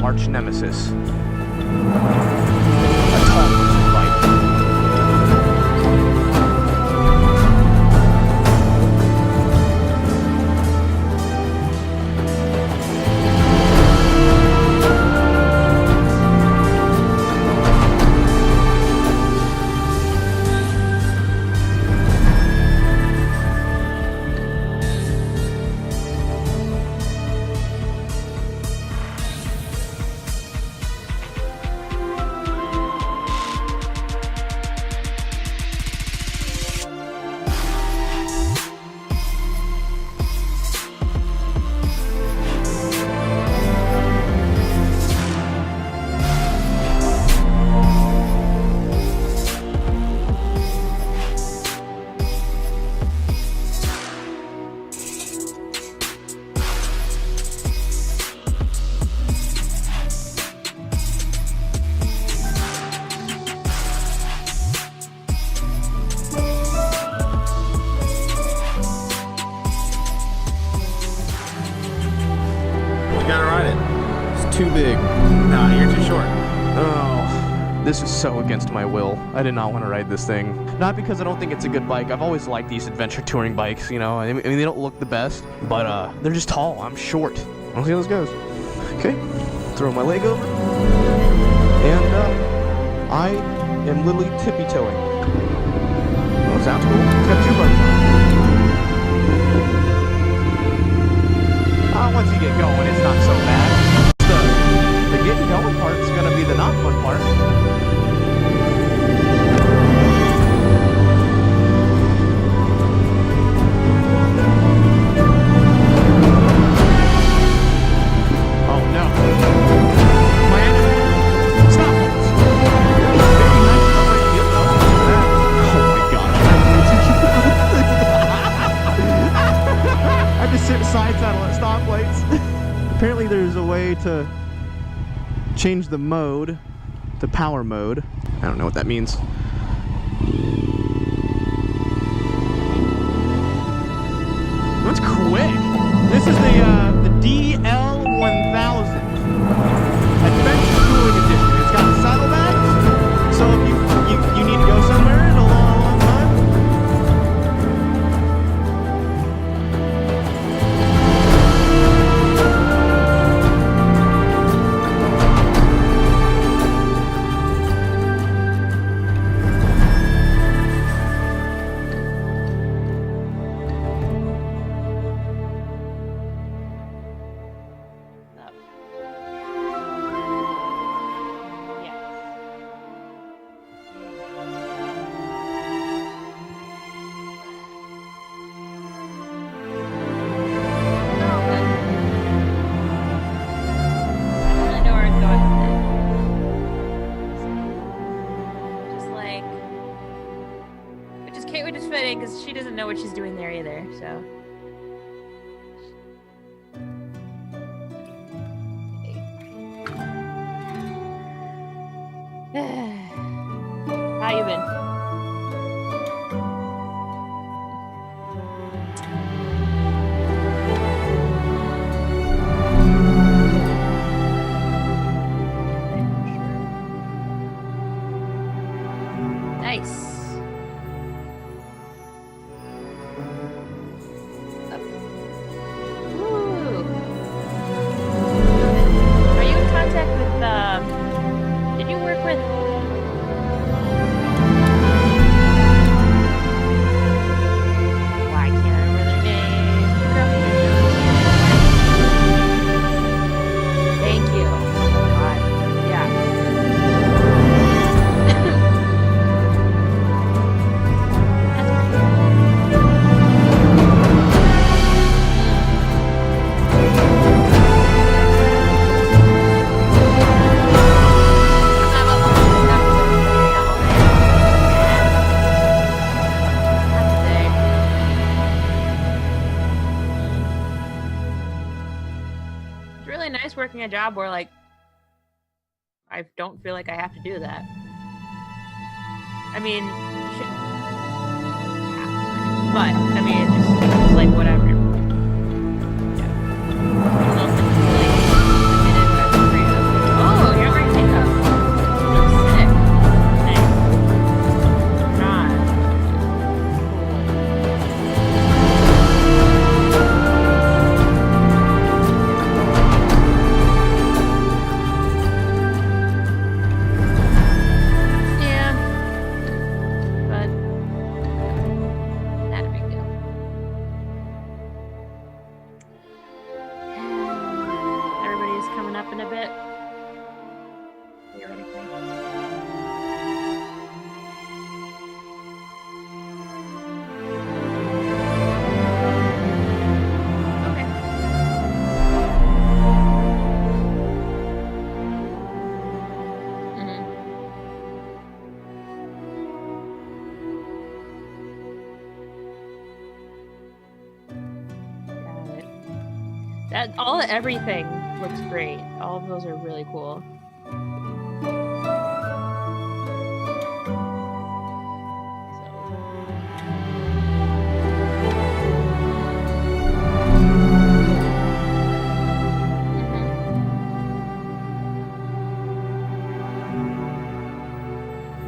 arch nemesis. A tall person bike. Too big. Nah, you're too short. Oh, this is so against my will. I did not want to ride this thing. Not because I don't think it's a good bike. I've always liked these adventure touring bikes, you know. I mean, they don't look the best, but they're just tall. I'm short. I'll see how this goes. Okay, throw my leg over, and I am literally tippy-toeing. Oh, sounds cool. It's got 2 buttons on it. Once you get going, it's not so bad. The getting going part's gonna be the not fun part. Oh no. My engine. Stop it. Oh my god. I just sit side saddle at stoplights. Apparently there's a way to change the mode to power mode. I don't know what that means. That's quick. This is the DL1000 Adventure Touring Edition. It's got saddlebags, so if you need to go somewhere in a long time. Because she doesn't know what she's doing there either, so. How you been? Nice. Working a job where like I don't feel like I have to do that. I mean, you should but I mean it's like whatever. Yeah. Everything looks great. All of those are really cool.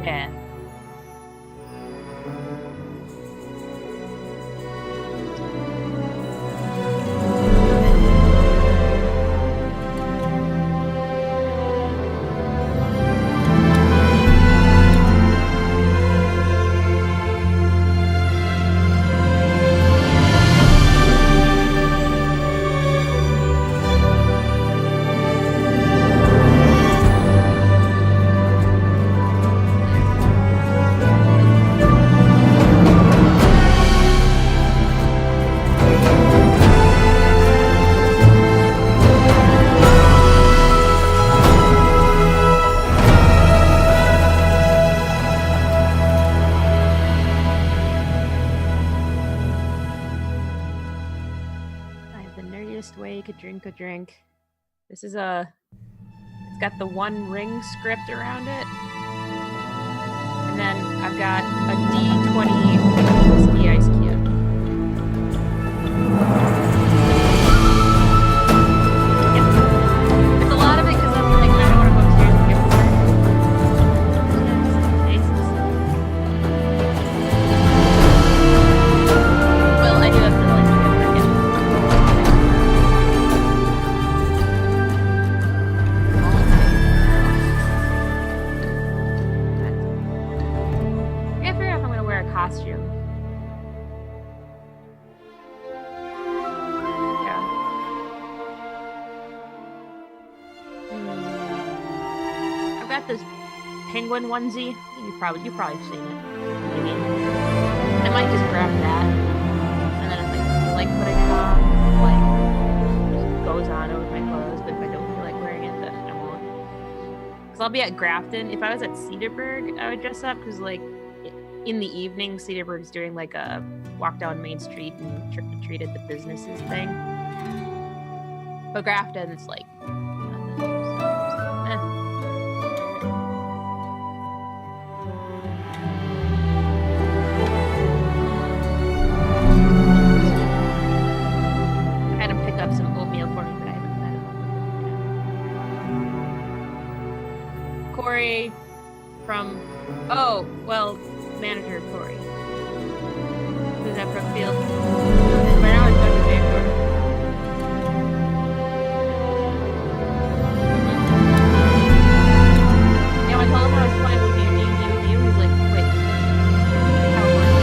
Yeah. Way you could drink a drink. This is it's got the One Ring script around it. And then I've got a D20 whiskey ice cube. Yeah. It's a lot of it because I'm like, I don't want to go upstairs and get well, I do have to like costume. Yeah. I've got this penguin onesie. You've probably seen it. Maybe. I might just grab that, and then if I feel like putting it on, like just goes on over my clothes. But if I don't feel like wearing it, then I won't. Because I'll be at Grafton. If I was at Cedarburg, I would dress up because like. In the evening, Cedarburg's doing like a walk down Main Street and trick or treat at the businesses thing. But Grafton's like nothing. I had him pick up some oatmeal for me, but I haven't met him up with it yet. Corey from manager Corey, who's at Brookfield. Right now it's Dr. Jacob. Yeah, I told him I was playing with you, D&D with you. He's like, wait, how it works?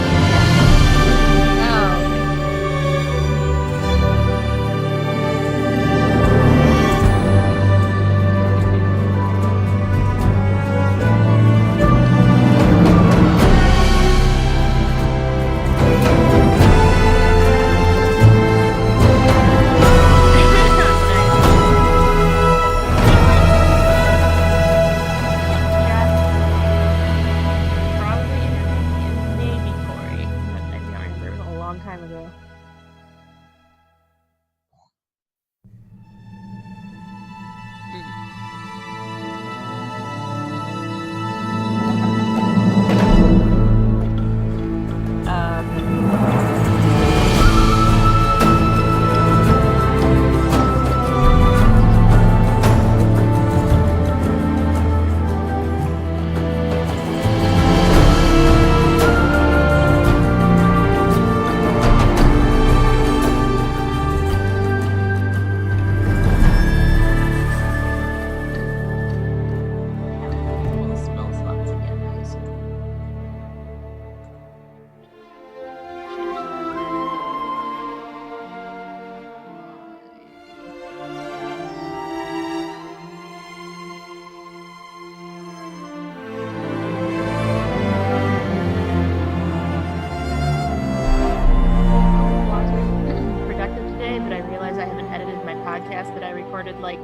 Like,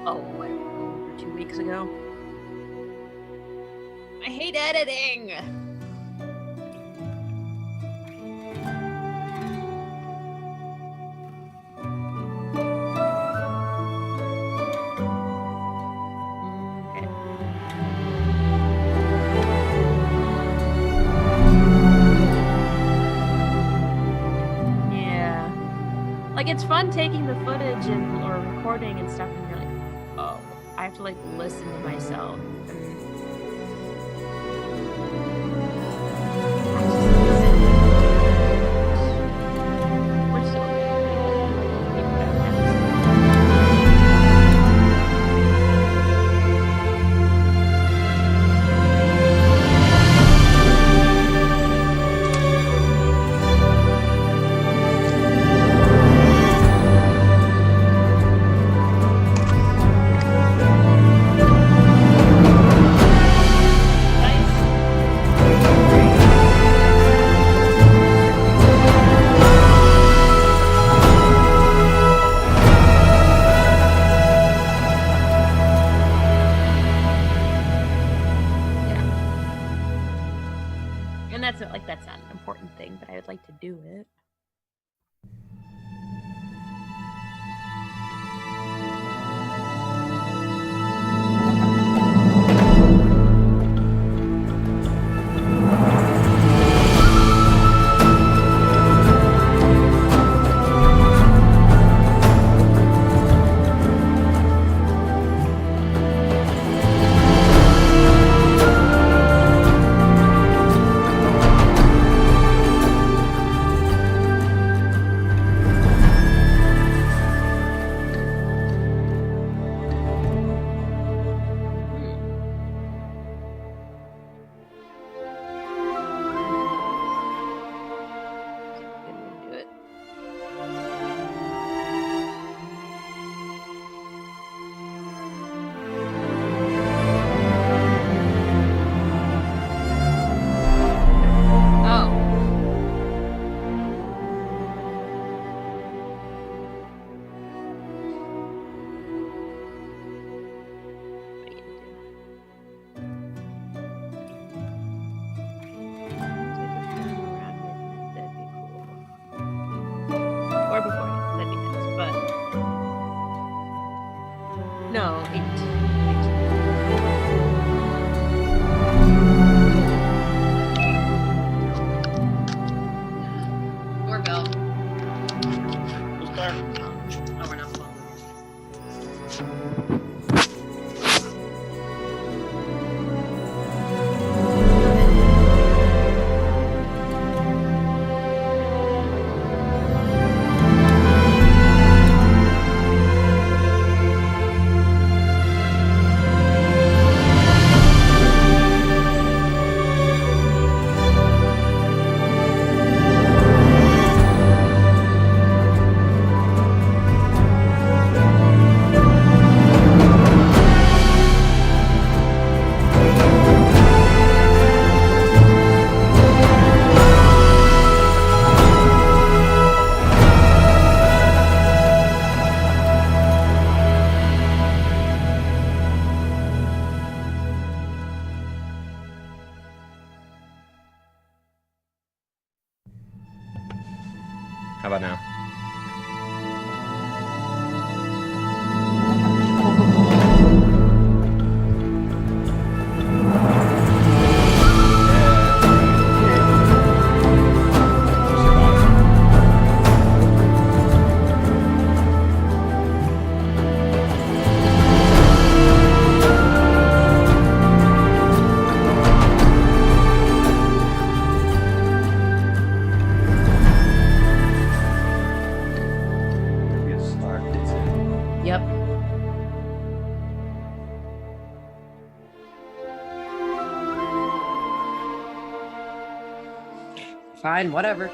oh, I don't know, 2 weeks ago. I hate editing! Like, it's fun taking the footage and or recording and stuff, and you're like, oh, I have to like listen to myself. We're still that's not an important thing, but I would like to do it. How about now? Fine, whatever.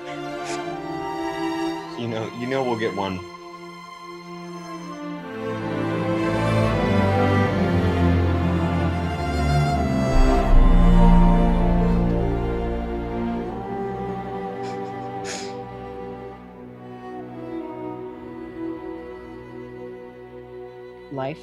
You know we'll get one. Life.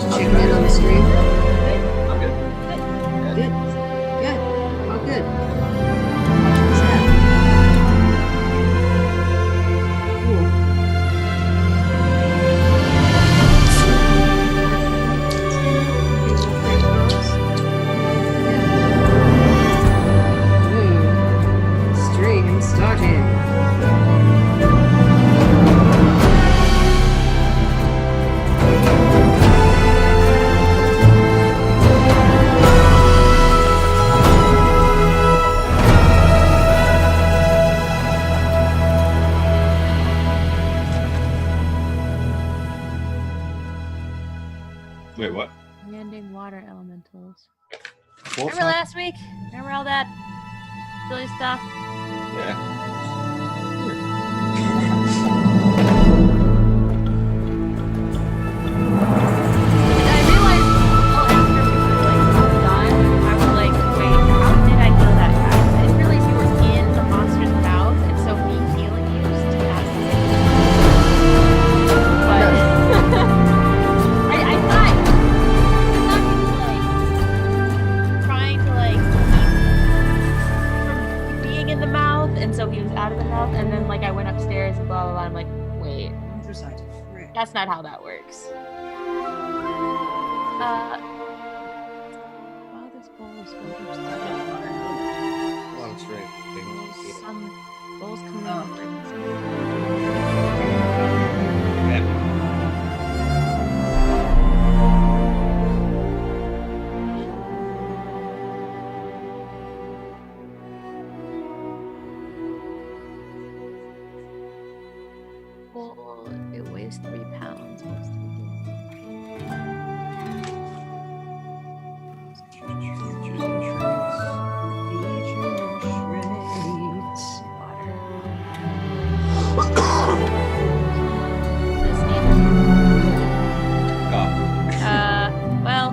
Checking in on the stream. I'm good. Good. Good. Oh, good. What's that? Cool. Stream started. Wait, what? Commanding water elementals. What's Remember last week? Remember all that silly stuff? Yeah. I realized, well, after we were like all done, I was like, wait, how did I heal that guy? I didn't realize you were in the monster's mouth, and so me healing you just activated. But I thought he was like trying to like keep from being in the mouth, and so he was out of the mouth, and then like I went upstairs and blah blah blah. I'm like, wait, that's not how that works. Wow, this bowl is filled with Long straight. some bowls coming out. Yeah. Well, it weighs 3 pounds. What's 3 This Oh. well.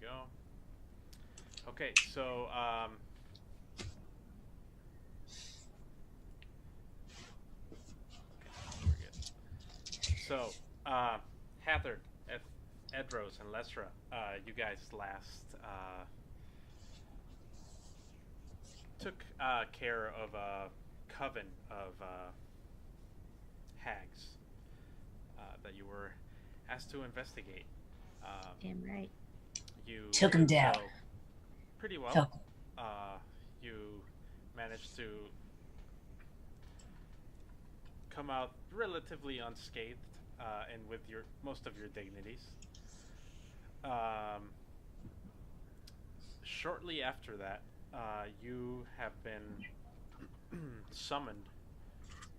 go. Okay, so we're good. So, Hathard, Edros, and Lesra, you guys last took care of a coven of hags that you were asked to investigate. Damn right. You Took 'em did down. so pretty well. Took 'em. You managed to come out relatively unscathed and with your most of your dignities. Shortly after that, you have been summoned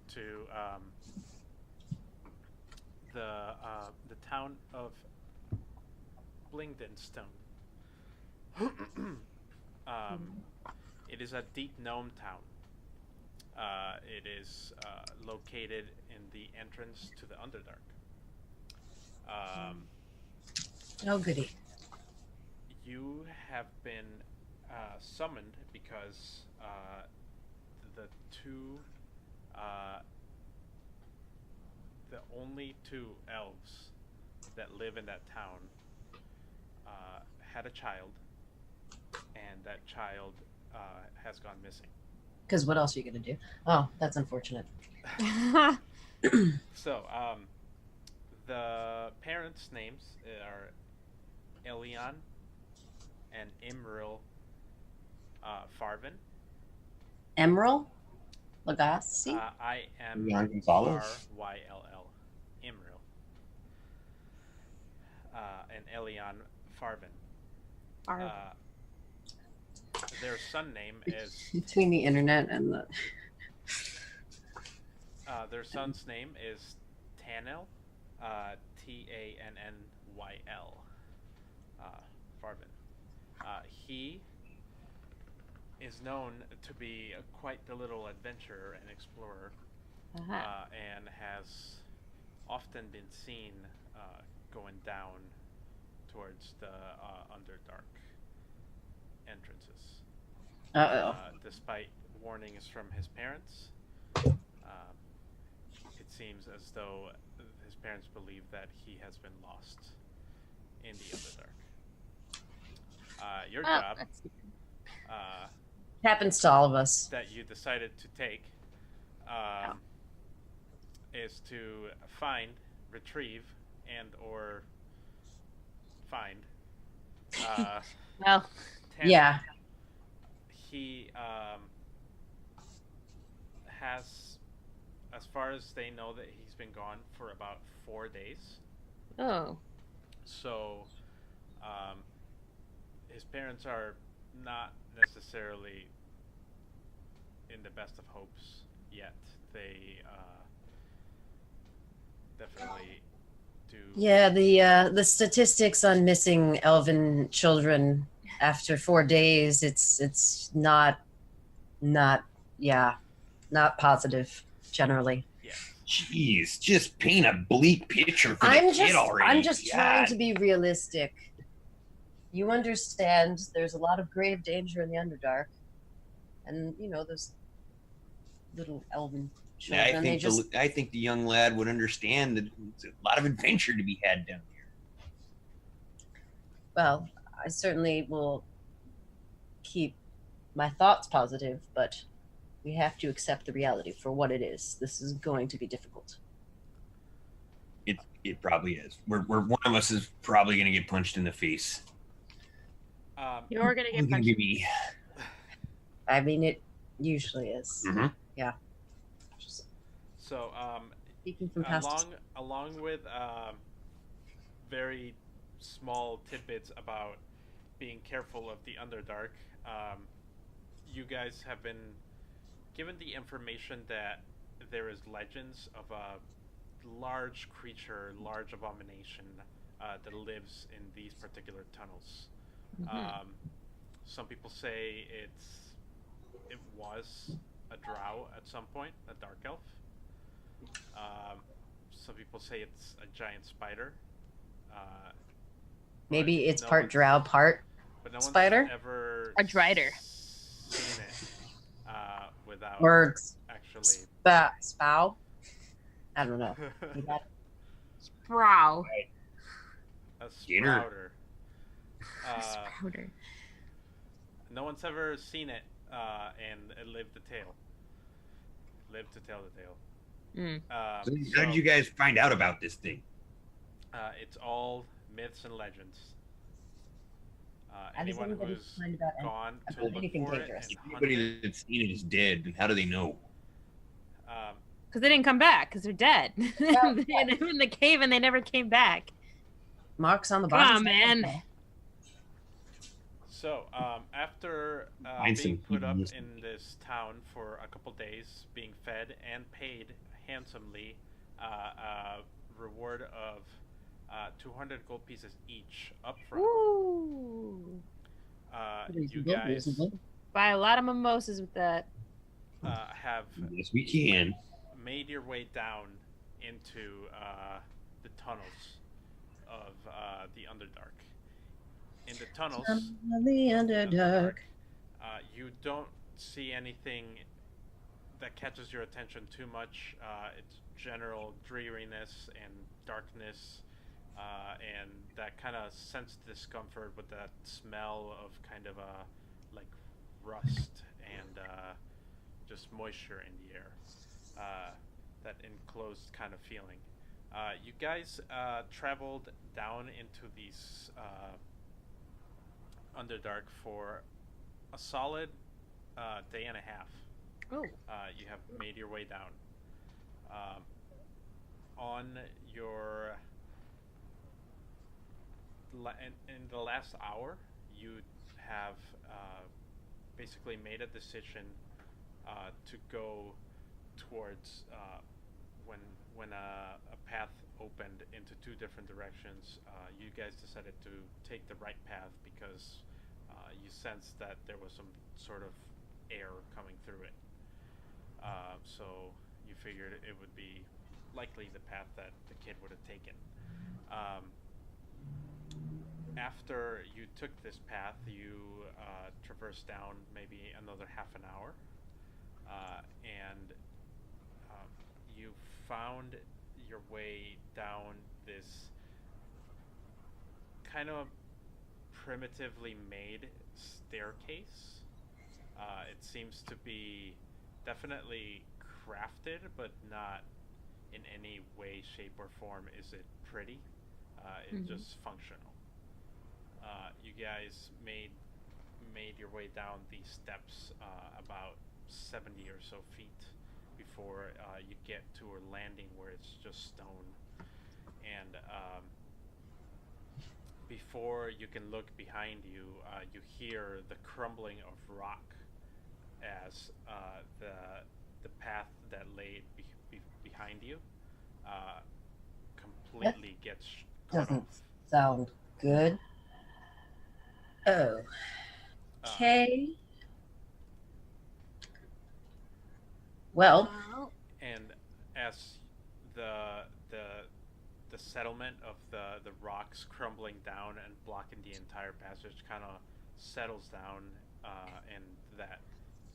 to the town of Blingdenstone. It is a deep gnome town. It is located in the entrance to the Underdark. Oh, goody. You have been summoned because the two, the only two elves that live in that town had a child, and that child has gone missing. Because what else are you going to do? Oh, that's unfortunate. So, the parents' names are Elion and Imril Farvin. Emerald? Lagasse? Leon Gonzalez? IMRYLL. Imril. And Elion Farvin. Their son name is Between the internet and the... their son's name is Tanel, Tannnyl, Farvin. He is known to be quite the little adventurer and explorer, and has often been seen going down towards the Underdark entrances. Despite warnings from his parents, it seems as though his parents believe that he has been lost in the Underdark. Your job Happens to all of us. that you decided to take is to find, retrieve, and or find Well, Tanner. Yeah. He has, as far as they know, that he's been gone for about 4 days. oh, So, his parents are not necessarily in the best of hopes yet. They definitely do. Yeah, the statistics on missing elven children after 4 days, it's not positive generally. Yes. Jeez, just paint a bleak picture for the kid already. I'm just trying God. to be realistic. You understand there's a lot of grave danger in the Underdark. And you know, those little elven Yeah, children, I think the young lad would understand that there's a lot of adventure to be had down here. well, I certainly will keep my thoughts positive, but we have to accept the reality for what it is. This is going to be difficult. It probably is. We're one of us is probably going to get punched in the face. you're gonna get Gonna punched. be me. I mean, it usually is. Mhm. Yeah. So, Speaking from past along with very small tidbits about being careful of the Underdark, you guys have been given the information that there is legends of a large creature, large abomination that lives in these particular tunnels. Some people say it was a drow at some point, a dark elf. Some people say it's a giant spider. Maybe it's no part one's- drow, part but no one's spider? ever A drider. seen it without or actually. spow. I don't know. You got Sprow. A Skinner. sprouter. Sprouter. No one's ever seen it and lived the tale. Lived to tell the tale. Mm. So how did you guys find out about this thing? It's all myths and legends. How does Anyone anybody who's find about gone to about look anything for dangerous? it and hunt Anybody it, that's seen it is dead. And how do they know? Because they didn't come back, because they're dead. Well, They were in the cave and they never came back. Marks on the Come body. on, man. So, after Find being some put up ease. in this town for a couple days, being fed and paid handsomely, a reward of 200 gold pieces each up front, Ooh. you guys Buy a lot of mimosas with that. have Yes, we can. made your way down into the tunnels of the Underdark. In the tunnels, The Underdark. you don't see anything that catches your attention too much. It's general dreariness and darkness, and that kind of sense discomfort with that smell of kind of like rust and just moisture in the air. That enclosed kind of feeling. You guys traveled down into these Underdark for a solid day and a half. Oh. You have made your way down. On your in the last hour, you have basically made a decision to go towards when a path opened into two different directions. You guys decided to take the right path because you sensed that there was some sort of air coming through it. So you figured it would be likely the path that the kid would have taken. After you took this path, you traversed down maybe another half an hour, and you found your way down this kind of primitively made staircase. It seems to be definitely crafted, but not in any way, shape, or form is it pretty. It's just functional. You guys made your way down these steps about 70 or so feet before you get to a landing where it's just stone. And before you can look behind you, you hear the crumbling of rock as the path that lay behind you completely gets cut Doesn't off. sound good. Oh. Okay. Well, And as the settlement of the rocks crumbling down and blocking the entire passage kind of settles down, and that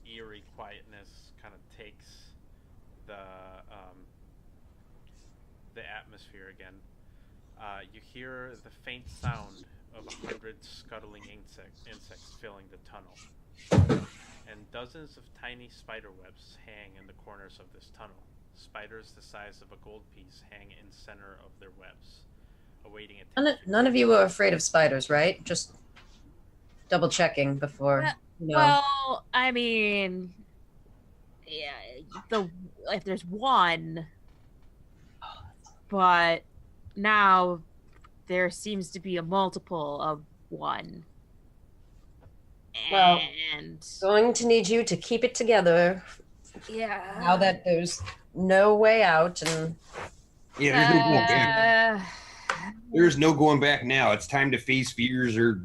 eerie quietness kind of takes the atmosphere again. You hear the faint sound of 100 scuttling insects filling the tunnel, and dozens of tiny spider webs hang in the corners of this tunnel. Spiders the size of a gold piece hang in center of their webs, awaiting attention. none of you are afraid of spiders, right? Just double checking before. Well, I mean, yeah, if there's one, but now there seems to be a multiple of one. Well, And going to need you to keep it together yeah, now that there's no way out. And Yeah, there's no going back. There's no going back now. It's time to face fears, or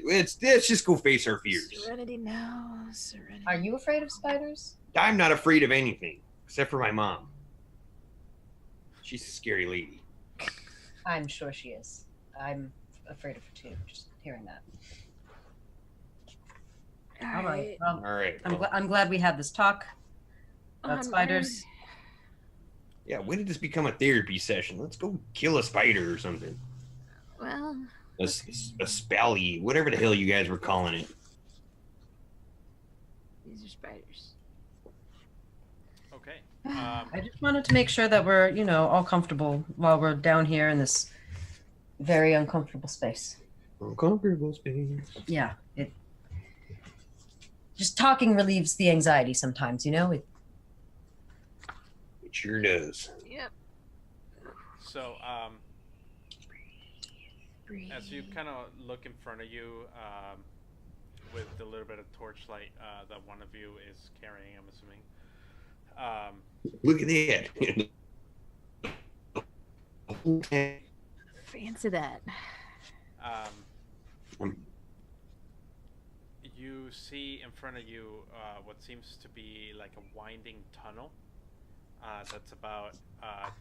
let's just go face our fears. Serenity now. Serenity. are you afraid of spiders? I'm not afraid of anything except for my mom. She's a scary lady. I'm sure she is. I'm afraid of too. Just hearing that. All right. Well, All right. I'm glad we had this talk about spiders. Yeah, when did this become a therapy session? Let's go kill a spider or something. Well, A spally, whatever the hell you guys were calling it. these are spiders. Okay. I just wanted to make sure that we're, all comfortable while we're down here in this very uncomfortable space. Uncomfortable space. Yeah, just talking relieves the anxiety sometimes, It sure does. Yep. So, as you kind of look in front of you, with the little bit of torchlight that one of you is carrying, I'm assuming. Look at that. Fancy that. You see in front of you what seems to be like a winding tunnel that's about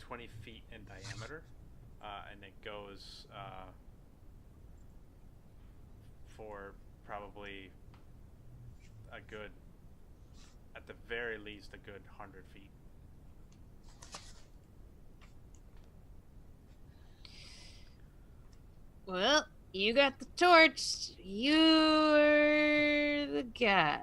20 feet in diameter, and it goes for probably at the very least, a good 100 feet. Well, you got the torch. You're the guy.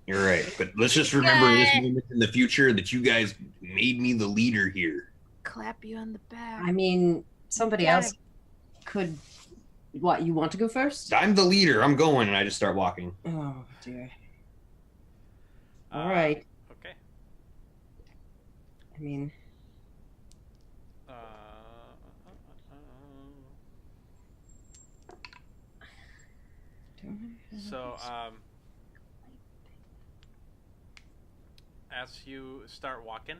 You're right, but let's just remember in this moment in the future that you guys made me the leader here. Clap you on the back. I mean, somebody else could. What, you want to go first? I'm the leader. I'm going, and I just start walking. Oh, dear. All right. Okay. I mean... So, as you start walking,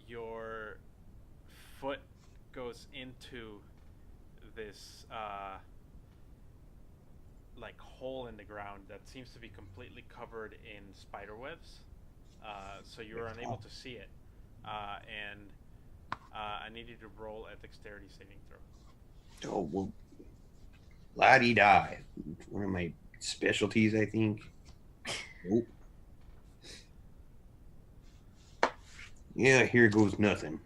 your foot goes into this like hole in the ground that seems to be completely covered in spider webs, so you're unable to see it, and I need you to roll a dexterity saving throw. Oh, well, la-di-da. One of my specialties, I think. Nope. Yeah, here goes nothing.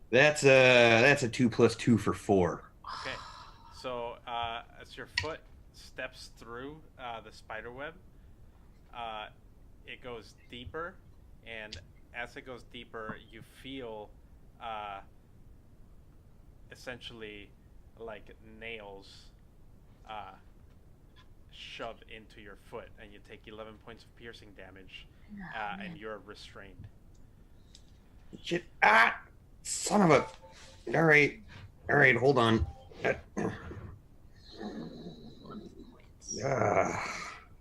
That's a 2 + 2 for 4. Okay, so as your foot steps through the spider web, it goes deeper, and as it goes deeper, you feel essentially like nails shoved into your foot, and you take 11 points of piercing damage, and you're restrained. Shit! Son of a! All right, hold on.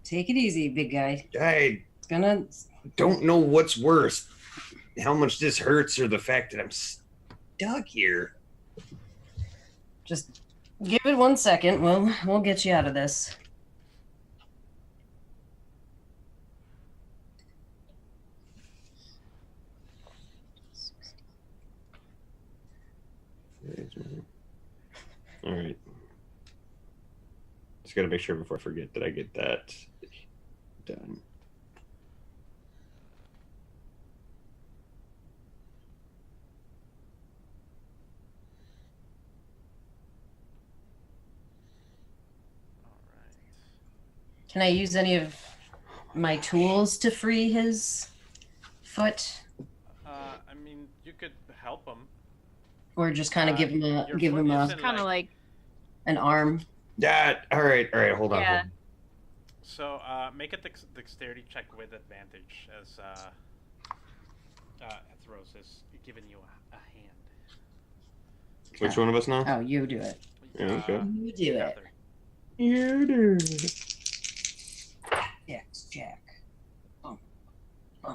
Take it easy, big guy. I Gonna. don't know what's worse, how much this hurts, or the fact that I'm stuck here. Just give it 1 second. We'll get you out of this. All right. Just gotta make sure before I forget that I get that done. Can I use any of my tools to free his foot? I mean, you could help him. Or just kind of give him kind of like an arm? All right, hold on. Yeah. So make a dexterity check with advantage as Athros is giving you a hand. Which one of us now? Oh, you do it. Yeah, okay. You do it. Arthur. You do. Yes, Jack.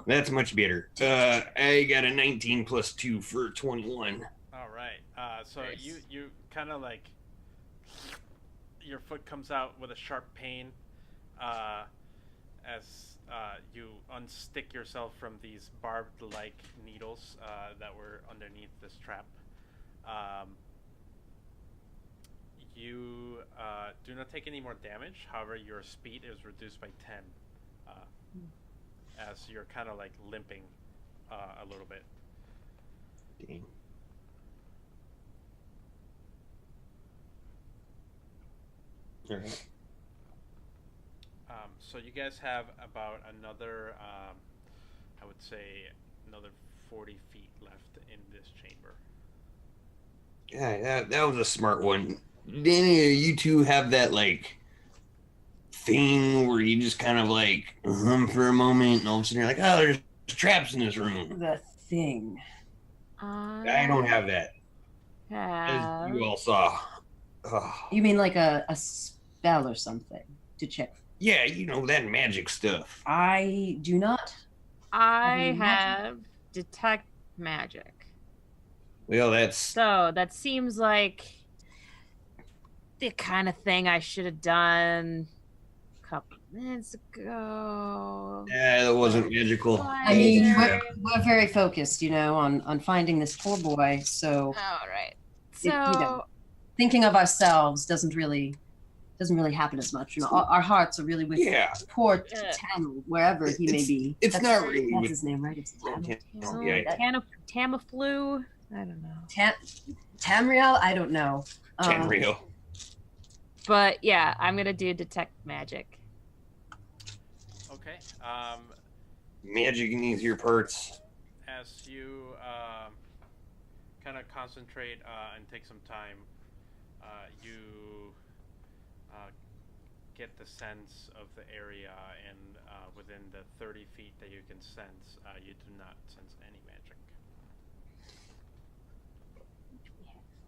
That's much better. I got a 19 + 2 for 21. All right. So Nice. you kind of like your foot comes out with a sharp pain, as you unstick yourself from these barbed-like needles that were underneath this trap. You do not take any more damage. However, your speed is reduced by 10 as you're kind of like limping a little bit. Dang. All right. So you guys have about another, I would say, another 40 feet left in this chamber. Yeah, that was a smart one. Did any of you two have that like thing where you just kind of like hum for a moment and all of a sudden you're like, oh, there's traps in this room? The thing. I don't have that. As you all saw. Oh. You mean like a spell or something to check? Yeah, you know, that magic stuff. I do not. I have detect magic. Well, that's So that seems like the kind of thing I should have done a couple minutes ago. yeah, that wasn't magical. I mean, we're very focused, you know, on finding this poor boy. So, All right. you know, So thinking of ourselves doesn't really happen as much. You know, our hearts are really with Yeah. poor Tamil, wherever he may be. It's not really That's with- his name, right? It's Tamil. Yeah. Tamiflu? I don't know. Tamriel? I don't know. Tenrio. But yeah, I'm gonna do detect magic. Okay. Magic needs your parts. As you kind of concentrate and take some time, you get the sense of the area, and within the 30 feet that you can sense, you do not sense any magic.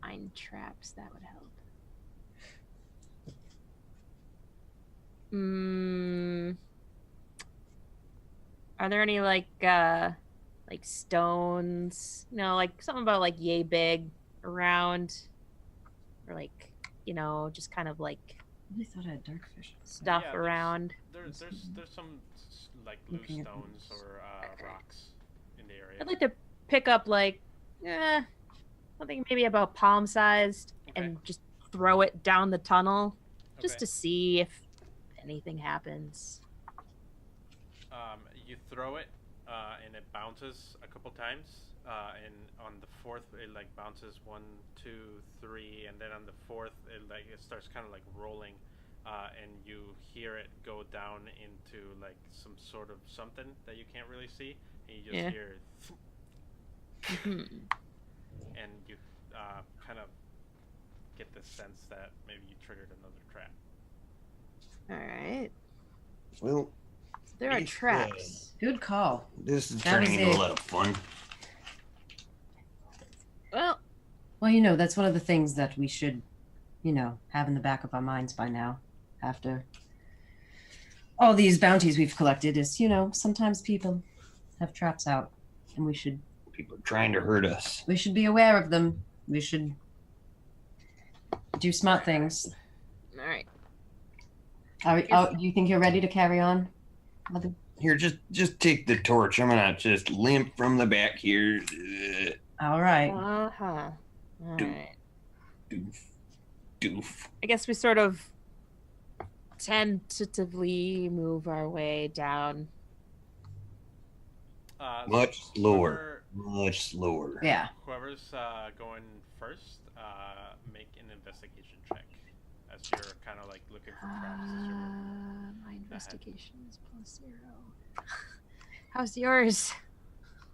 Find traps, that would help. Are there any like stones? No, like something about like yay big around, or like, you know, just kind of like I really thought I had darkfish. stuff Yeah, around. There's some like loose Looking at stones or rocks in the area. I'd like to pick up like something maybe about palm sized Okay. and just throw it down the tunnel just Okay. to see if anything happens. You throw it, and it bounces a couple times. And on the fourth, it like bounces 1, 2, 3, and then on the fourth, it starts kind of like rolling, and you hear it go down into like some sort of something that you can't really see, and you just hear, and you kind of get the sense that maybe you triggered another trap. All right. Well, There are It's, traps. Good call. this is That was turning into it. a lot of fun. Well, Well, you know, that's one of the things that we should, you know, have in the back of our minds by now, after all these bounties we've collected, is, you know, sometimes people have traps out, and we should People are trying to hurt us. be aware of them. We should do smart things. all right. You think you're ready to carry on? Mother? Here, just take the torch. I'm gonna just limp from the back here. All right. Uh-huh. All Do- right. Doof. I guess we sort of tentatively move our way down. Much slower. Much slower. Yeah. Whoever's going first, make an investigation check, as you're kind of like looking for traps. As you're My investigation is +0. How's yours?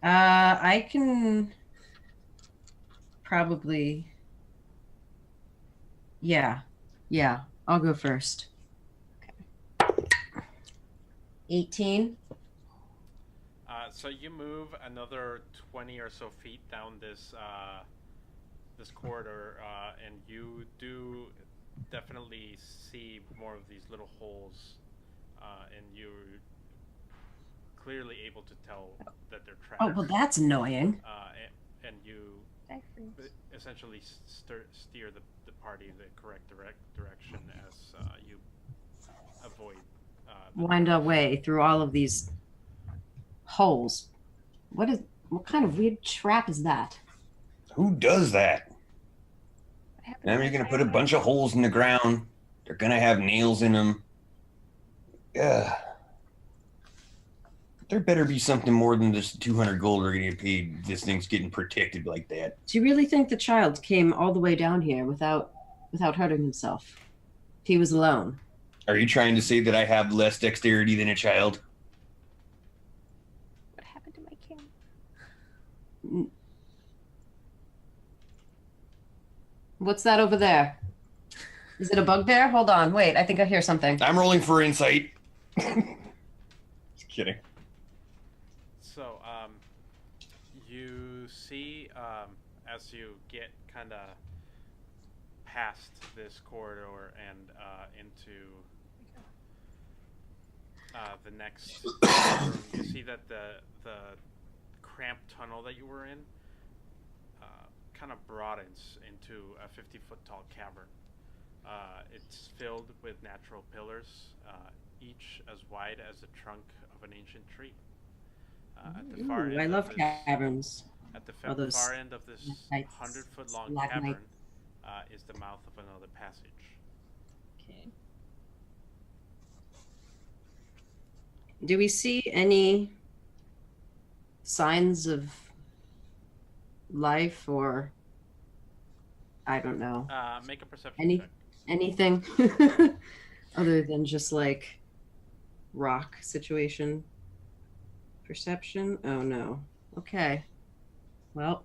I can probably. Yeah. I'll go first. Okay. 18. So you move another 20 or so feet down this this corridor, and you do definitely see more of these little holes, and you're clearly able to tell that they're traps. Oh, well, that's annoying. And you essentially steer the party the correct direction as you avoid wind our way through all of these holes. What kind of weird trap is that? Who does that? What happened Now to you're my gonna put a camera? bunch of holes in the ground. They're gonna have nails in them. Yeah. There better be something more than this 200 gold we're gonna get paid. This thing's getting protected like that. Do you really think the child came all the way down here without hurting himself? If he was alone. Are you trying to say that I have less dexterity than a child? What happened to my camera? What's that over there? Is it a bugbear? Hold on. Wait, I think I hear something. I'm rolling for insight. Just kidding. So, you see, as you get kind of past this corridor and into the next room, you see that the cramped tunnel that you were in kind of broadens into a 50-foot tall cavern. It's filled with natural pillars, each as wide as the trunk of an ancient tree. At the far end I love of caverns. At the All those far end of this stalactites, 100-foot-long stalagmites. cavern is the mouth of another passage. Okay. Do we see any signs of life or I don't know, Make a perception Any- check. anything other than just like rock situation? Perception? Oh no. Okay. Well,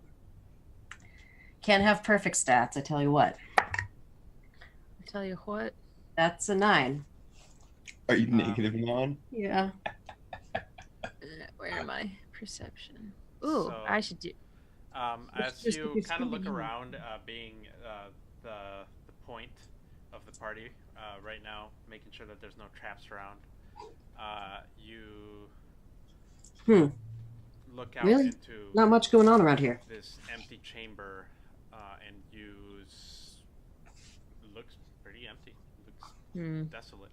can't have perfect stats, I tell you what. I tell you what. That's a 9. Are you negative on? Yeah. Where am I? Perception. Ooh, So- I should do. As just you because kind of look somebody- around, being the point of the party right now, making sure that there's no traps around, you look out Really? into Not much going on around here. this empty chamber, and looks pretty empty. Looks Hmm. desolate.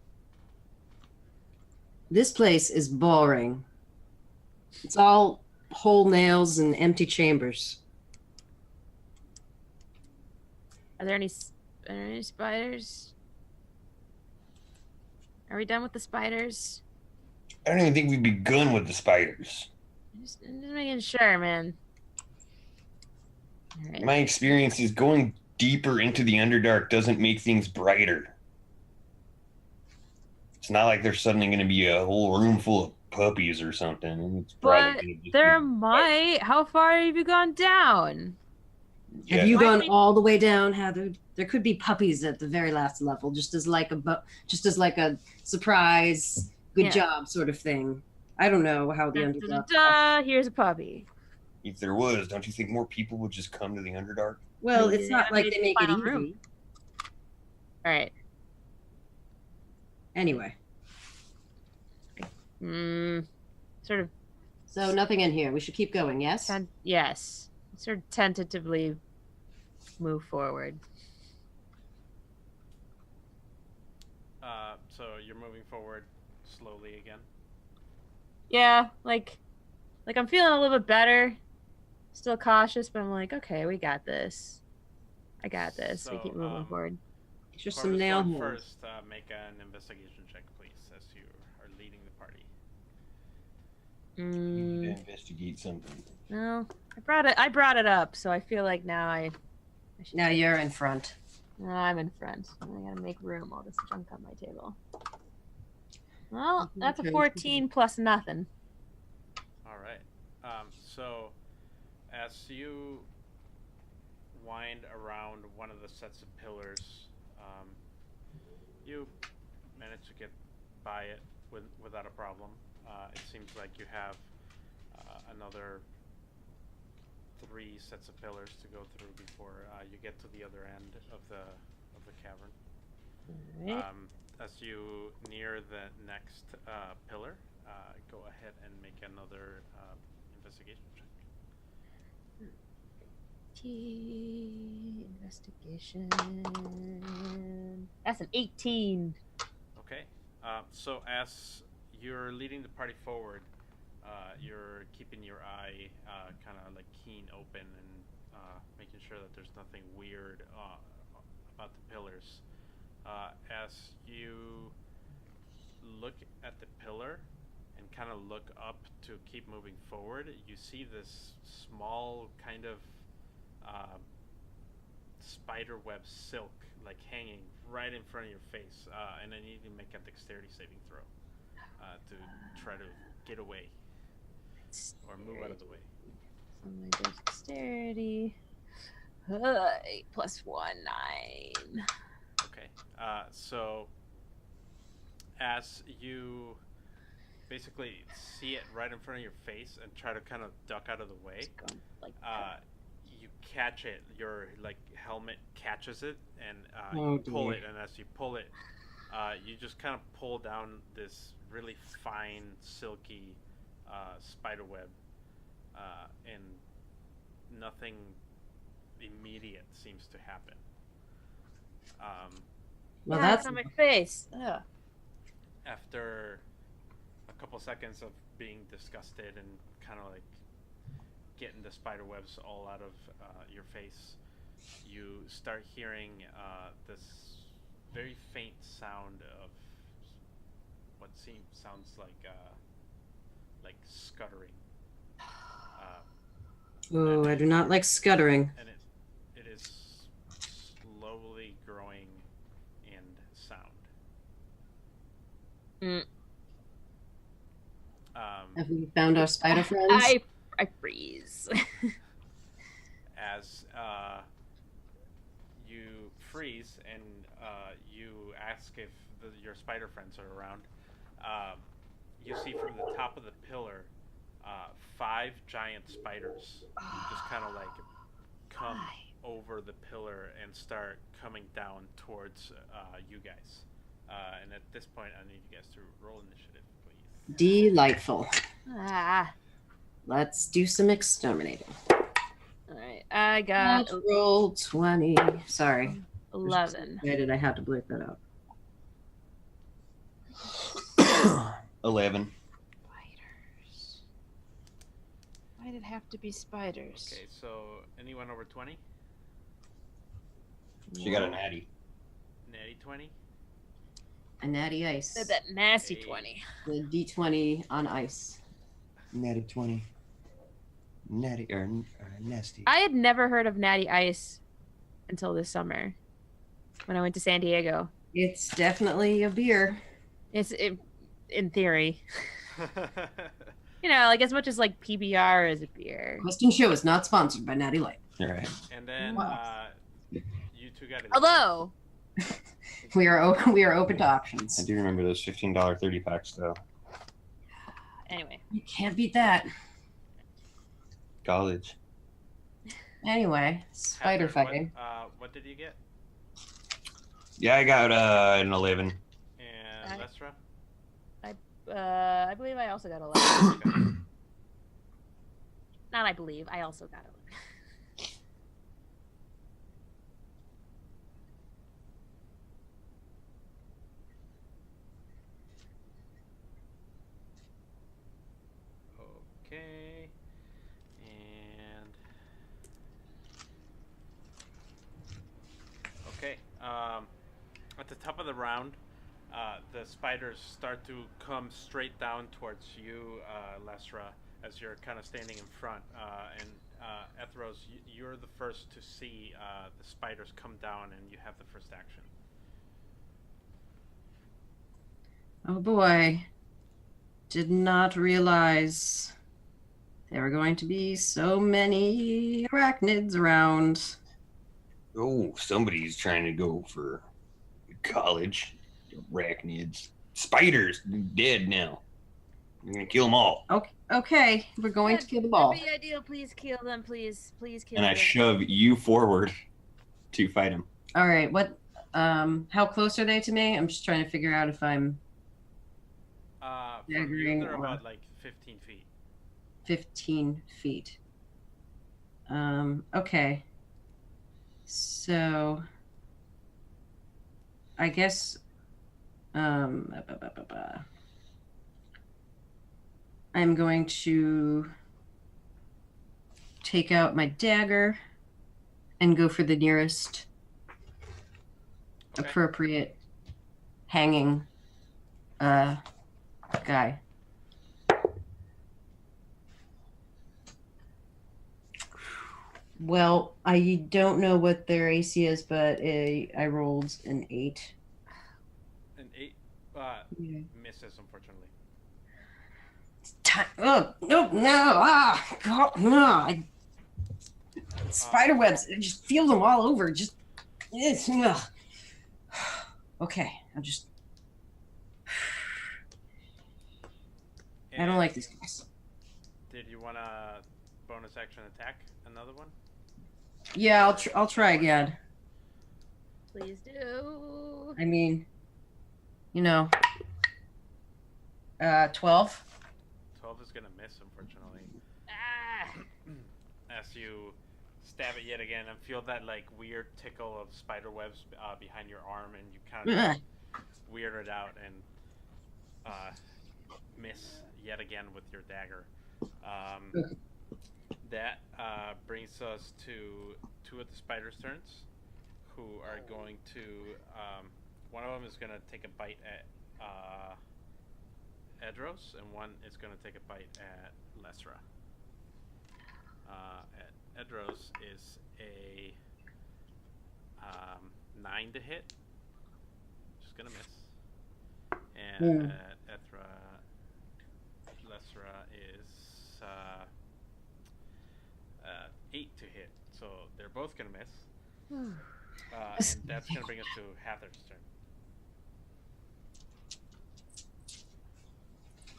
This place is boring. It's all whole nails and empty chambers. Are there any spiders? Are we done with the spiders? I don't even think we've begun with the spiders. I'm just making sure, man. All right. My experience is going deeper into the Underdark doesn't make things brighter. It's not like there's suddenly going to be a whole room full of puppies or something. It's probably But gonna just there be- might. How far have you gone down? Yeah. Have you Might gone be- all the way down, Heather? There could be puppies at the very last level, just as like a surprise, good Yeah. job sort of thing. I don't know how the Da, da, Underdark. da, here's a puppy. If there was, don't you think more people would just come to the Underdark? Well, Maybe it's they not like animated they make it final easy. room. All right. Anyway, Sort of. so nothing in here. We should keep going. Yes. Yes. Sort of tentatively move forward. So you're moving forward slowly again. Yeah, like I'm feeling a little bit better. Still cautious, but I'm like, okay, we got this. I got this. We So, keep moving forward. It's just Corvus, some nail going holes. first, make an investigation check, please, as you are leading the party. You need to Mm, investigate something. no, I brought it up, so I feel like now I should. Now you're in front. No, I'm in front. I gotta make room. All this junk on my table. Well, that's a Okay. 14 plus nothing. All right. So, as you wind around one of the sets of pillars, you manage to get by it without a problem. It seems like you have another 3 sets of pillars to go through before you get to the other end of the cavern. Alright. As you near the next pillar, go ahead and make another investigation check. Investigation. That's an 18. Okay. So as you're leading the party forward, you're keeping your eye kind of like keen open and making sure that there's nothing weird about the pillars. As you look at the pillar and kind of look up to keep moving forward, you see this small kind of spider web silk like hanging right in front of your face, and then you need to make a dexterity saving throw to try to get away or move out of the way. So my dexterity. 8 plus 1, 9. Okay. So as you basically see it right in front of your face and try to kind of duck out of the way, Just going like you catch it. Your like helmet catches it, and Oh, you pull dear. it. And as you pull it, you just kind of pull down this really fine, silky spider web, and nothing immediate seems to happen. Well, yeah, that's it's on my face. Ugh. After a couple seconds of being disgusted and kind of like getting the spider webs all out of your face, you start hearing this very faint sound of what sounds like scuttering. Oh, I do not like scuttering. And it is slowly growing in sound. Mm. Have we found our spider friends? I freeze. As you freeze and you ask if your spider friends are around, you see from the top of the pillar 5 giant spiders just kind of like come over the pillar and start coming down towards you guys. And at this point, I need you guys to roll initiative, please. Delightful. Ah. Let's do some exterminating. Alright, I got Roll 20. Sorry. 11. Why did I have to blurt that out? 11. Spiders. Why did it have to be spiders? Okay, so anyone over 20? She got a natty. Natty 20? A natty ice. Said that nasty Hey. 20. The D20 on ice. Natty 20. Natty or nasty. I had never heard of Natty Ice until this summer when I went to San Diego. It's definitely a beer. In theory. You know, like as much as like PBR is a beer. Question Show is not sponsored by Natty Light. All right. And then Wow. you two got it. Although, We are open to I options. do remember those $15 30 packs though. anyway. You can't beat that. College. Anyway, spider Heather, fighting. What did you get? Yeah, I got an 11. And I- Lestra? I believe I also got 11. Okay. Not I believe, I also got 11. Okay. And okay. At the top of the round, the spiders start to come straight down towards you, Lesra, as you're kind of standing in front. And Ethros, you're the first to see the spiders come down, and you have the first action. Oh boy. Did not realize there were going to be so many arachnids around. Oh, somebody's trying to go for college. Arachnids. Spiders. They're dead now. We're going to kill them all. Okay, we're going to kill them all. That'd be ideal. Please kill them. Please kill And them. I shove you forward to fight him. All right, what? How close are they to me? I'm just trying to figure out if I'm From Staggering you, they're or- about like 15 feet. 15 feet. Okay. So, I guess Ba, ba, ba, ba. I'm going to take out my dagger and go for the nearest Okay. appropriate hanging guy. Well, I don't know what their AC is, but I rolled an 8. An 8 Yeah. misses, unfortunately. Oh, no, God, no. Spider webs, I just feel them all over. Just, ugh. Okay, I'll just. I don't And like these guys. Did you want to bonus action attack another one? Yeah, I'll try again. Please do. I mean, you know, 12. 12 is gonna miss, unfortunately. Ah. As you stab it yet again and feel that like weird tickle of spider webs behind your arm, and you kind of weird it out and miss yet again with your dagger. That brings us to 2 of the spiders' turns, who are going to. One of them is going to take a bite at Edros, and one is going to take a bite at Lesra. At Edros is a 9 to hit, just going to miss. And at Lesra is 8 to hit, so they're both gonna miss. And that's gonna bring us to Heather's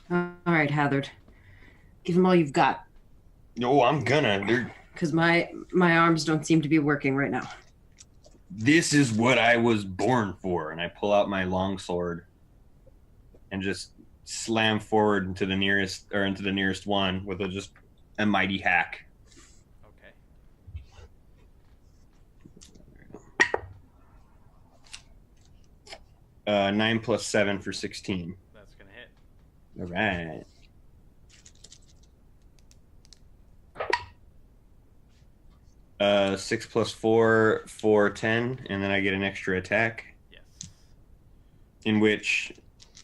turn. All right, Hathard. Give him all you've got. No, I'm gonna. Because my arms don't seem to be working right now. This is what I was born for. And I pull out my long sword and just slam forward into the nearest one with just a mighty hack. Okay. 9 plus 7 for 16. That's gonna hit. All right. Uh, 6 plus 4 for 10, and then I get an extra attack. Yes. In which,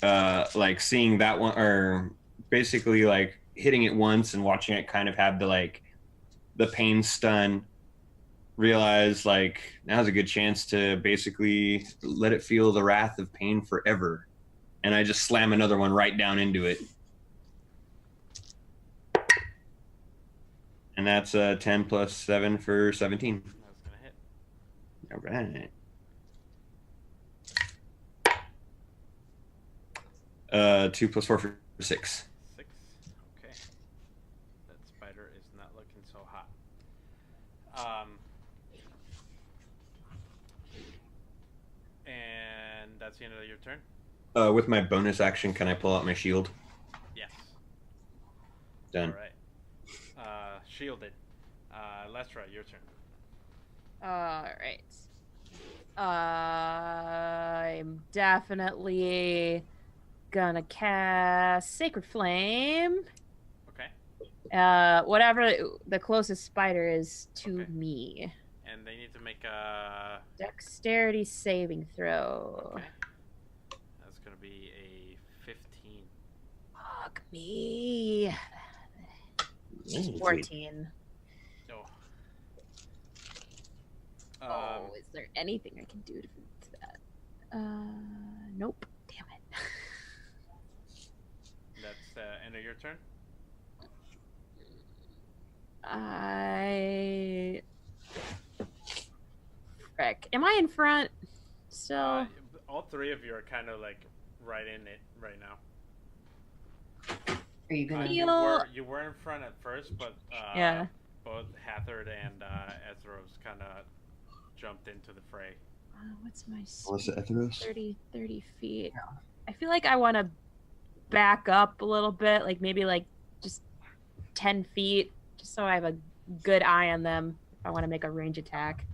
like seeing that one, or basically like hitting it once and watching it kind of have the pain stun, realize like now's a good chance to basically let it feel the wrath of pain forever. And I just slam another one right down into it. And that's 10 plus 7 for 17. That's gonna hit. All right. 2 plus 4 for 6. 6. Okay. That spider is not looking so hot. And that's the end of your turn? With my bonus action, can I pull out my shield? Yes. Done. All right. Shielded. Lestra, your turn. Alright. I'm definitely gonna cast Sacred Flame. Okay. Whatever the closest spider is to Okay. me. And they need to make a... Dexterity saving throw. Okay. That's going to be a 15. Fuck me. 14. Oh. Is there anything I can do to that? Nope. Damn it. That's the end of your turn? Frick. Am I in front? So. All 3 of you are kind of like right in it right now. Are you gonna? You were in front at first, but Yeah. both Hathard and Ezros kind of jumped into the fray. What's my Melissa Etheros? 30 feet. I feel like I want to back up a little bit, like maybe like just 10 feet, just so I have a good eye on them if I want to make a range attack.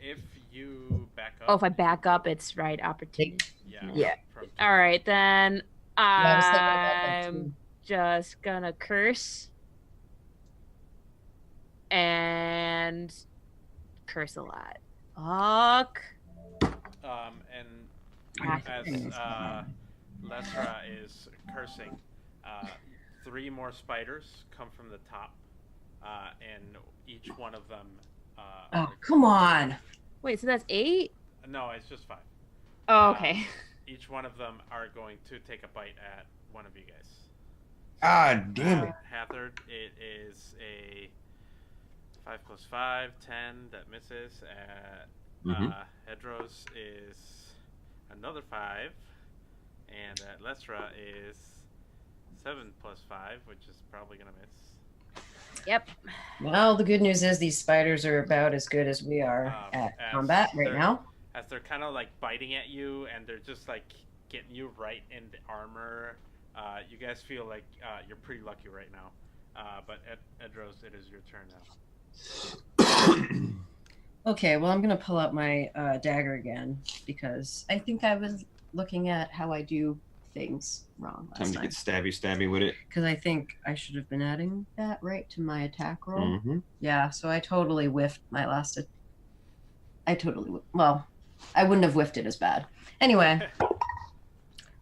If you back up... Oh, if I back up, it's right opportunity. Yeah. Yeah. from 2. All right, then I was thinking about that I'm too. just gonna curse and curse a lot. Fuck. And Ah, as Goodness. Lesra is cursing, 3 more spiders come from the top, and each one of them. Oh, come on. Wait, so that's 8? No, it's just 5. Oh, okay. Each one of them are going to take a bite at one of you guys. Ah, damn it. Hathard, it is a 5 plus 5, 10. That misses. Hedros is another 5. And Lesra is 7 plus 5, which is probably going to miss. Yep. Well, the good news is these spiders are about as good as we are at as combat right now. As they're kind of like biting at you, and they're just like getting you right in the armor. You guys feel like you're pretty lucky right now. But Edros, it is your turn now. Okay, well, I'm going to pull out my dagger again because I think I was looking at how I do things wrong Time last to get time. stabby with it. Because I think I should have been adding that right to my attack roll. Mm-hmm. Yeah, so I totally whiffed my last. Well, I wouldn't have whiffed it as bad. Anyway,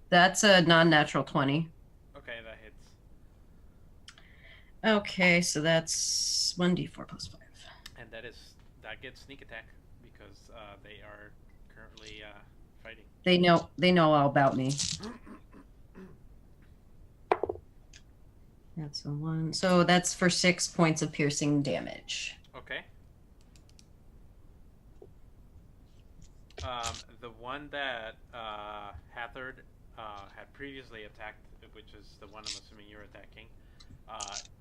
that's a non-natural 20. Okay, that hits. Okay, so that's 1d4 plus 5. And that gets sneak attack because they are currently fighting. They know all about me. That's a 1. So that's for 6 points of piercing damage. Okay. The one that Hathard had previously attacked, which is the one I'm assuming you're attacking,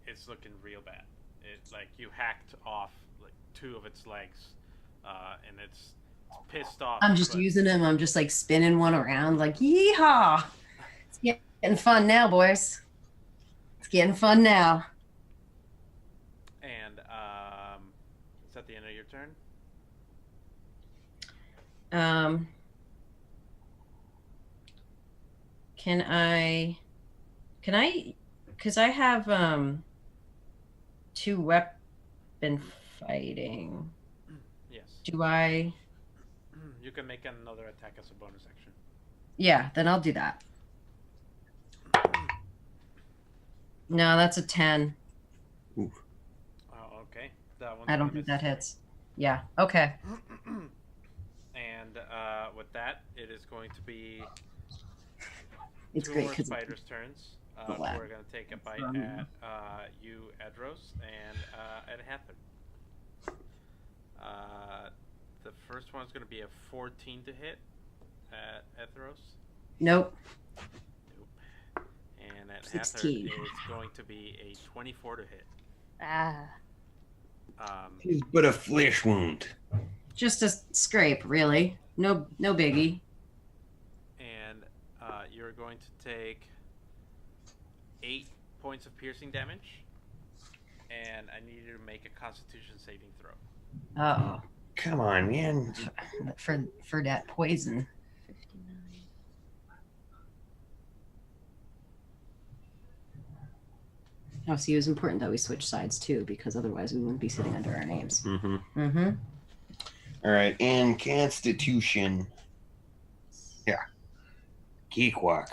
it's looking real bad. It like you hacked off like 2 of its legs, and it's pissed off. I'm just using him. I'm just like spinning one around, like yeehaw! It's getting fun now, boys. It's getting fun now. And is that the end of your turn? Can I, because I have 2 weapon fighting. Yes. Do I? You can make another attack as a bonus action. Yeah, then I'll do that. No, that's a 10. Oh, okay. That one's I don't gonna think miss. that hits. Yeah. Okay. And with that, it is going to be It's 2 great more because spiders' turns. the lab. We're going to take a bite at you, Edros, and at Hathard. The first one's going to be a 14 to hit at Ethros. Nope. Nope. And at 16. Hathard, it's going to be a 24 to hit. Ah. It's but a flesh wound. Just a scrape, really. No biggie. And you're going to take 8 points of piercing damage. And I need you to make a Constitution saving throw. Uh-oh. Come on, man. For that poison. 59. Oh, see, it was important that we switch sides too, because otherwise we wouldn't be sitting under our names. Mm-hmm. Mm-hmm. All right, and Constitution. Yeah. Geekwalk.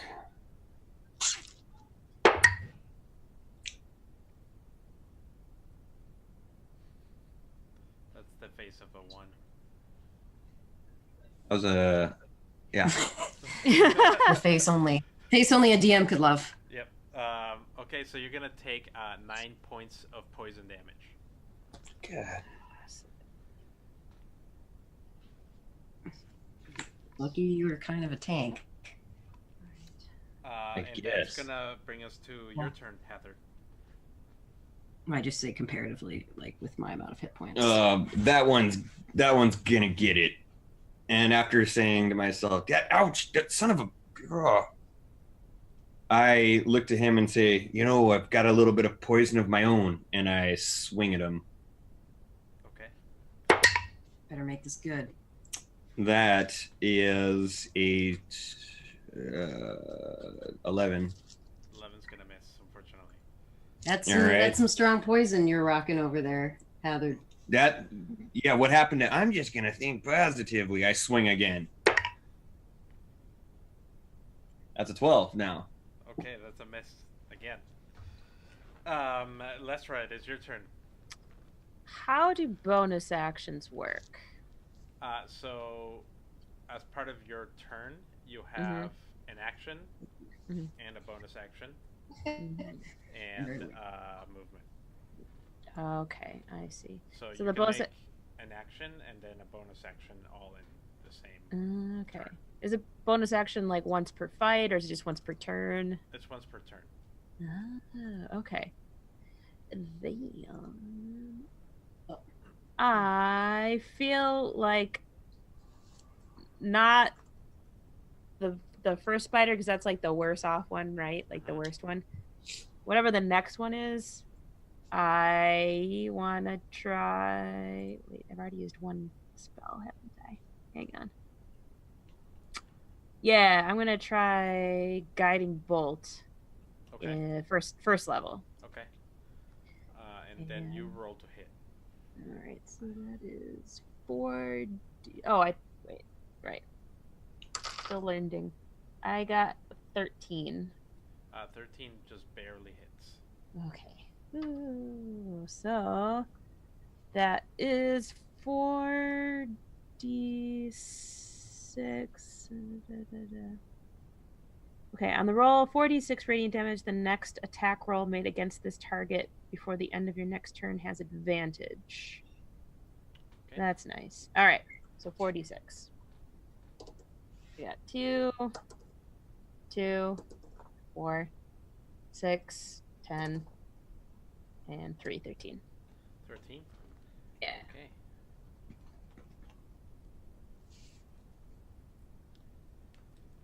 That's the face of a 1. That was a... Yeah. The face only a DM could love. Yep. Okay, so you're going to take 9 points of poison damage. God. Lucky you were kind of a tank. And that's guess. going to bring us to your turn, Heather. I just say comparatively, like with my amount of hit points. That one's gonna get it. And after saying to myself, ouch, that son of a... Ugh," I look to him and say, I've got a little bit of poison of my own, and I swing at him. Okay. Better make this good. That is a 11. 11's gonna miss, unfortunately. That's some strong poison you're rocking over there, Heather. Yeah, what happened to, I'm just going to think positively. I swing again. That's a 12 now. Okay, that's a miss again. Lesra, it is your turn. How do bonus actions work? So, as part of your turn, you have an action Mhm. and a bonus action Mhm. and movement. Okay, I see. So So you the can bonus make an action and then a bonus action all in the same. Okay. turn. Is a bonus action like once per fight, or is it just once per turn? It's once per turn. Okay. I feel like not the first spider, because that's like the worst off one, right? Like the worst one. Whatever the next one is, I want to try. Wait, I've already used one spell, haven't I? Hang on. Yeah, I'm gonna try guiding bolt. Okay. First level. Okay. And then you roll to hit. All right, so that is 4D. Oh, wait, right. Still landing. I got 13. 13 just barely hits. Okay. Ooh, so that is 4d6. Okay, on the roll, 4d6 radiant damage. The next attack roll made against this target before the end of your next turn has advantage. Okay. That's nice. All right, so 4d6. We got 2, 4, 6, 10, and 3, 13. 13? Yeah. Okay.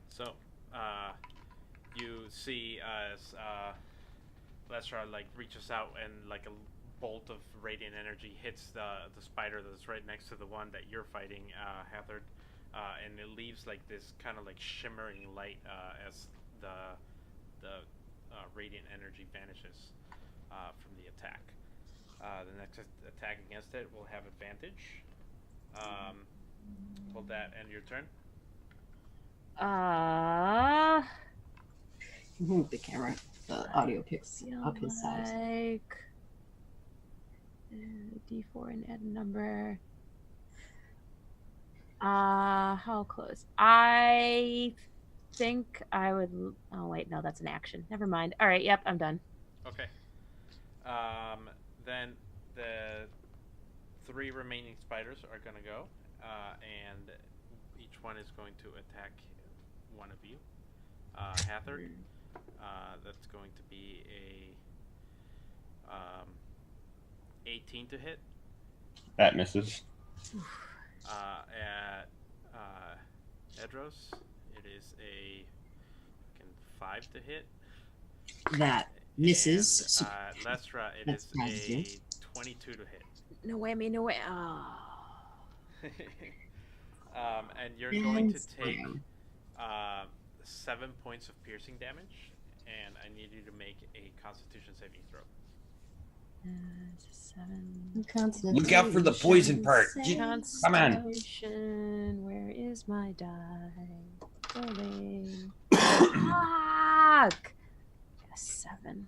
So, you see as Lesra like reaches out and like a bolt of radiant energy hits the spider that's right next to the one that you're fighting, Hathard, and it leaves like this kind of like shimmering light as the radiant energy vanishes from the attack. The next attack against it will have advantage. Will that end your turn? Move the camera. The audio picks up his size. Like D4 and add a number. How close? I think I would. Oh wait, no, that's an action. Never mind. All right, yep, I'm done. Okay. Then the 3 remaining spiders are gonna go, and each one is going to attack one of you. Hathard, that's going to be a 18 to hit. That misses. At Edros, it is a 5 to hit. That misses. And Lesra, it That's is positive. a 22 to hit. No whammy, no way. Oh. And you're going to take 7 points of piercing damage, and I need you to make a Constitution saving throw. 7. Look out for the poison part. Come on. Constitution, where is my die? Rolling. Fuck! 7.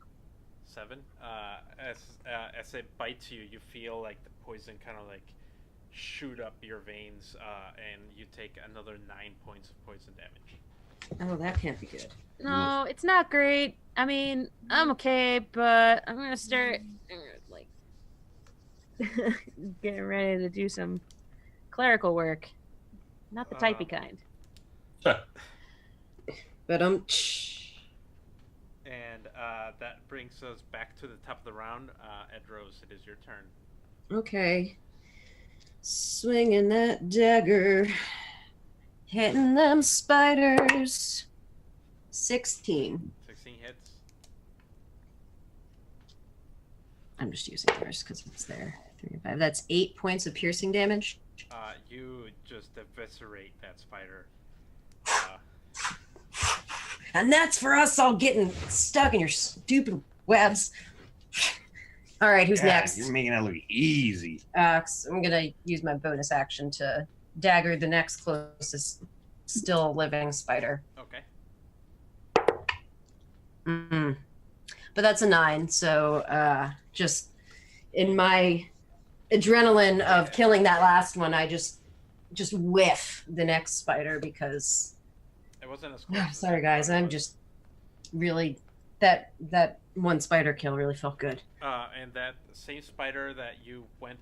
7. As it bites you, you feel like the poison kind of like shoot up your veins, and you take another 9 points of poison damage. Oh, that can't be good. No, it's not great. I mean, I'm okay, but I'm gonna start like getting ready to do some clerical work. Not the typey kind. But And that brings us back to the top of the round. Edros, it is your turn. okay. Swinging that dagger, hitting them spiders. 16. 16 hits. I'm just using yours because it's there. 3 and 5. That's 8 points of piercing damage. You just eviscerate that spider. And that's for us all getting stuck in your stupid webs. All right, who's God, next? You're making that look easy. So I'm gonna use my bonus action to dagger the next closest still living spider. Okay. Mm. But that's a 9, so just in my adrenaline of killing that last one, I just whiff the next spider because It wasn't as close. as sorry I guys, thought it I'm was. just really that one spider kill really felt good. And that same spider that you went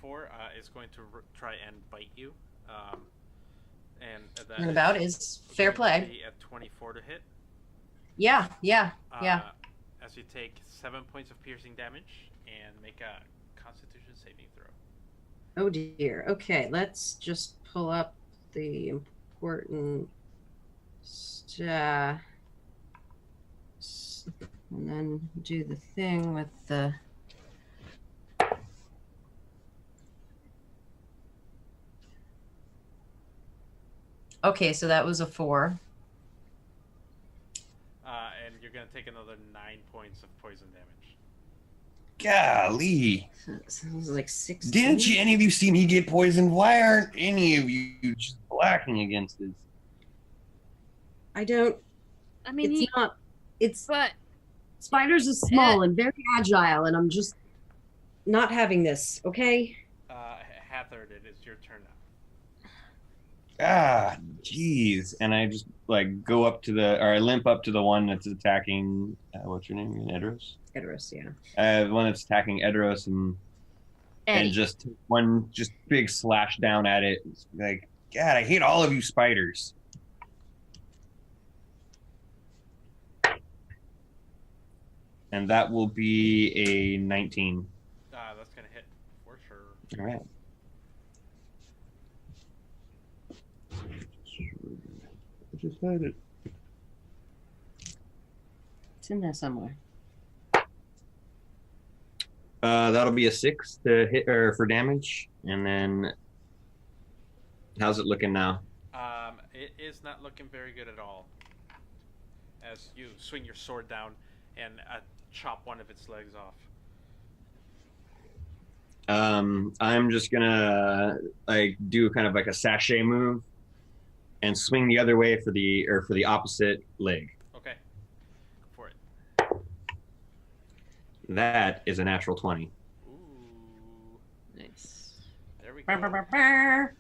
for is going to try and bite you. And that And about is fair going to play. be at 24 to hit. Yeah. As you take 7 points of piercing damage and make a Constitution saving throw. Oh dear. Okay, let's just pull up the important stuff and then do the thing with the. Okay, so that was a 4. And you're going to take another 9 points of poison damage. Golly. So it was like 16. Didn't you any of you see me get poisoned? Why aren't any of you just blacking against this? I don't. I mean, It's not. It's but spiders are small and very agile, and I'm just not having this. Okay. Hathard, it is your turn now. Ah, jeez. And I just like go up to I limp up to the one that's attacking. What's your name? Edros. Edros, yeah. The one that's attacking Edros and Eddie. just take one just big slash down at it. It's like, God, I hate all of you spiders. And that will be a 19. That's going to hit for sure. All right. I just had it. It's in there somewhere. That'll be a 6 to hit or for damage, and then how's it looking now? It is not looking very good at all. As you swing your sword down and chop one of its legs off. I'm just gonna like do kind of like a sachet move and swing the other way for the opposite leg. Okay, go for it. That is a natural 20. Ooh, Nice. there we Brr, brr, go. brr, brr.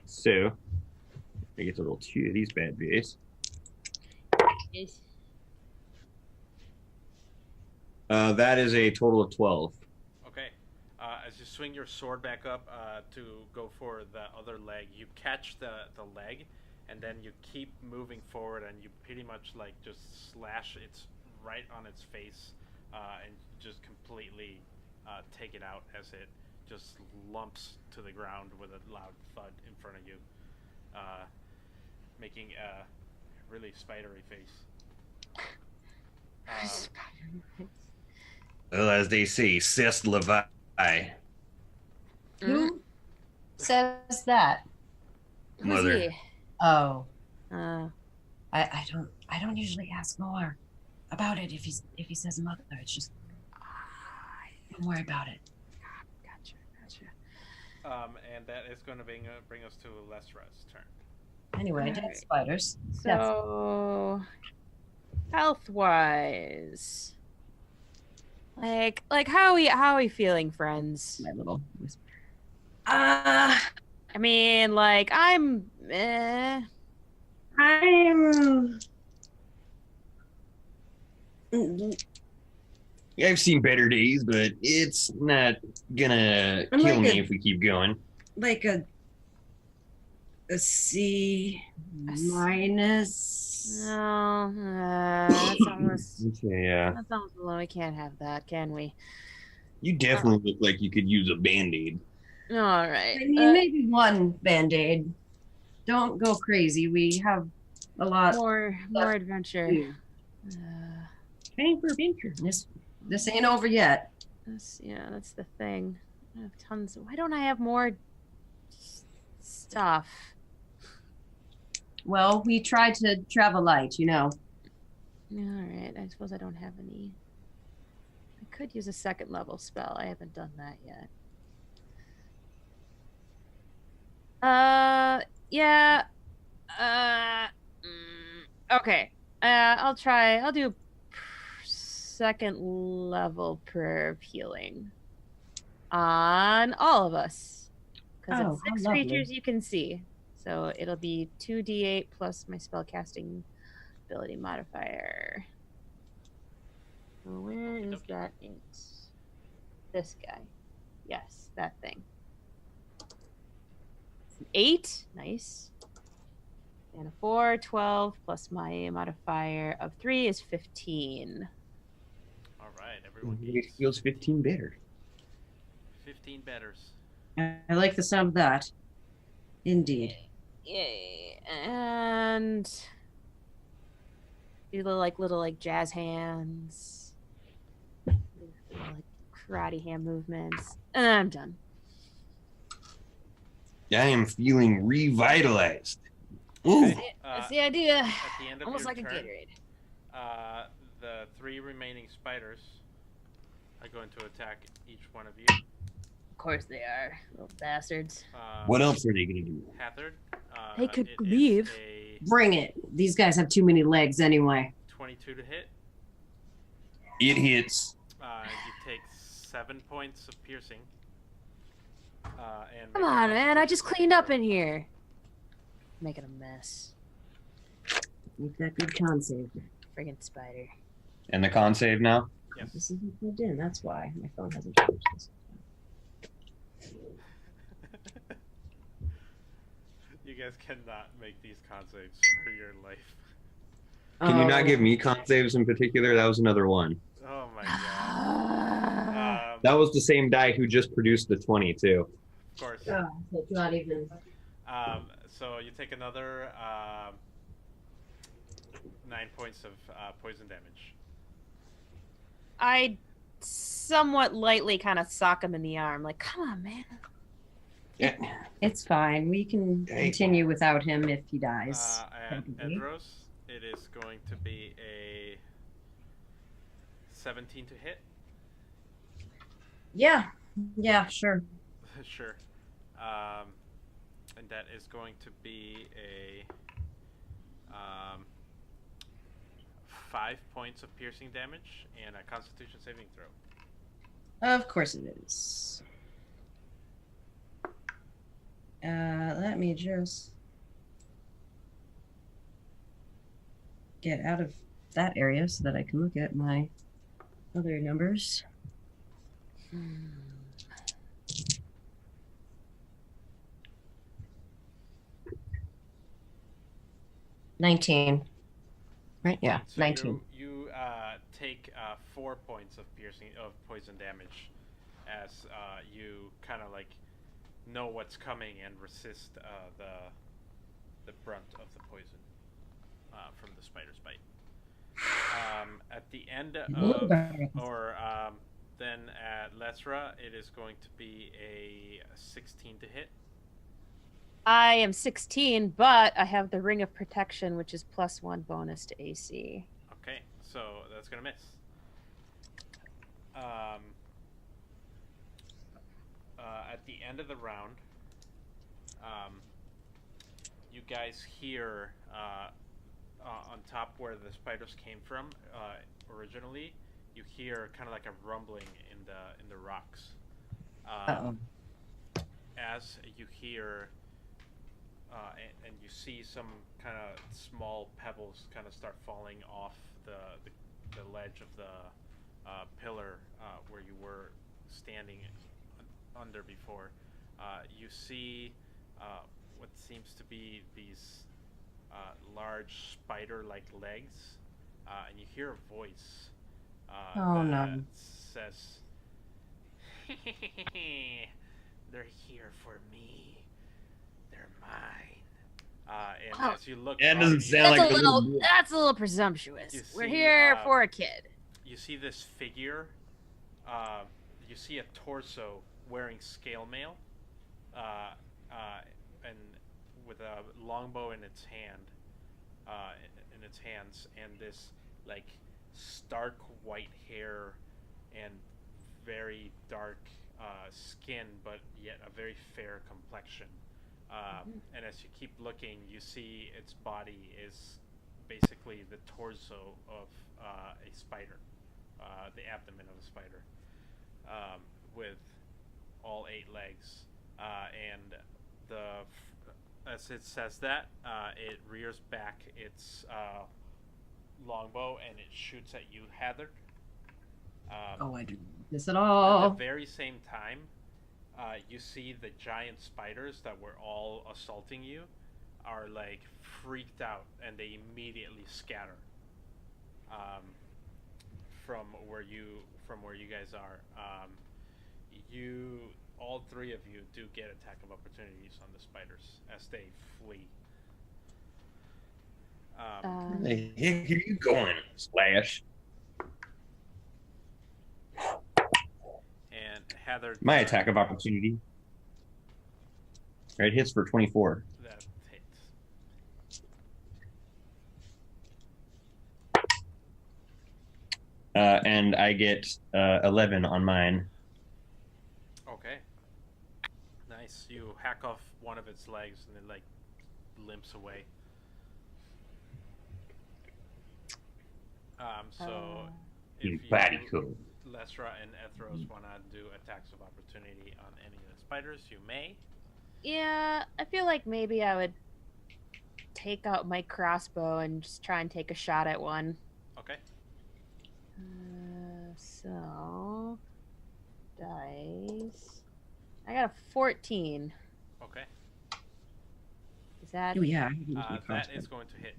So I get to roll 2 of these bad boys. Yes. That is a total of 12. Okay, as you swing your sword back up to go for the other leg, you catch the leg, and then you keep moving forward, and you pretty much like just slash its right on its face, and just completely take it out as it just lumps to the ground with a loud thud in front of you, making a really spidery face. Well, as they say, Cest Levi. Who says that? Mother. Oh, Uh, I don't usually ask more about it if he says mother. It's just don't worry about it. gotcha. And that is going to bring us to Lestra's turn. Anyway, Alright. dead spiders. So, health wise, like how are we feeling, friends? My little whisper. I mean, like I'm. I've seen better days, but it's not gonna I'm kill like me a- if we keep going. like a C minus. No, that's almost. Okay, yeah. That's almost low. We can't have that, can we? You definitely look like you could use a band-aid. All right. I mean, maybe one band-aid. Don't go crazy. We have a lot. more adventure. to do. Paying for adventure. This ain't over yet. That's the thing. I have tons. Why don't I have more stuff? Well, we try to travel light, you know. All right. I suppose I don't have any. I could use a second level spell. I haven't done that yet. Yeah. Uh. Okay. I'll try. I'll do second level prayer of healing on all of us because Oh, it's how 6 lovely. creatures you can see. So it'll be 2d8 plus my spellcasting ability modifier. So where is that int? This guy. Yes, that thing. 8. Nice. And a 4, 12, plus my modifier of 3 is 15. All right, everyone It gets feels 15 better. 15 betters. I like the sound of that. Indeed. Yay. And do the little jazz hands. Like karate hand movements. And then I'm done. I am feeling revitalized. Ooh. Okay, That's the idea. at the end of Almost your like a turn, Gatorade. the 3 remaining spiders are going to attack each one of you. Of course they are, little bastards. What else are they going to do? Hathard, They could it is leave. a Bring it. These guys have too many legs anyway. 22 to hit. It hits. You take 7 points of piercing. And Come make a on, man. I constitution just saving cleaned up throw. in here. Making a mess. Make that good con save. Friggin' spider. And the con save now? Yes. This isn't plugged in. That's why my phone hasn't changed this. You guys cannot make these con saves for your life. Can you Oh. not give me con saves in particular? That was another one. Oh my god. That was the same die who just produced the 20 too. Of course. Oh, so it's not even. So you take another 9 points of poison damage. I somewhat lightly kind of sock him in the arm. Like, come on, man. Yeah. It's fine. We can Hey. continue without him if he dies. And Probably. Edros, it is going to be a 17 to hit. Yeah. Yeah, sure. Sure. And that is going to be a 5 points of piercing damage and a Constitution saving throw. Of course it is. Let me just get out of that area so that I can look at my other numbers. Hmm. $19. Right? Yeah, So 19. You take 4 points of piercing of poison damage as you kind of like know what's coming and resist the brunt of the poison from the spider's bite. At the end of, or then at Lesra, it is going to be a 16 to hit. I am 16, but I have the Ring of Protection, which is +1 bonus to AC. Okay, so that's gonna miss. At the end of the round, you guys hear on top where the spiders came from originally. You hear kind of like a rumbling in the rocks. Uh-oh. As you hear. And you see some kind of small pebbles kind of start falling off the ledge of the pillar where you were standing under before. You see what seems to be these large spider-like legs, and you hear a voice Oh, that no. says, "They're here for me. They're mine." And Oh. as you look, That up, doesn't sound like That's a little presumptuous. You We're see, here for a kid. you see this figure. You see a torso wearing scale mail, and with a longbow in its hand, in its hands, and this like stark white hair and very dark skin, but yet a very fair complexion. And as you keep looking, you see its body is basically the torso of a spider, the abdomen of a spider, with all 8 legs. And as it says that, it rears back its longbow and it shoots at you, Heather. Oh, I do this at At all. the very same time, you see the giant spiders that were all assaulting you are like freaked out and they immediately scatter from where you guys are. All 3 of you do get attack of opportunities on the spiders as they flee. Where the heck are you going, Slash? And Heather, My attack of opportunity. Right, hits for 24. that hits. And I get 11 on mine. Okay. Nice. You hack off one of its legs and it like limps away. So You if body cool. Lesra and Ethros want to do attacks of opportunity on any of the spiders, you may. Yeah, I feel like maybe I would take out my crossbow and just try and take a shot at one. Okay. So dice. I got a 14. Okay. Is that? Oh, yeah. That is going to hit.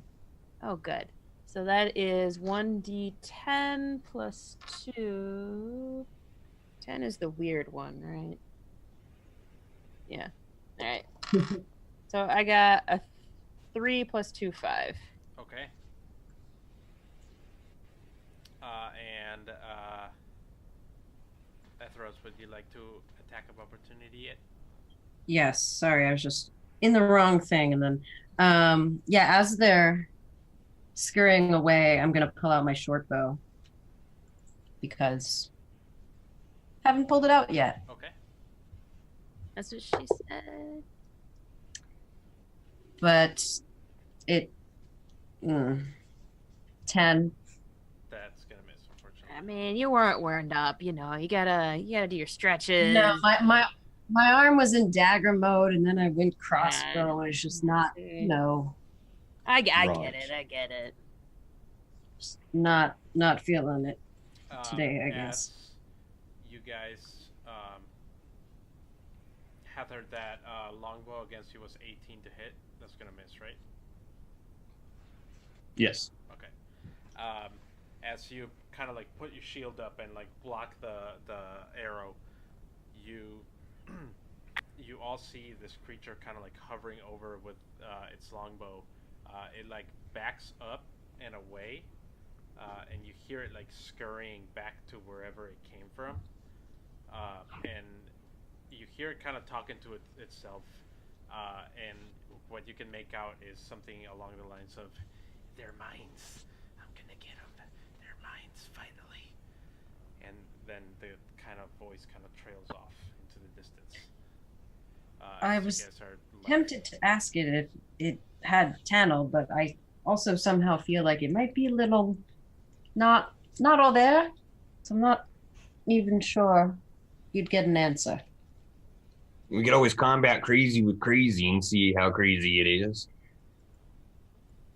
Oh, good. So that is 1d10 plus 2. 10 is the weird one, right? Yeah. All right. So I got a 3 plus 2, 5. Okay. And Ethros, would you like to attack of opportunity yet? Yes, sorry, I was just in the wrong thing. And then, yeah, as they're scurrying away, I'm going to pull out my short bow because I haven't pulled it out yet. Okay. That's what she said. But it, 10. That's gonna miss, unfortunately. I mean, you weren't warmed up, you know. You gotta do your stretches. No, my arm was in dagger mode, and then I went crossbow. It's just not, I get Right. it. I get it. just not feeling it today, I guess. As you guys Heather, that longbow against you was 18 to hit. That's gonna miss, right? Yes. Okay. As you kind of like put your shield up and like block the arrow, you you all see this creature kind of like hovering over with its longbow. It like backs up and away, and you hear it like scurrying back to wherever it came from, and you hear it kind of talking to itself, and what you can make out is something along the lines of, "Their minds, I'm gonna get them. Their minds, finally." And then the kind of voice kind of trails off into the distance. I as you was guys are Tempted to ask it if it had Tannel, but I also somehow feel like it might be a little not all there. So I'm not even sure you'd get an answer. We could always combat crazy with crazy and see how crazy it is.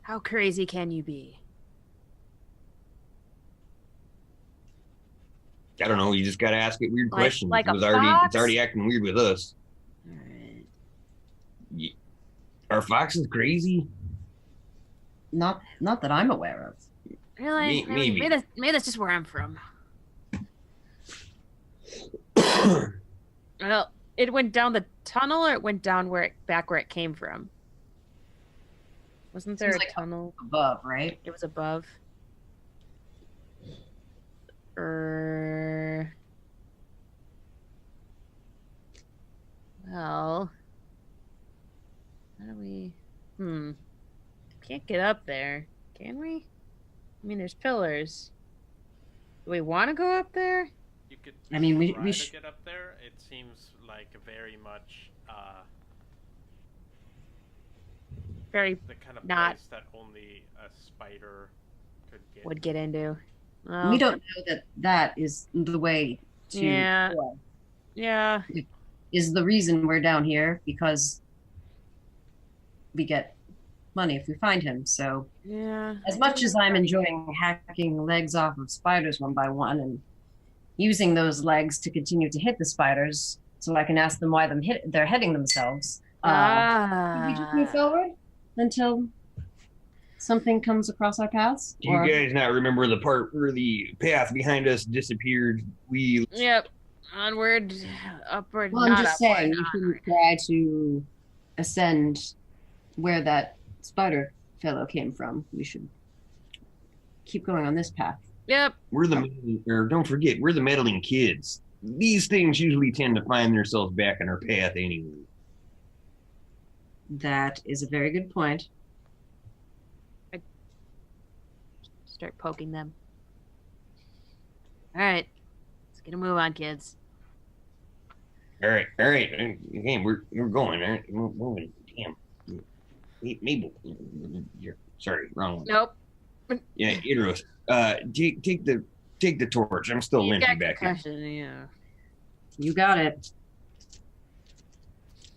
How crazy can you be? I don't know. You just gotta ask it weird Like- questions. like a It's fox? already acting weird with us. All right. Are foxes crazy? Not that I'm aware of. Really? Maybe. Maybe that's just where I'm from. Well, it went down the tunnel, or it went down back where it came from. Wasn't there Seems a like tunnel? Above, right? It was above. Well, how do we? Can't can't get up there, can we? I mean, there's pillars. Do we want to go up there? You could I mean, we try to sh- get up there. It seems like very much Very the kind of not place that only a spider could get. would get into. we Well, don't know that that is the way to. Yeah. Yeah. Is the reason we're down here because we get money if we find him. So Yeah. as much as I'm enjoying hacking legs off of spiders one by one and using those legs to continue to hit the spiders so I can ask them why they're hitting themselves, should we just move forward until something comes across our paths? Do you guys not remember the part where the path behind us disappeared? We Yep. Onward, upward. Well, I'm not just upward, saying we shouldn't try to ascend where that spider fellow came from. We should keep going on this path. Yep. we're the or don't forget we're the meddling kids. These things usually tend to find themselves back on our path anyway. That is a very good point. Start poking them. All right. Let's get a move on, kids. All right. Hey, we're going. All right, we're moving. Damn. Hey, Mabel, you're sorry, wrong one. Nope. Yeah, Idros. Take the torch. I'm still You limping got back here. concussion, yeah. You got it.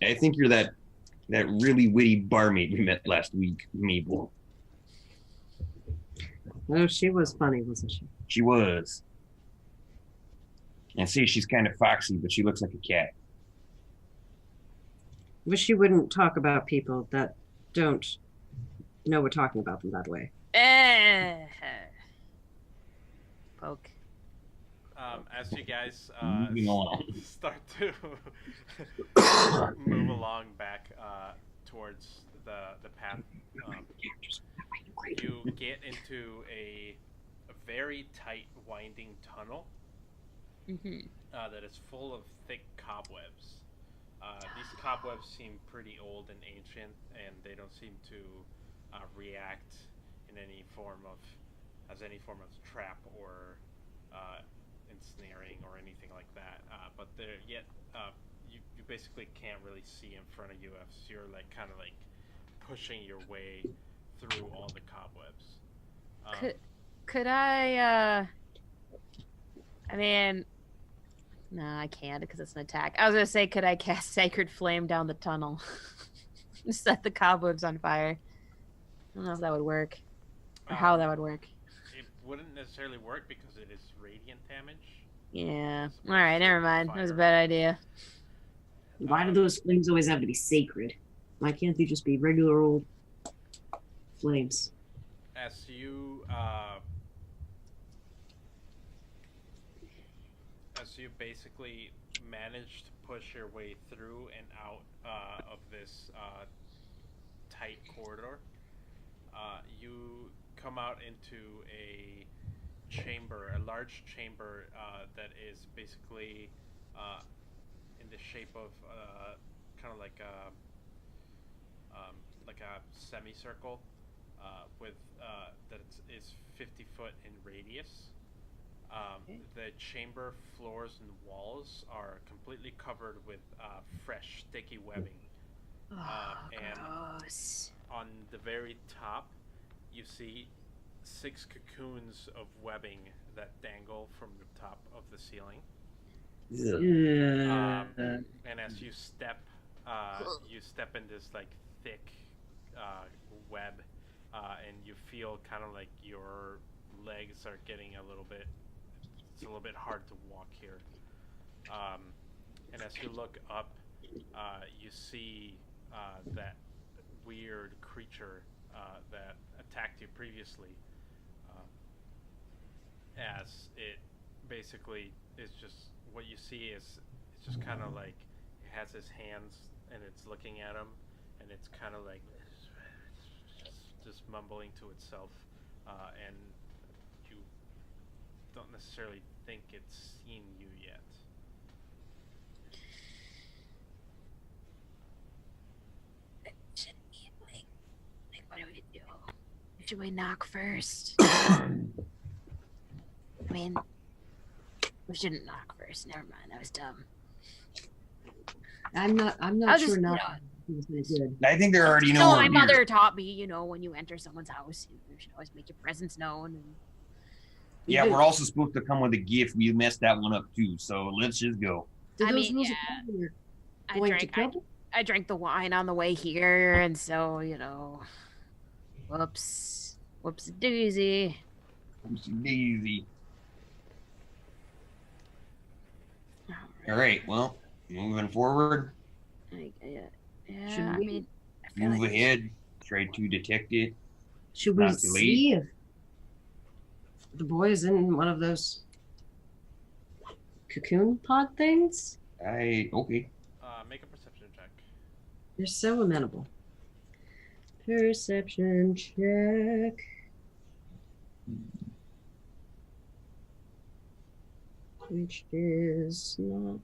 I think you're that really witty barmaid we met last week, Mabel. Oh, she was funny, wasn't she? She was. And see, she's kind of foxy, but she looks like a cat. Wish she wouldn't talk about people that don't know we're talking about them that way. Poke. As you guys Moving along. start to move along back towards the path, you get into a very tight, winding tunnel Mm-hmm. that is full of thick cobwebs. These cobwebs seem pretty old and ancient, and they don't seem to react in any form of trap or ensnaring or anything like that. But they're yet you basically can't really see in front of you as you're like kind of like pushing your way through all the cobwebs. Could I I mean, no, I can't because it's an attack. I was gonna say, could I cast Sacred Flame down the tunnel? Set the cobwebs on fire. I don't know if that would work. Or how that would work. It wouldn't necessarily work because it is radiant damage. Yeah. Alright, never mind. That was a bad idea. Why do those flames always have to be sacred? Why can't they just be regular old flames? As you basically manage to push your way through and out of this tight corridor, you come out into a large chamber that is basically in the shape of kind of like a semicircle with that is 50 foot in radius. The chamber floors and walls are completely covered with fresh, sticky webbing. And gross. on the very top, you see 6 cocoons of webbing that dangle from the top of the ceiling. And as you step in this like thick web, and you feel kind of like your legs are getting it's a little bit hard to walk here. And as you look up, you see that weird creature that attacked you previously, as it basically is just what you see is it's just kind of like it has his hands and it's looking at him, and it's kind of like just mumbling to itself, and you don't necessarily think it's seen you yet. Like, what do we do? Should we knock first? I mean, we shouldn't knock first. Never mind. That was dumb. I'm not I'll sure just, not is good. I think they're already You know know, we're my here. mother taught me, when you enter someone's house, you should always make your presence known. And Yeah, we're also supposed to come with a gift. We messed that one up too, so let's just go. Did I those mean, rules yeah. apply when you're I going to drank, kill them? I drank the wine on the way here, and so, whoops daisy. Oopsie daisy. All right, well, moving forward, Yeah, Should I we mean, I feel move like ahead, try to detect it. Should we Not too late. see if the boy is in one of those cocoon pod things? Okay. Make a perception check. They're so amenable. Perception check. Which is not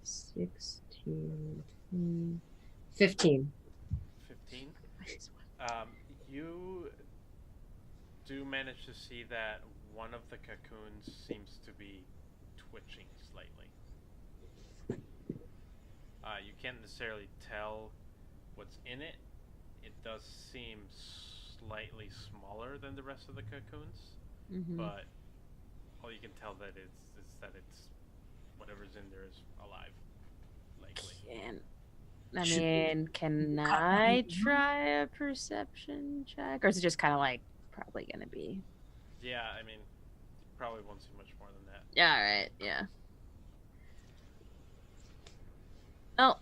16, 15. 15. You do manage to see that one of the cocoons seems to be twitching slightly. You can't necessarily tell what's in it. It does seem slightly smaller than the rest of the cocoons, but all you can tell that is that it's whatever's in there is alive, likely. can I try a perception check? Or is it just kind of like, probably gonna be? Yeah, I mean, you probably won't see much more than that. Yeah, alright, yeah. Oh.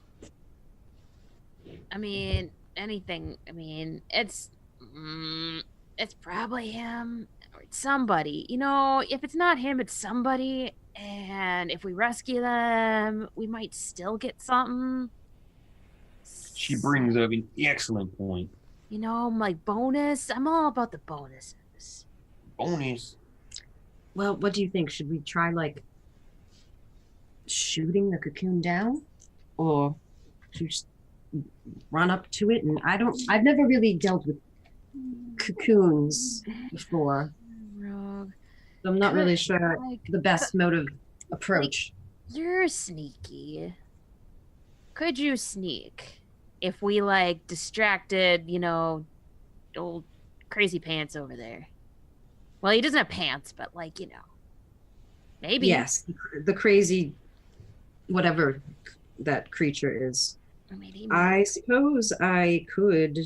I mean, anything. I mean, it's probably him or it's somebody. If it's not him, it's somebody. And if we rescue them, we might still get something. She brings up an excellent point. Like bonus. I'm all about the bonuses. Bonus. Well, what do you think? Should we try like shooting the cocoon down, or should we just run up to it? And I've never really dealt with cocoons before, Rogue. so I'm not really sure the best mode of approach. You're sneaky. Could you sneak? If we distracted, old crazy pants over there. Well, he doesn't have pants, but maybe. Yes, the crazy, whatever that creature is. Or maybe. I suppose I could.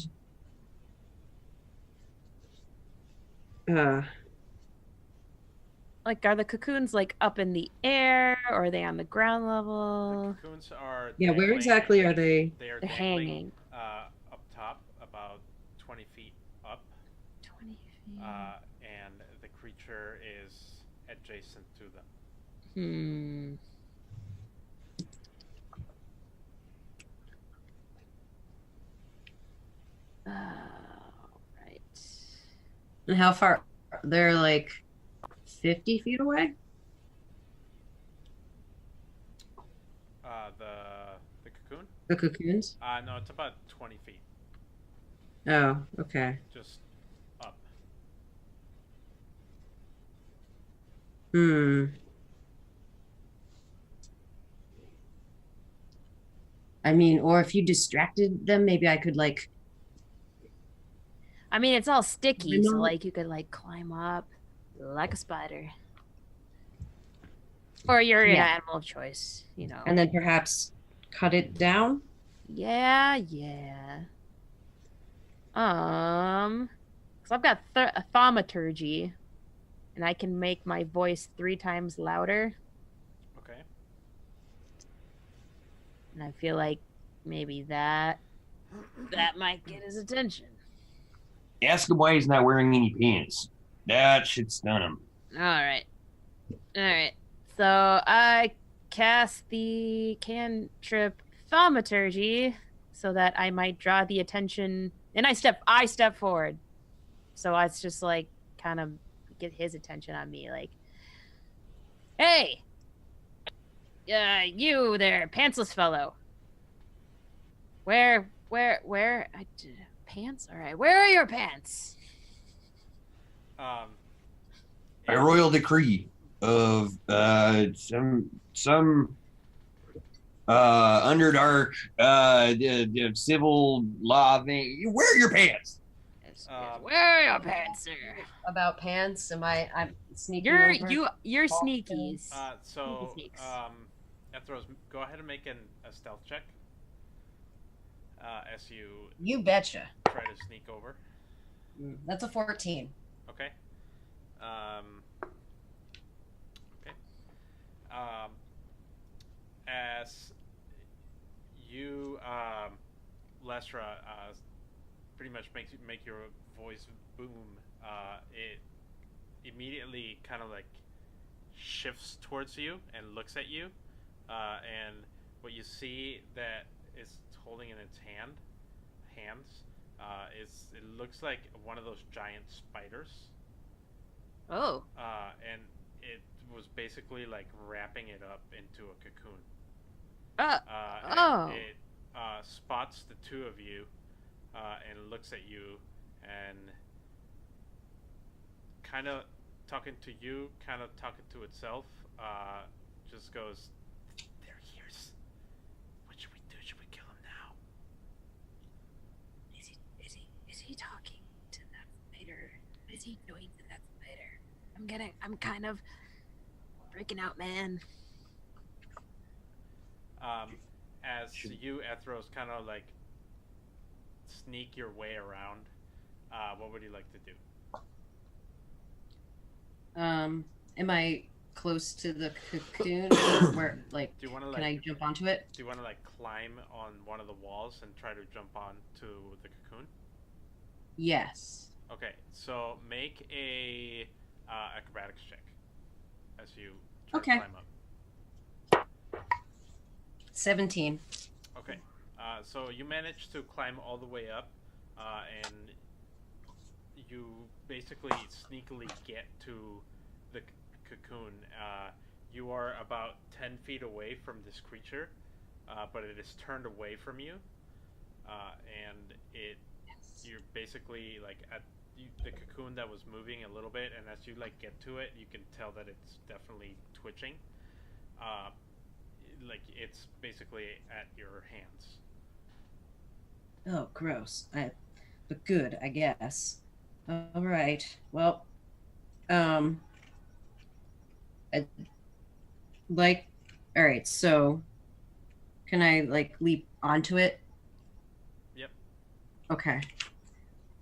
Are the cocoons up in the air, or are they on the ground level? The cocoons are. Yeah, where exactly are they? They're They're dangling, hanging. up top, about 20 feet up. 20 feet. And the creature is adjacent to them. Right. And how far? They're 50 feet away? The cocoon? The cocoons? No, it's about 20 feet. Oh, okay. Just up. I mean, or if you distracted them, maybe I could I mean, it's all sticky, so know. you could climb up like a spider. Or your animal of choice, and then perhaps cut it down? Yeah. So I've got a thaumaturgy, and I can make my voice 3 times louder. Okay. And I feel like maybe that might get his attention. Ask him why he's not wearing any pants. That should stun him. All right. So I cast the cantrip thaumaturgy so that I might draw the attention, and I step forward. So it's just kind of get his attention on me, hey, you there, pantsless fellow. Where Where? Pants? All right. Where are your pants? By royal decree of some underdark civil law thing. Wear your pants. Where are your pants, sir? About pants, I'm sneaking You're over? you're sneakies. So, Sneaks. Ethros, go ahead and make a stealth check. As you You betcha. try to sneak over. That's a 14. Okay. Okay. As you, Lesra, pretty much make your voice boom, it immediately kind of like shifts towards you and looks at you, and what you see that is holding in its hands, is it looks like one of those giant spiders. Oh. And it was basically like wrapping it up into a cocoon. Oh. It spots the two of you, and looks at you, and kind of talking to you, kind of talking to itself, just goes, "They're here. What should we do? Should we kill him now?" Is he talking to that spider? Is he doing to that spider? I'm kind of freaking out, man. As you, Ethros, kind of like sneak your way around, what would you like to do? Am I close to the cocoon? Where, like, Do you want to can I jump onto it? Do you want to like climb on one of the walls and try to jump onto the cocoon? Yes. Okay, so make a acrobatics check as you try to climb up. 17. Okay, so you manage to climb all the way up, and you basically sneakily get to the cocoon. You are about 10 feet away from this creature, but it is turned away from you, and you're basically like at the cocoon that was moving a little bit, and as you like get to it, you can tell that it's definitely twitching. Like it's basically at your hands. Oh, gross. But good, I guess. All right. Well, all right. So, can I like leap onto it? Yep. Okay.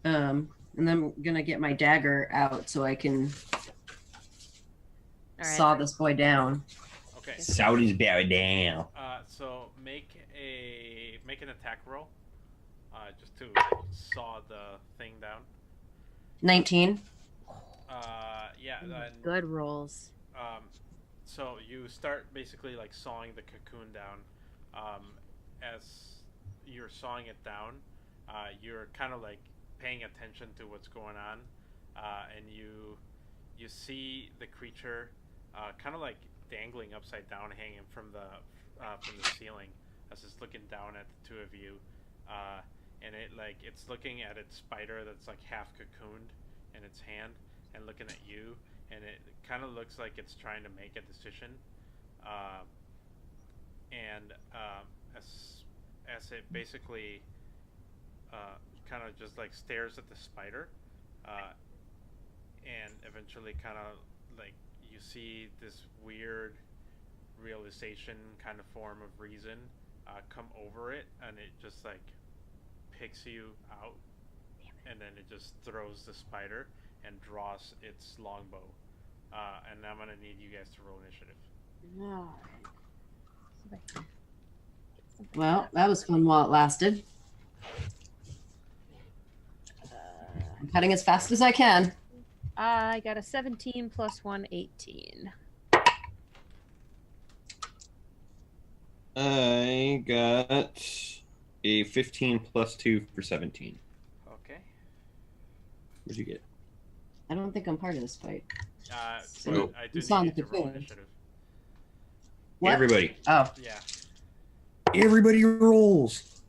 And then I'm gonna get my dagger out so I can saw this boy down. Okay. Saudi's bow down. So make an attack roll, just to saw the thing down. 19. Yeah. Then, Good rolls. so you start basically like sawing the cocoon down. As you're sawing it down, you're kind of like paying attention to what's going on, and you see the creature kind of like dangling upside down, hanging from the ceiling, as it's looking down at the two of you, and it's looking at its spider that's like half cocooned in its hand, and looking at you, and it kind of looks like it's trying to make a decision, and as it basically kind of just like stares at the spider, and eventually kind of like you see this weird realization kind of form of reason come over it, and it just like picks you out, and then it just throws the spider and draws its longbow, and I'm gonna need you guys to roll initiative. Well, that was fun while it lasted. I'm cutting as fast as I can. I got a 17 plus 1, 18. I got a 15 plus 2 for 17. Okay. What'd you get? I don't think I'm part of this fight. So I do you saw need the you to roll cocoon. initiative. What? Everybody. Oh, Yeah. Everybody rolls.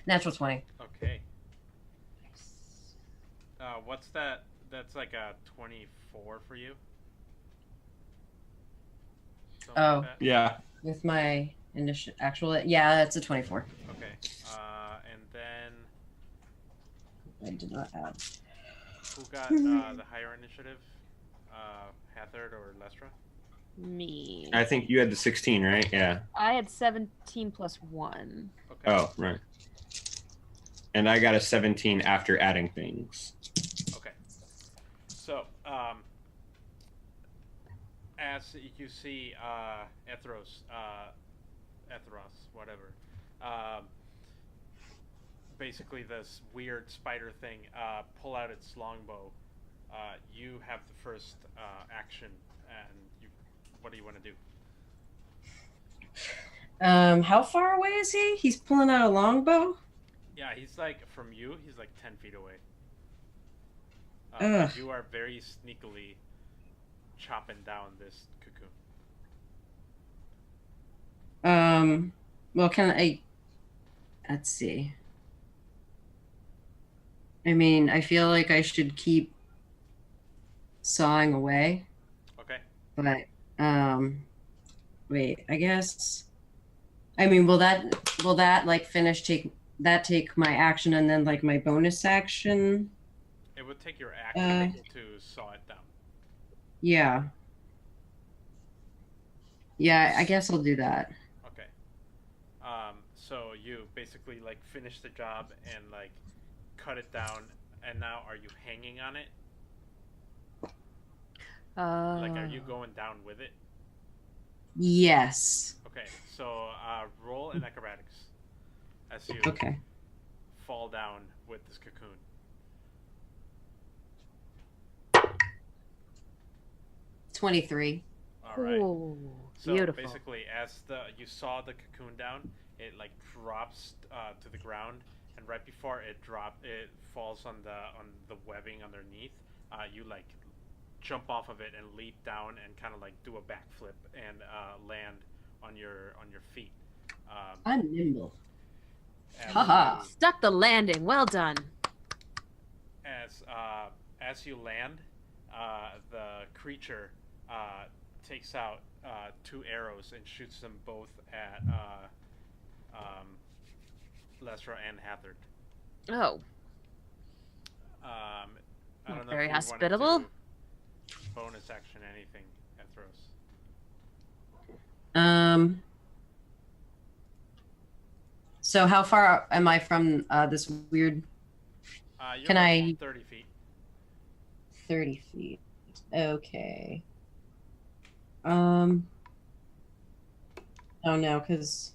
Natural 20. Okay. What's that? That's like a 24 for you. Something Oh. like that? Yeah. With my initial actual, yeah, it's a 24. Okay. And then I did not add. who got the higher initiative? Hathard or Lestra? Me. I think you had the 16, right? Yeah. I had 17 plus 1. Okay. Oh, right. And I got a 17 after adding things. Okay. So, as you see, Ethros, whatever, basically this weird spider thing, pull out its longbow. You have the first action, and what do you want to do? How far away is he? He's pulling out a longbow? Yeah, he's like, from you, he's like 10 feet away. Ugh. You are very sneakily chopping down this cocoon. Well, let's see. I mean, I feel like I should keep sawing away, Okay. but, wait, I guess, I mean, will that like take my action and then like my bonus action? It would take your action to saw it down. Yeah. Yeah, I guess I'll do that. Okay. So you basically like finish the job and like cut it down, and now are you hanging on it? Like, are you going down with it? Yes. Okay. So roll in acrobatics as you Okay. fall down with this cocoon. 23. All right. Ooh, So beautiful. basically, as you saw the cocoon down, it like drops to the ground, and right before it falls on the webbing underneath. You like jump off of it and leap down and kind of like do a backflip and land on your feet. I'm nimble. as Haha. you- Stuck the landing. Well done. As you land, the creature takes out 2 arrows and shoots them both at Lesra and Hathard. Oh, I don't know very if you hospitable. wanted to bonus action anything, Ethros. So how far am I from this weird You're Can about I- 30 feet. 30 feet? Okay. Oh no, because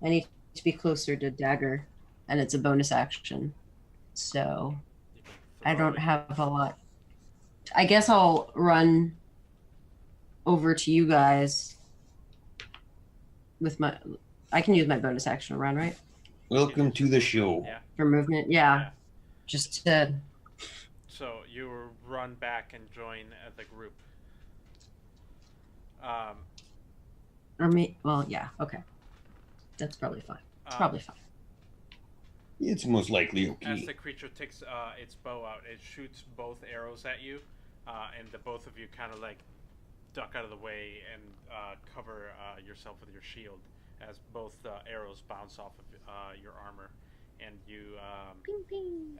I need to be closer to dagger, and it's a bonus action. So You can I throw don't it. have a lot. I guess I'll run over to you guys with my. I can use my bonus action to run, right? Welcome to the show. Yeah. For movement, yeah. Yeah. Just to. So you run back and join the group. Or me. Well, yeah. Okay. That's probably fine. It's probably fine. It's most likely As okay. the creature takes its bow out, it shoots both arrows at you, and the both of you kind of like duck out of the way and cover yourself with your shield as both arrows bounce off of your armor. And you, Ping ping.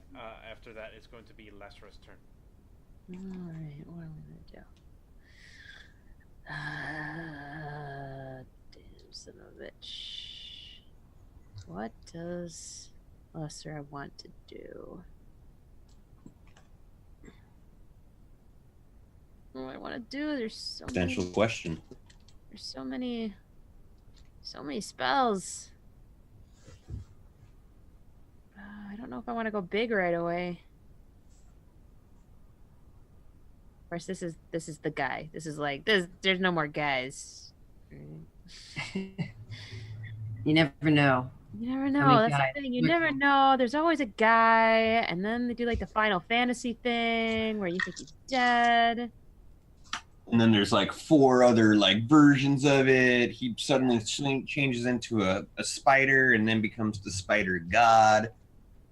after that, it's going to be Lesra's turn. All right, what am I gonna do? Damn son of a bitch. What does Lesser want to do? What do I want to do? There's so Potential many. question. There's so many spells. I don't know if I want to go big right away. Of course, this is the guy. This is like there's no more guys. You never know. You never many know. That's guys? the thing. You Which never one? know. There's always a guy, and then they do like the Final Fantasy thing where you think he's dead. And then there's like 4 other like versions of it. He suddenly changes into a spider and then becomes the spider god.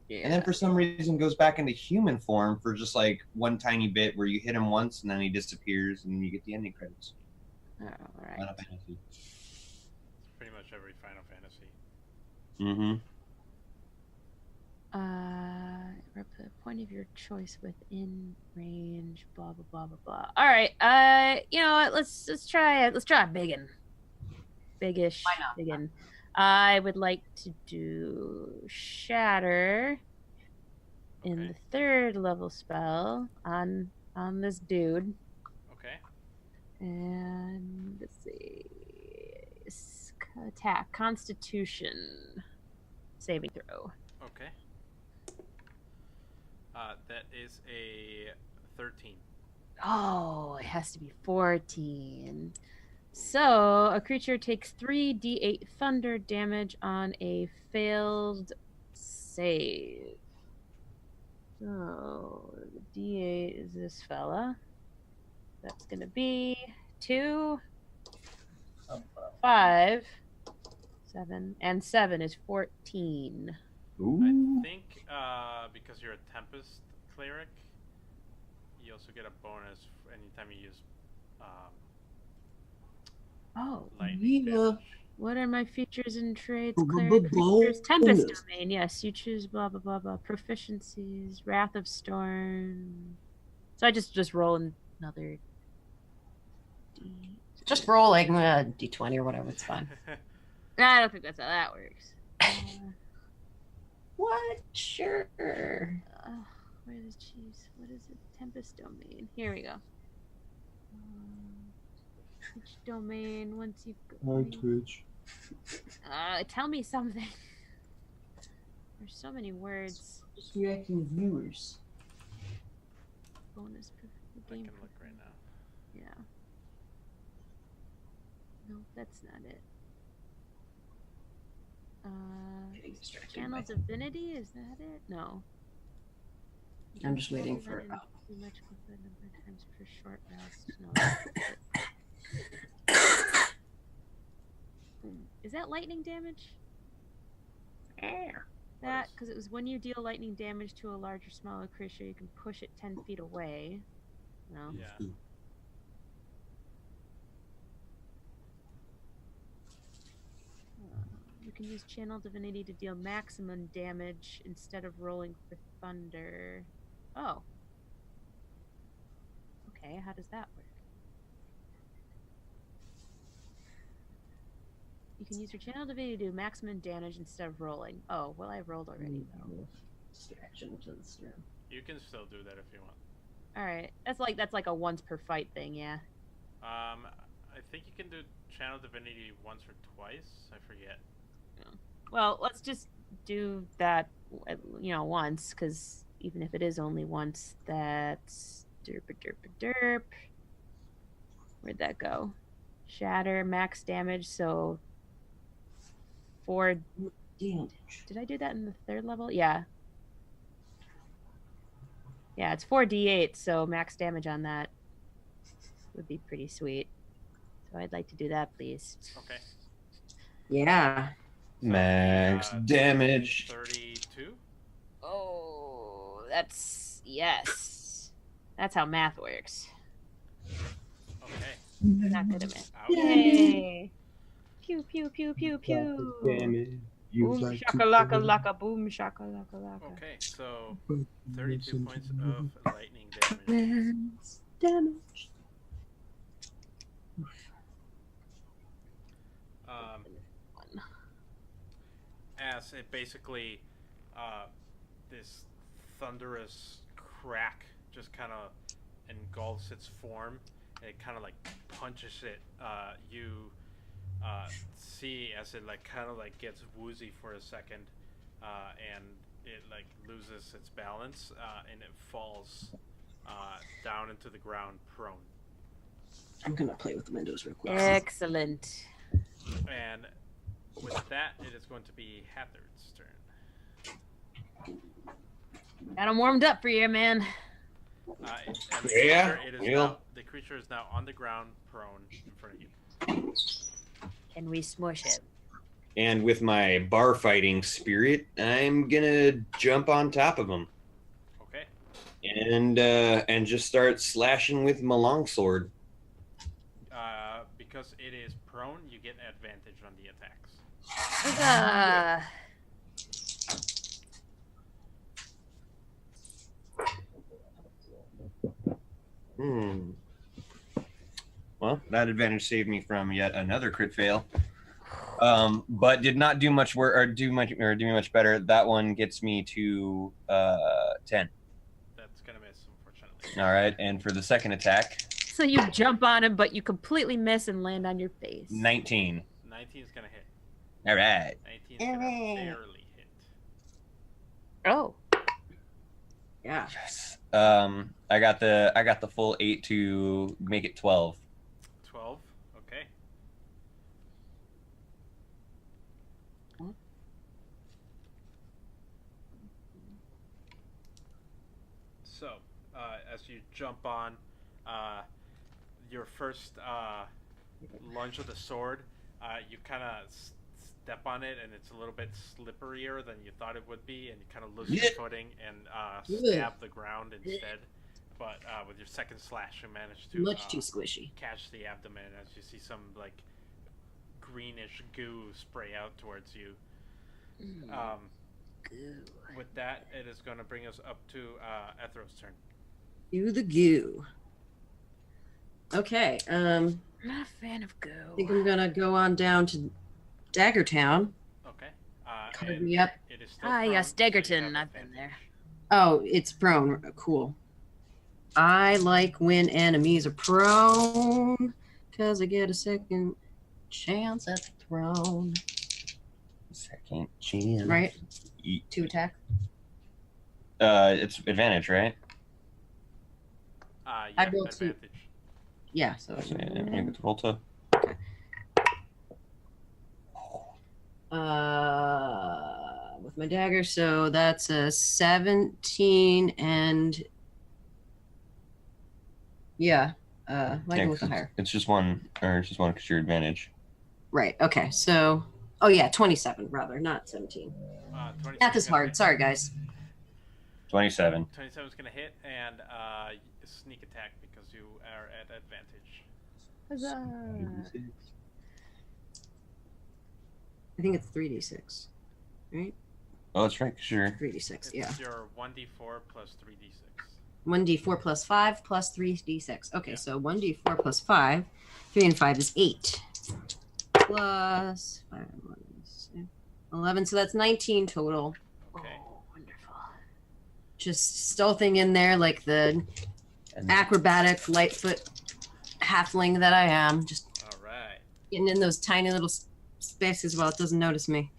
Yeah. And then for some reason goes back into human form for just like one tiny bit where you hit him once and then he disappears and then you get the ending credits. All right. Final Fantasy. It's pretty much every Final Fantasy. Mm-hmm. The point of your choice within range. Blah blah blah blah blah. All right. You know what? Let's try a biggin. Biggish. Why not? Biggin. I would like to do Shatter in Okay. the 3rd level spell on this dude. Okay. And let's see. Attack. Constitution. Saving throw. Okay. That is a 13. Oh, it has to be 14. So a creature takes 3d8 thunder damage on a failed save. So the d8 is this fella. That's gonna be 2, 5, 7, and 7 is 14. I think because you're a Tempest cleric, you also get a bonus anytime you use Oh, lightning yeah. damage. what are my features and traits? Cleric features. Tempest domain. Yes, you choose blah blah blah blah. Proficiencies. Wrath of Storm. So I just roll another. Just roll like d20 or whatever. It's fine. I don't think that's how that works. What? Sure. Where's cheese? What is it? Tempest domain. Here we go. Which domain? Once you go. Twitch. Tell me something. There's so many words. Just reacting to viewers. Bonus. I Game. can look right now. Yeah. No, that's not it. Getting distracted Channel by- Divinity? Is that it? No. I'm just waiting for. Too much with the number of times per short rest. No. That's it. Is that lightning damage? That because it was when you deal lightning damage to a large or smaller creature, you can push it 10 feet away. No. Yeah. You can use Channel Divinity to deal maximum damage instead of rolling for thunder. Oh. Okay, how does that work? You can use your Channel Divinity to do maximum damage instead of rolling. Oh, well, I rolled already, though. Distraction to the stream. You can still do that if you want. Alright, that's like a once per fight thing, yeah. I think you can do Channel Divinity once or twice. I forget. Well, let's just do that, once, because even if it is only once, that's derp. Where'd that go? Shatter, max damage, so 4. Damage. Did I do that in the 3rd level? Yeah. Yeah, it's 4d8, so max damage on that would be pretty sweet. So I'd like to do that, please. Okay. Yeah. Max damage. 32. Oh, yes. That's how math works. Okay. Not good at math. Ouch. Yay! Pew pew pew pew pew. Boom shakalaka laka boom shakalaka laka. Okay, so 32 points of lightning damage. Damage. As it basically, this thunderous crack just kind of engulfs its form, and it kind of like punches it. You see as it like kind of like gets woozy for a second, and it like loses its balance, and it falls down into the ground prone. I'm gonna play with the windows real quick. Excellent. And with that, it is going to be Hathard's turn. Got 'em warmed up for you, man. And Yeah, it is well. now, the creature is now on the ground, prone, in front of you. Can we smush him? And with my bar fighting spirit, I'm gonna jump on top of him Okay. and just start slashing with my longsword. Because it is prone, you get advantage on the attacks. Well, that advantage saved me from yet another crit fail. But did not do much work or do me much better. That one gets me to 10. That's gonna miss, unfortunately. All right, and for the second attack, So you jump on him, but you completely miss and land on your face. 19. 19 is gonna hit. All right. 19 is gonna barely hit. Oh. Yeah. Yes. I got the full 8 to make it 12. 12. Okay. So, as you jump on, your first lunge of the sword, you kind of step on it, and it's a little bit slipperier than you thought it would be, and you kind of lose your footing and stab the ground instead. But with your second slash, you manage to Much too squishy. catch the abdomen as you see some like greenish goo spray out towards you. With that, it is going to bring us up to Ethro's turn. Do the goo. Okay. I'm not a fan of I go. think I'm gonna go on down to Daggertown. Okay. Cover And me up. it is still Ah, prone, yes, so you Daggerton. have I've been advantage. there. Oh, it's prone. Cool. I like when enemies are prone, because I get a second chance at the throne. Second chance. Right? To attack. It's advantage, right? Yeah, I rolled two. advantage. Yeah, so So, yeah, you get to roll 2. with my dagger, so that's a 17 and yeah, I Yeah, go with the 'cause higher. it's just one, or it's just one because your advantage. Right, okay, so oh yeah, 27 rather, not 17. 27 Math is gonna hard, hit. sorry guys. 27. 27 is going to hit, and sneak attack because you are at advantage. I think it's 3d6, right? Oh, that's right, because you're 3d6, It's yeah. your 1d4 plus 3d6. 1d4 plus 5 plus 3d6. Okay, Yeah. so 1d4 plus 5. 3 and 5 is 8. Plus 5 and 1 is 11. So that's 19 total. Okay. Oh, wonderful. Just stealthing in there like the acrobatic Lightfoot halfling that I am. Just All right. getting in those tiny little spaces while it doesn't notice me.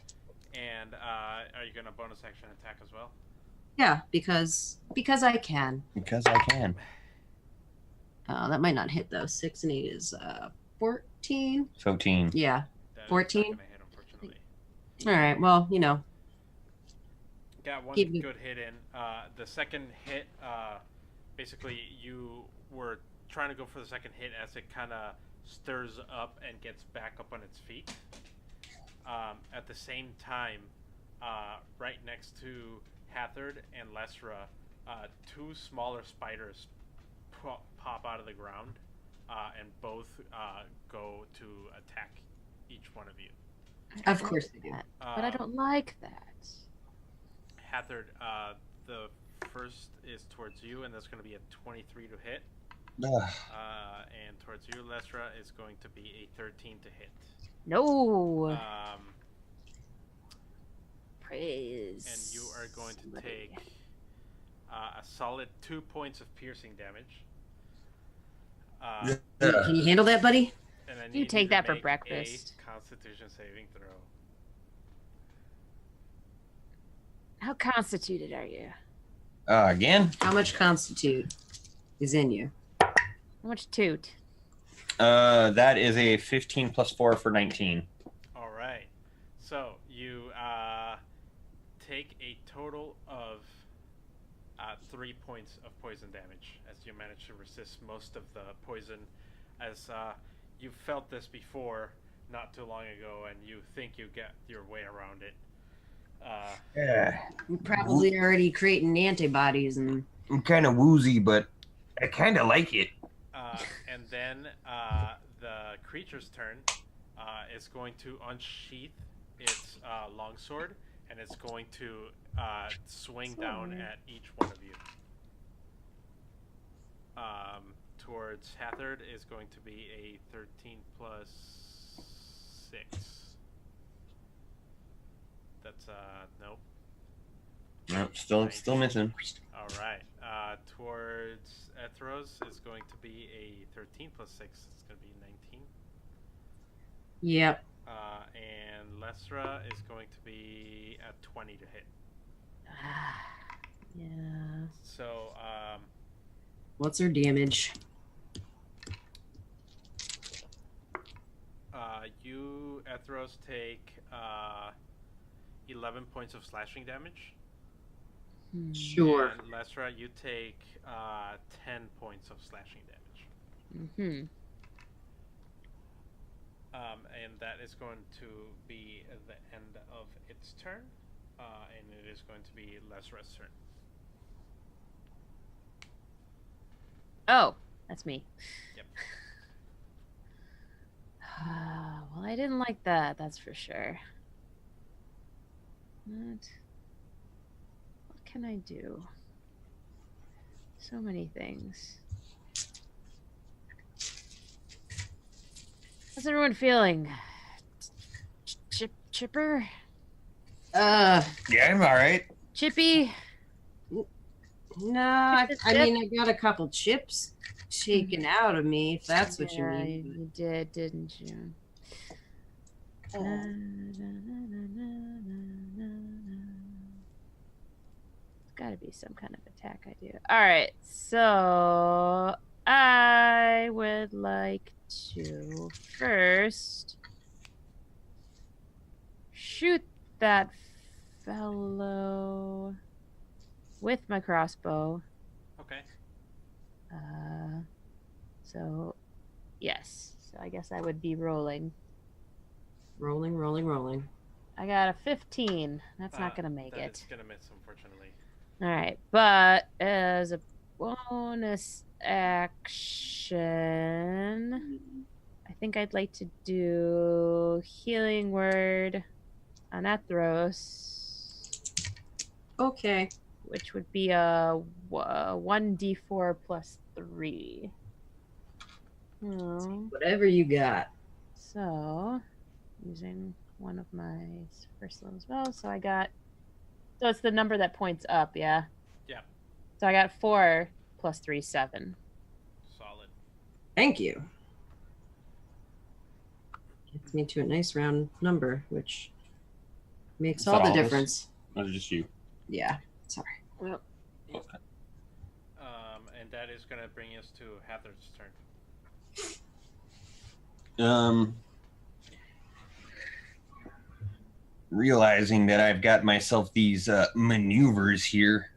And are you going to bonus action attack as well? Yeah, because I can. because I can. That might not hit though. 6 and 8 is 14. 14. Yeah. That is not 14? gonna hit, unfortunately. All right. Well, you know. Got one Keep me- good hit in. The second hit, basically, you were trying to go for the second hit as it kind of stirs up and gets back up on its feet. At the same time, right next to Hathard and Lesra, 2 smaller spiders pop out of the ground, and both go to attack each one of you. Of course they do. But I don't like that. Hathard, the first is towards you, and that's going to be a 23 to hit. And towards you, Lesra, is going to be a 13 to hit. No. Praise. And you are going to take a solid 2 points of piercing damage. Can you handle that, buddy? And I You need take to that for make breakfast. A Constitution saving throw. How constituted are you? Again? How much constitute is in you? How much toot? That is a 15 plus 4 for 19. All right. So you take a total of 3 points of poison damage as you manage to resist most of the poison. As you felt this before, not too long ago, and you think you get your way around it. Yeah. We're probably already creating antibodies and. I'm kind of woozy, but I kind of like it. And then the creature's turn is going to unsheath its longsword, and it's going to swing down at each one of you. Towards Hathard is going to be a 13 plus 6. That's nope. Nope, still missing. All right. Towards Ethros is going to be a 13 plus 6. It's going to be 19. Yep. And Lesra is going to be at 20 to hit. Yeah. So, What's her damage? you, Ethros, take 11 points of slashing damage. Sure. And Lesra, you take 10 points of slashing damage. Mm-hmm. And that is going to be the end of its turn. And it is going to be Lesra's turn. Oh, that's me. Yep. Well, I didn't like that, that's for sure. What can I do? So many things. How's everyone feeling? Chipper? Yeah, I'm all right. Chippy? No, I Chip? mean, I got a couple chips taken out of me, if that's what you Yeah, mean. you did, didn't you? It's got to be some kind of attack I do. All right, so I would like to first shoot that fellow with my crossbow. Okay. So yes, so I guess I would be rolling. Rolling. I got a 15. That's not gonna make it. It's gonna miss, unfortunately. All right, but as a bonus action, I think I'd like to do healing word on Athros, Okay. which would be a 1d4 plus 3. Oh. Whatever you got. So, using one of my first level spells, so I got. So it's the number that points up, yeah. Yeah. So I got 4 plus 3, 7. Solid. Thank you. Gets me to a nice round number, which makes Is all that the all of us? difference. Or just you? Yeah. Sorry. And that is gonna bring us to Hathard's turn. Realizing that I've got myself these maneuvers here,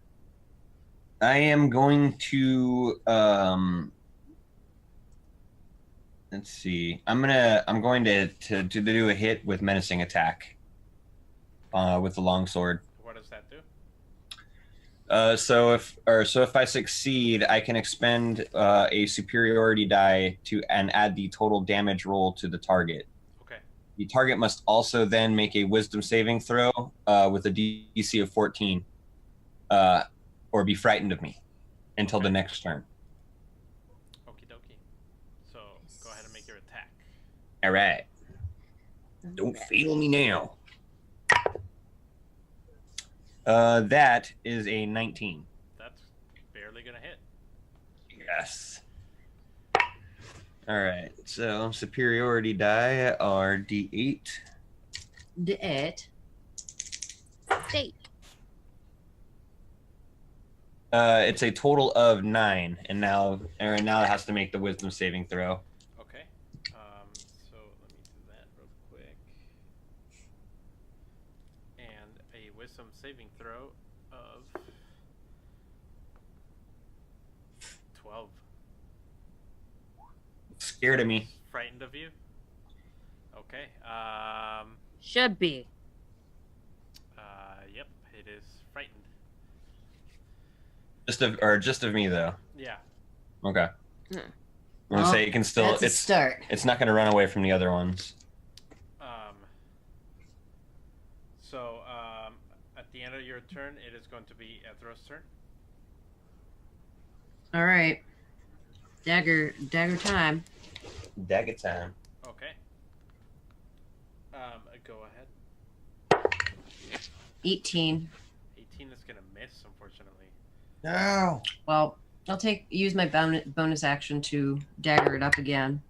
I am going to let's see. I'm going to do a hit with menacing attack with the longsword. What does that do? So if I succeed, I can expend a superiority die and add the total damage roll to the target. Okay. The target must also then make a wisdom saving throw with a DC of 14, or be frightened of me until the next turn. Okie dokie. So go ahead and make your attack. All right. Don't fail me now. That is a 19. That's barely gonna hit. Yes. All right. So superiority die are D8. D8. Date. It's a total of 9, and now it has to make the wisdom saving throw. Okay. So let me do that real quick. And a wisdom saving throw of 12. Scared of me. Frightened of you? Okay. Should be. Yep, it is frightened. Just of me though. Yeah. Okay. Hmm. I'm gonna say you can still. That's a start. It's not gonna run away from the other ones. So, at the end of your turn, it is going to be Ethros' turn. All right. Dagger time. Dagger time. Okay. Go ahead. 18. 18 is gonna miss, unfortunately. No. Well, I'll use my bonus action to dagger it up again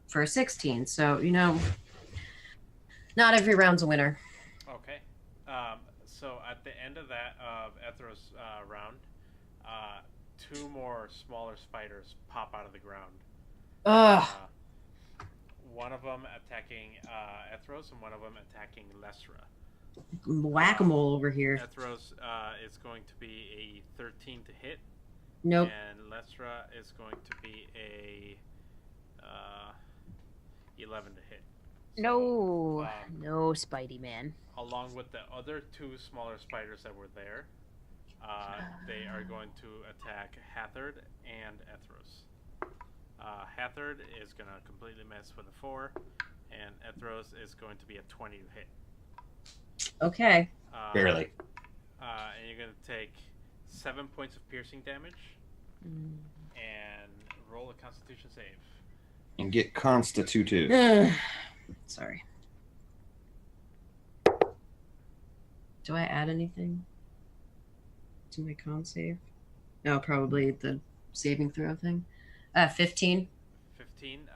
for a 16. So, not every round's a winner. Okay. So at the end of that Ethros round, 2 more smaller spiders pop out of the ground. Ugh. One of them attacking Ethros and one of them attacking Lesra. Whack-a-mole over here. Ethros is going to be a 13 to hit. Nope. And Lesra is going to be a 11 to hit. No, no, Spidey man. Along with the other 2 smaller spiders that were there, they are going to attack Hathard and Ethros. Hathard is going to completely miss with a 4, and Ethros is going to be a 20 to hit. Okay. Barely. And you're going to take 7 points of piercing damage, and roll a Constitution save. And get constituted. Sorry. Do I add anything to my con save? No, probably the saving throw thing. 15. 15.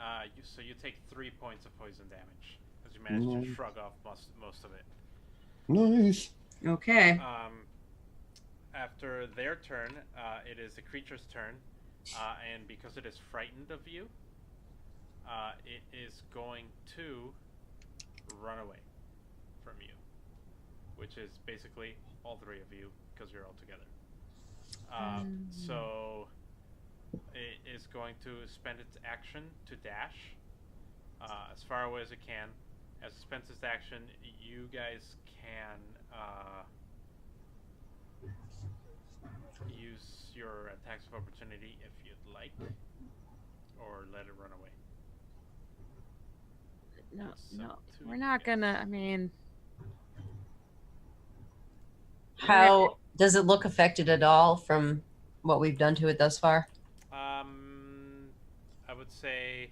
So you take 3 points of poison damage as you manage to shrug off most of it. Nice. Okay. After their turn, it is the creature's turn, and because it is frightened of you, it is going to run away from you, which is basically all 3 of you because you're all together. So it is going to spend its action to dash as far away as it can. As it spends its action, you guys can use your attacks of opportunity if you'd like, or let it run away. No, So, no, 2 we're not gonna. I mean, How does it look affected at all from what we've done to it thus far? I would say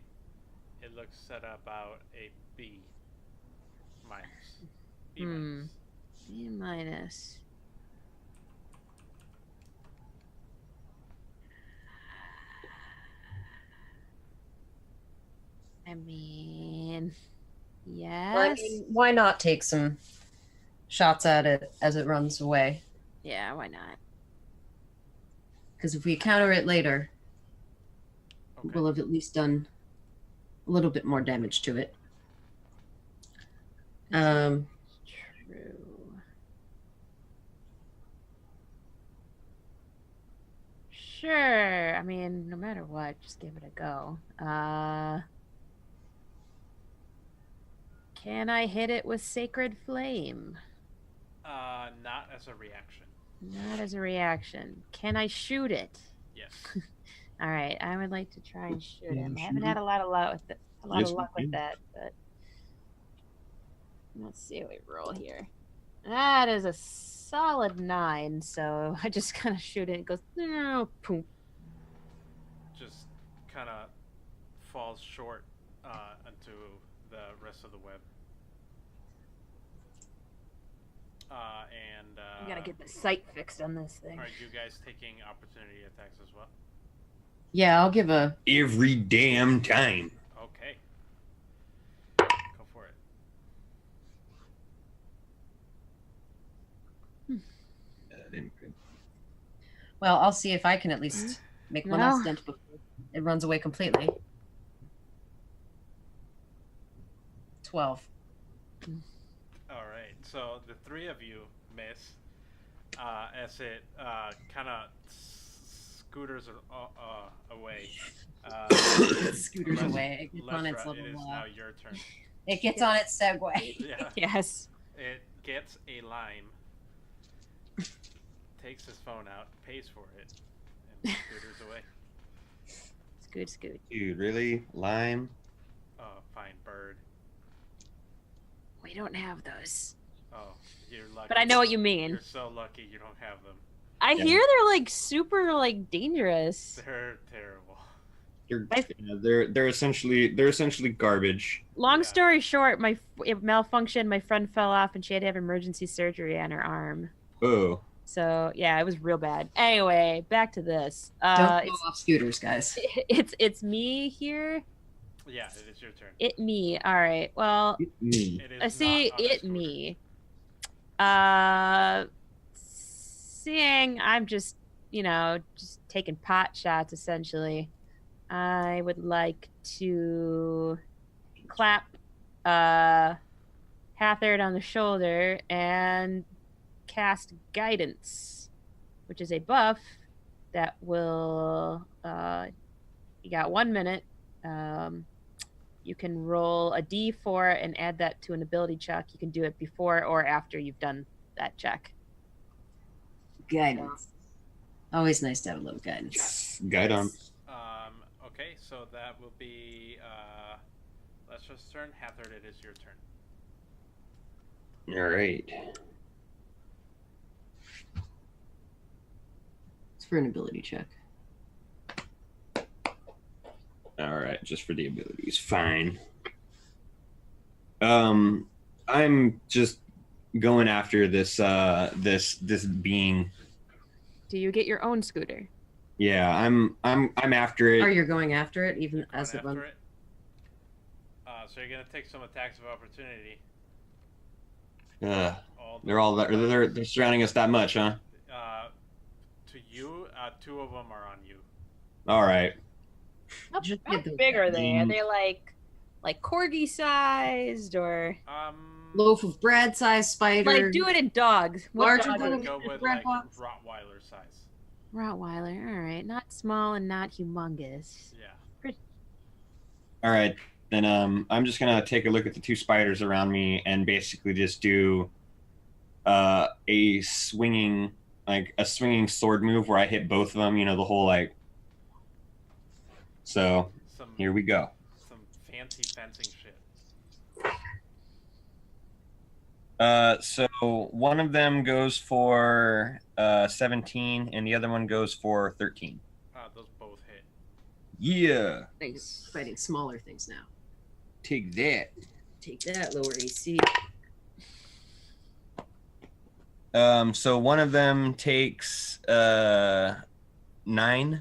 it looks at about a B minus. B minus. B minus. I mean, yes. Well, I mean, why not take some shots at it as it runs away? Yeah, why not? Because if we counter it later, Okay. we'll have at least done a little bit more damage to it. True. Sure. I mean, no matter what, just give it a go. Can I hit it with Sacred Flame? Not as a reaction. Not as a reaction. Can I shoot it? Yes. All right, I would like to try and shoot him. I shoot haven't him? had a lot of luck with it. Yes, Luck you with can. that, but let's see what we roll here. That is a solid 9, so I just kind of shoot it. It goes, no, poop. Just kind of falls short into the rest of the web. I gotta get the sight fixed on this thing. Are you guys taking opportunity attacks as well? Yeah, I'll give a. Every damn time. Okay. Go for it. Well, I'll see if I can at least make one last No. dent before it runs away completely. 12. All right. So the 3 of you miss as it kind of scooters away. Scooters Les- away. It gets on its Lesra, little. it is now your turn. It gets on its Segway. Yeah. Yes. It gets a lime, takes his phone out, pays for it, and scooters away. Scoot. Dude, really? Lime? Oh, fine, bird. We don't have those. Oh, you're lucky. But I know what you mean. You're so lucky you don't have them. I Yeah. hear they're like super like dangerous. They're terrible. They're essentially garbage. Long Yeah. story short, it malfunctioned. My friend fell off, and she had to have emergency surgery on her arm. Oh. So yeah, it was real bad. Anyway, back to this. Don't go off scooters, guys. It's me here. Yeah, it is your turn. It me. All right. Well, Me. It I is see not on a it scooter. me. Seeing I'm just just taking pot shots essentially. I would like to clap Hathard on the shoulder and cast Guidance, which is a buff that will you got 1 minute. You can roll a d4 and add that to an ability check. You can do it before or after you've done that check. Guidance. Always nice to have a little guidance. Yes. Guide on. Okay, so that will be Lestra's turn. Hathard, it is your turn. All right. It's for an ability check. All right, just for the abilities. Fine. I'm just going after this this being. Do you get your own scooter? Yeah, I'm after Or it. you're going after it, even Going as the after one. it. So you're gonna take some attacks of opportunity. They're surrounding us that much, huh? To you, 2 of them are on you. All right. Just How get the- big are they? Are Mm. they like corgi sized or Loaf of bread size spider. like do it in dogs? What Larger dog I than is would it? go with Red like box? Rottweiler size. Rottweiler. All right, not small and not humongous. Yeah. All right. Then I'm just gonna take a look at the 2 spiders around me and basically just do a swinging sword move where I hit both of them. You know, the whole like. So Some here we go. some fancy fencing shit. So one of them goes for 17, and the other one goes for 13. Those both hit. Yeah, Things fighting smaller things now. take that. Take that, lower AC. So one of them takes 9, hmm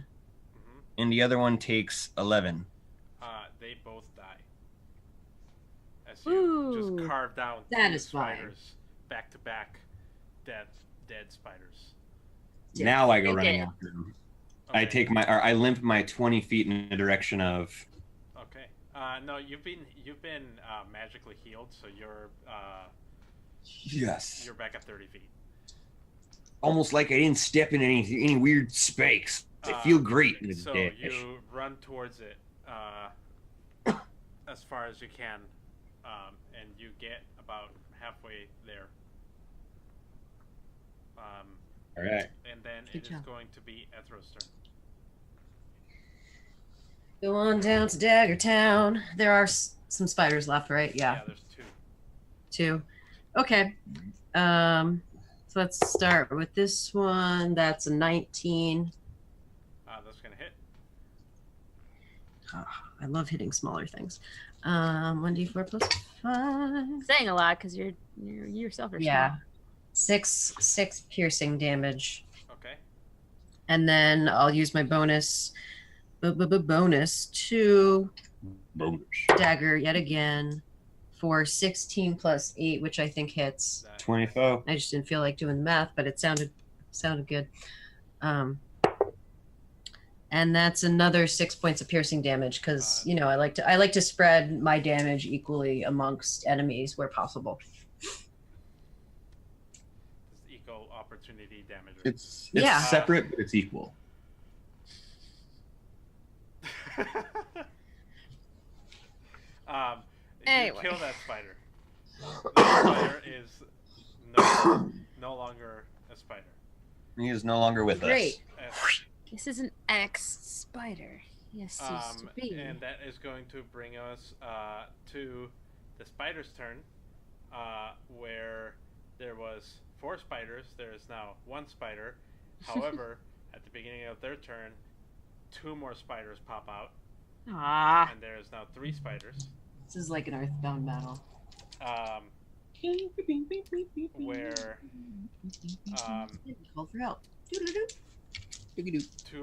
and the other one takes 11. They both die. As you Ooh. just carve down 3 Satisfying. spiders back to back, dead spiders. Yeah. Now I go They running did. after them. Okay. I limp my 20 feet in the direction of. Okay. No, you've been magically healed, so you're Yes. back at 30 feet. Almost like I didn't step in any weird spikes. I feel great in the So dash. you run towards it as far as you can, and you get about halfway there. All right. And then Good it is job. going to be Ethro's turn. Go on down to Dagger Town. There are some spiders left, right? Yeah, There's 2. 2. Okay. So let's start with this one. That's a 19. That's gonna hit. I love hitting smaller things. 1d4 plus 5. Saying a lot because you yourself are Yeah. 6 piercing damage. Okay. And then I'll use my bonus to Bonus. dagger yet again for 16 plus 8, which I think hits. That- 24. I just didn't feel like doing the math, but it sounded good. And that's another 6 points of piercing damage because I like to spread my damage equally amongst enemies where possible. It's equal opportunity damage. It's Yeah. separate, but it's equal. um, Anyway. you kill that spider. That spider is no longer a spider. He is no longer with Great. us. This is an ex-spider. Yes, used to be. And that is going to bring us to the spider's turn, where there was 4 spiders. There is now 1 spider. However, at the beginning of their turn, 2 more spiders pop out, Ah. and there is now 3 spiders. This is like an Earthbound battle. Where Call for help. 2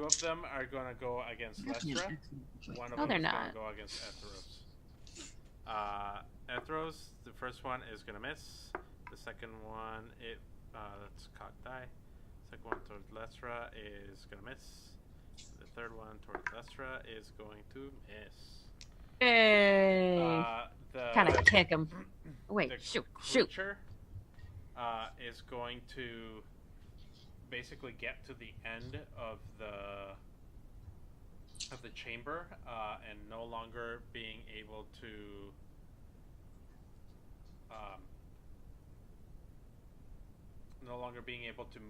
of them are going to go against Lestra. One of No, them they're is going not. to go against Ethros. Ethros, the first one is going to miss. The second one, that's cocked die. Second one towards Lestra is going to miss. The third one towards Lestra is going to miss. Hey. The Kind of kick him. Wait, the shoot. creature is going to basically get to the end of the chamber and no longer being able to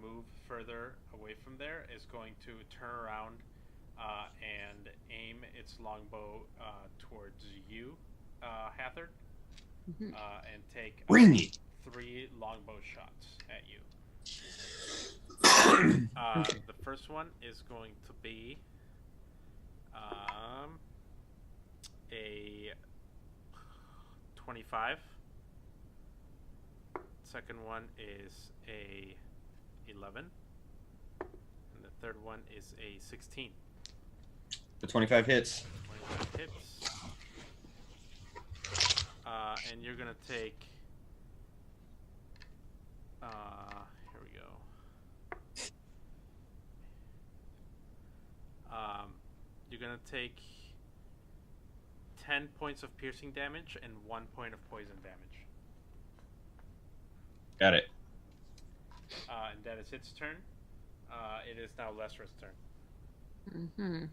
move further away from there, is going to turn around and aim its longbow towards you, Hathard, and take Bring it. 3 longbow shots at you. The first one is going to be a 25. Second one is a 11, and the third one is a 16. The 25 hits. 25 hits. And you're gonna take. Here we go. You're gonna take 10 points of piercing damage and 1 point of poison damage. Got it. And that is its turn. It is now Lesra's turn. Mm-hmm.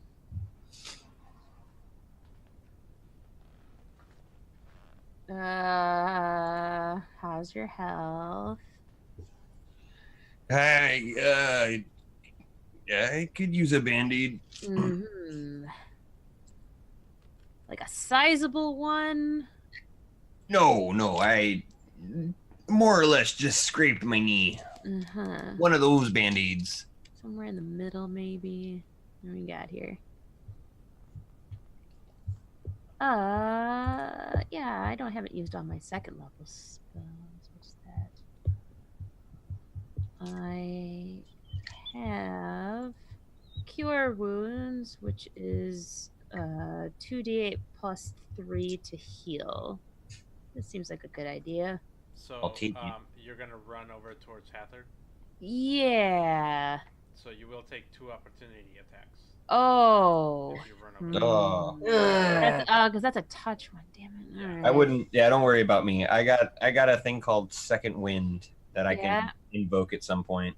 How's your health? I could use a band-aid. Mm-hmm. Like a sizable one? No, I more or less just scraped my knee. Uh-huh. One of those band-aids. Somewhere in the middle, maybe. What do we got here? Yeah, I haven't used all my second level spells. What's that? I have Cure Wounds, which is 2d8 plus 3 to heal. This seems like a good idea. So I'll take you. you're gonna run over towards Hathard. Yeah. So you will take 2 opportunity attacks Oh. if you run over. Oh. Because that's a touch one. Damn it. Yeah. All I right. wouldn't. Yeah, don't worry about me. I got a thing called Second Wind that I Yeah. can invoke at some point.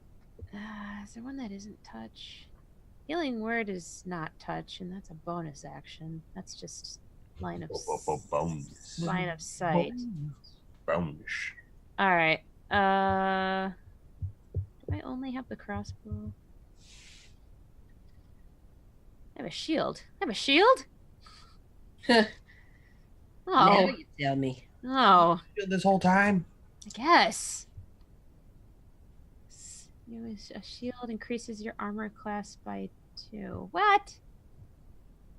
Is there one that isn't touch? Healing Word is not touch, and that's a bonus action. That's just line of Bones. line of sight. Bones. All right. Do I only have the crossbow? I have a shield. Now Oh, you tell me. oh, This whole time. I guess. Use a shield increases your armor class by 2. What?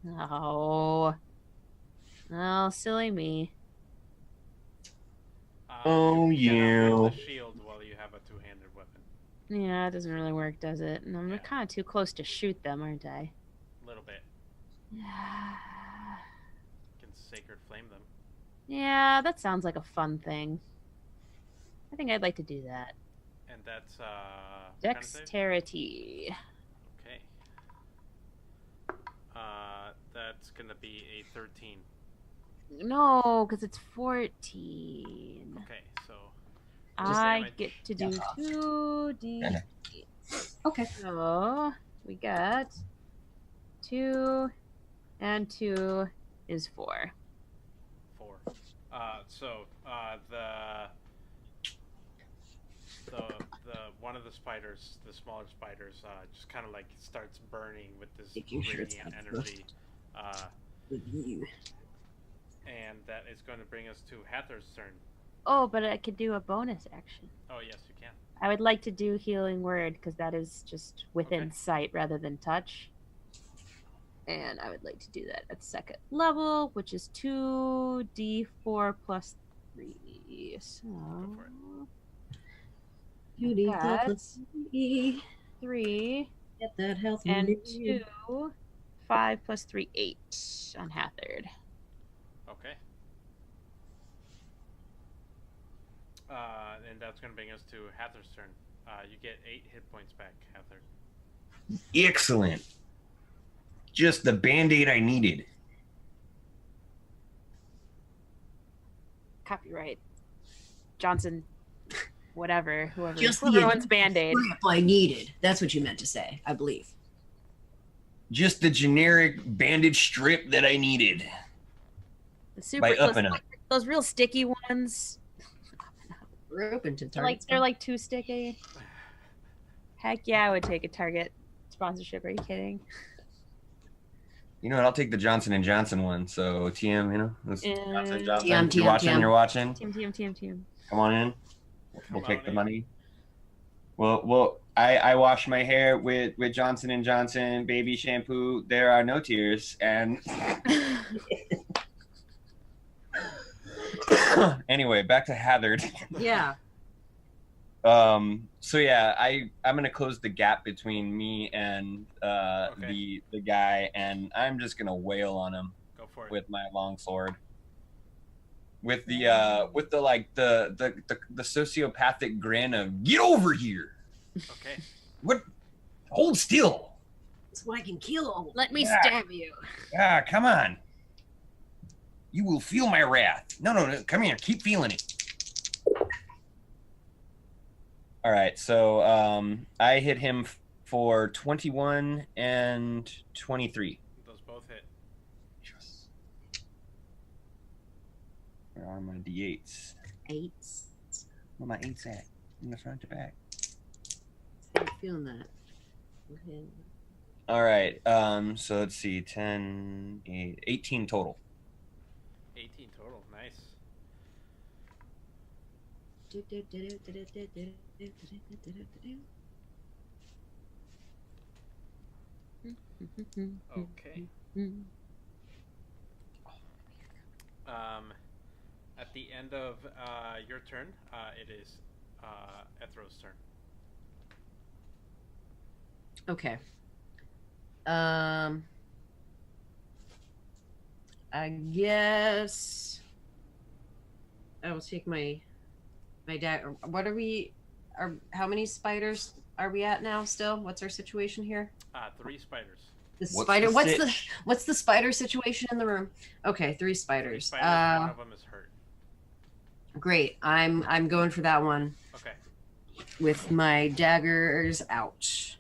No. Oh, silly me. Oh, you cannot you. wield the shield while you have a 2-handed weapon. Yeah, it doesn't really work, does it? And I'm Yeah. kind of too close to shoot them, aren't I? A little bit. Yeah. You can sacred flame them. Yeah, that sounds like a fun thing. I think I'd like to do that. And that's what kind of save? Dexterity. Okay. That's gonna be a 13. No, because it's 14. Okay, so I damage. get to do Yeah. 2d. Okay. So we got 2 And 2 is 4. 4. The one of the spiders, the smaller spiders, just kind of like starts burning with this Making sure it's radiant not energy. With you. And that is going to bring us to Hather's turn. Oh, but I could do a bonus action. Oh, yes, you can. I would like to do Healing Word because that is just within Okay. sight rather than touch. And I would like to do that at 2nd level, which is 2d4 plus 3. So Go for it. 2d4 That's plus 3. 3 Get that health and bonus. 2, 5 plus 3, 8 on Hathard. Okay. And that's going to bring us to Hather's turn. You get 8 hit points back, Hather. Excellent. Just the Band-Aid I needed. Copyright Johnson, whoever Just whoever Band-Aid. Strip I needed. That's what you meant to say, I believe. Just the generic bandage strip that I needed. The super By up and up. those real sticky ones. We're open to They're targets. like too sticky. Heck yeah, I would take a Target sponsorship. Are you kidding? You know what? I'll take the Johnson & Johnson one. So, TM, you know? Johnson & Johnson. TM, You're watching, TM. you're watching. Team. Come on in. We'll Come take on the in. money. Well, I wash my hair with Johnson & Johnson baby shampoo. There are no tears. And anyway, back to Hathard. Yeah. So yeah, I'm gonna close the gap between me and Okay. the guy, and I'm just gonna wail on him Go for it. with my long sword. With the sociopathic grin of "Get over here! Okay. What? Hold still! So I can kill. Let me Yeah. stab you. Ah, come on! You will feel my wrath. No, come here. Keep feeling it." All right, so I hit him for 21 and 23. Those both hit. Yes. Where are my d8s? 8. Where my 8s at? In the front to back. How you feeling that? Okay. All right, so let's see, 10, 8, 18 total. 18 total. Nice. Okay. At the end of your turn, it is Ethro's turn. Okay. I guess I will take my dagger. What how many spiders are we at now still? What's our situation here? 3 spiders. The What's spider the what's sitch? what's the spider situation in the room? Okay, 3 3 spiders. spiders. One of them is hurt. Great. I'm going for that one Okay. with my daggers out.